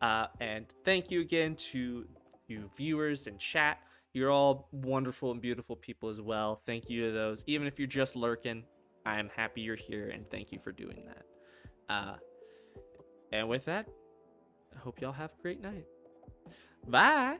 And thank you again to you viewers and chat. You're all wonderful and beautiful people as well. Thank you to those. Even if you're just lurking, I am happy you're here, and thank you for doing that. And with that, I hope y'all have a great night. Bye!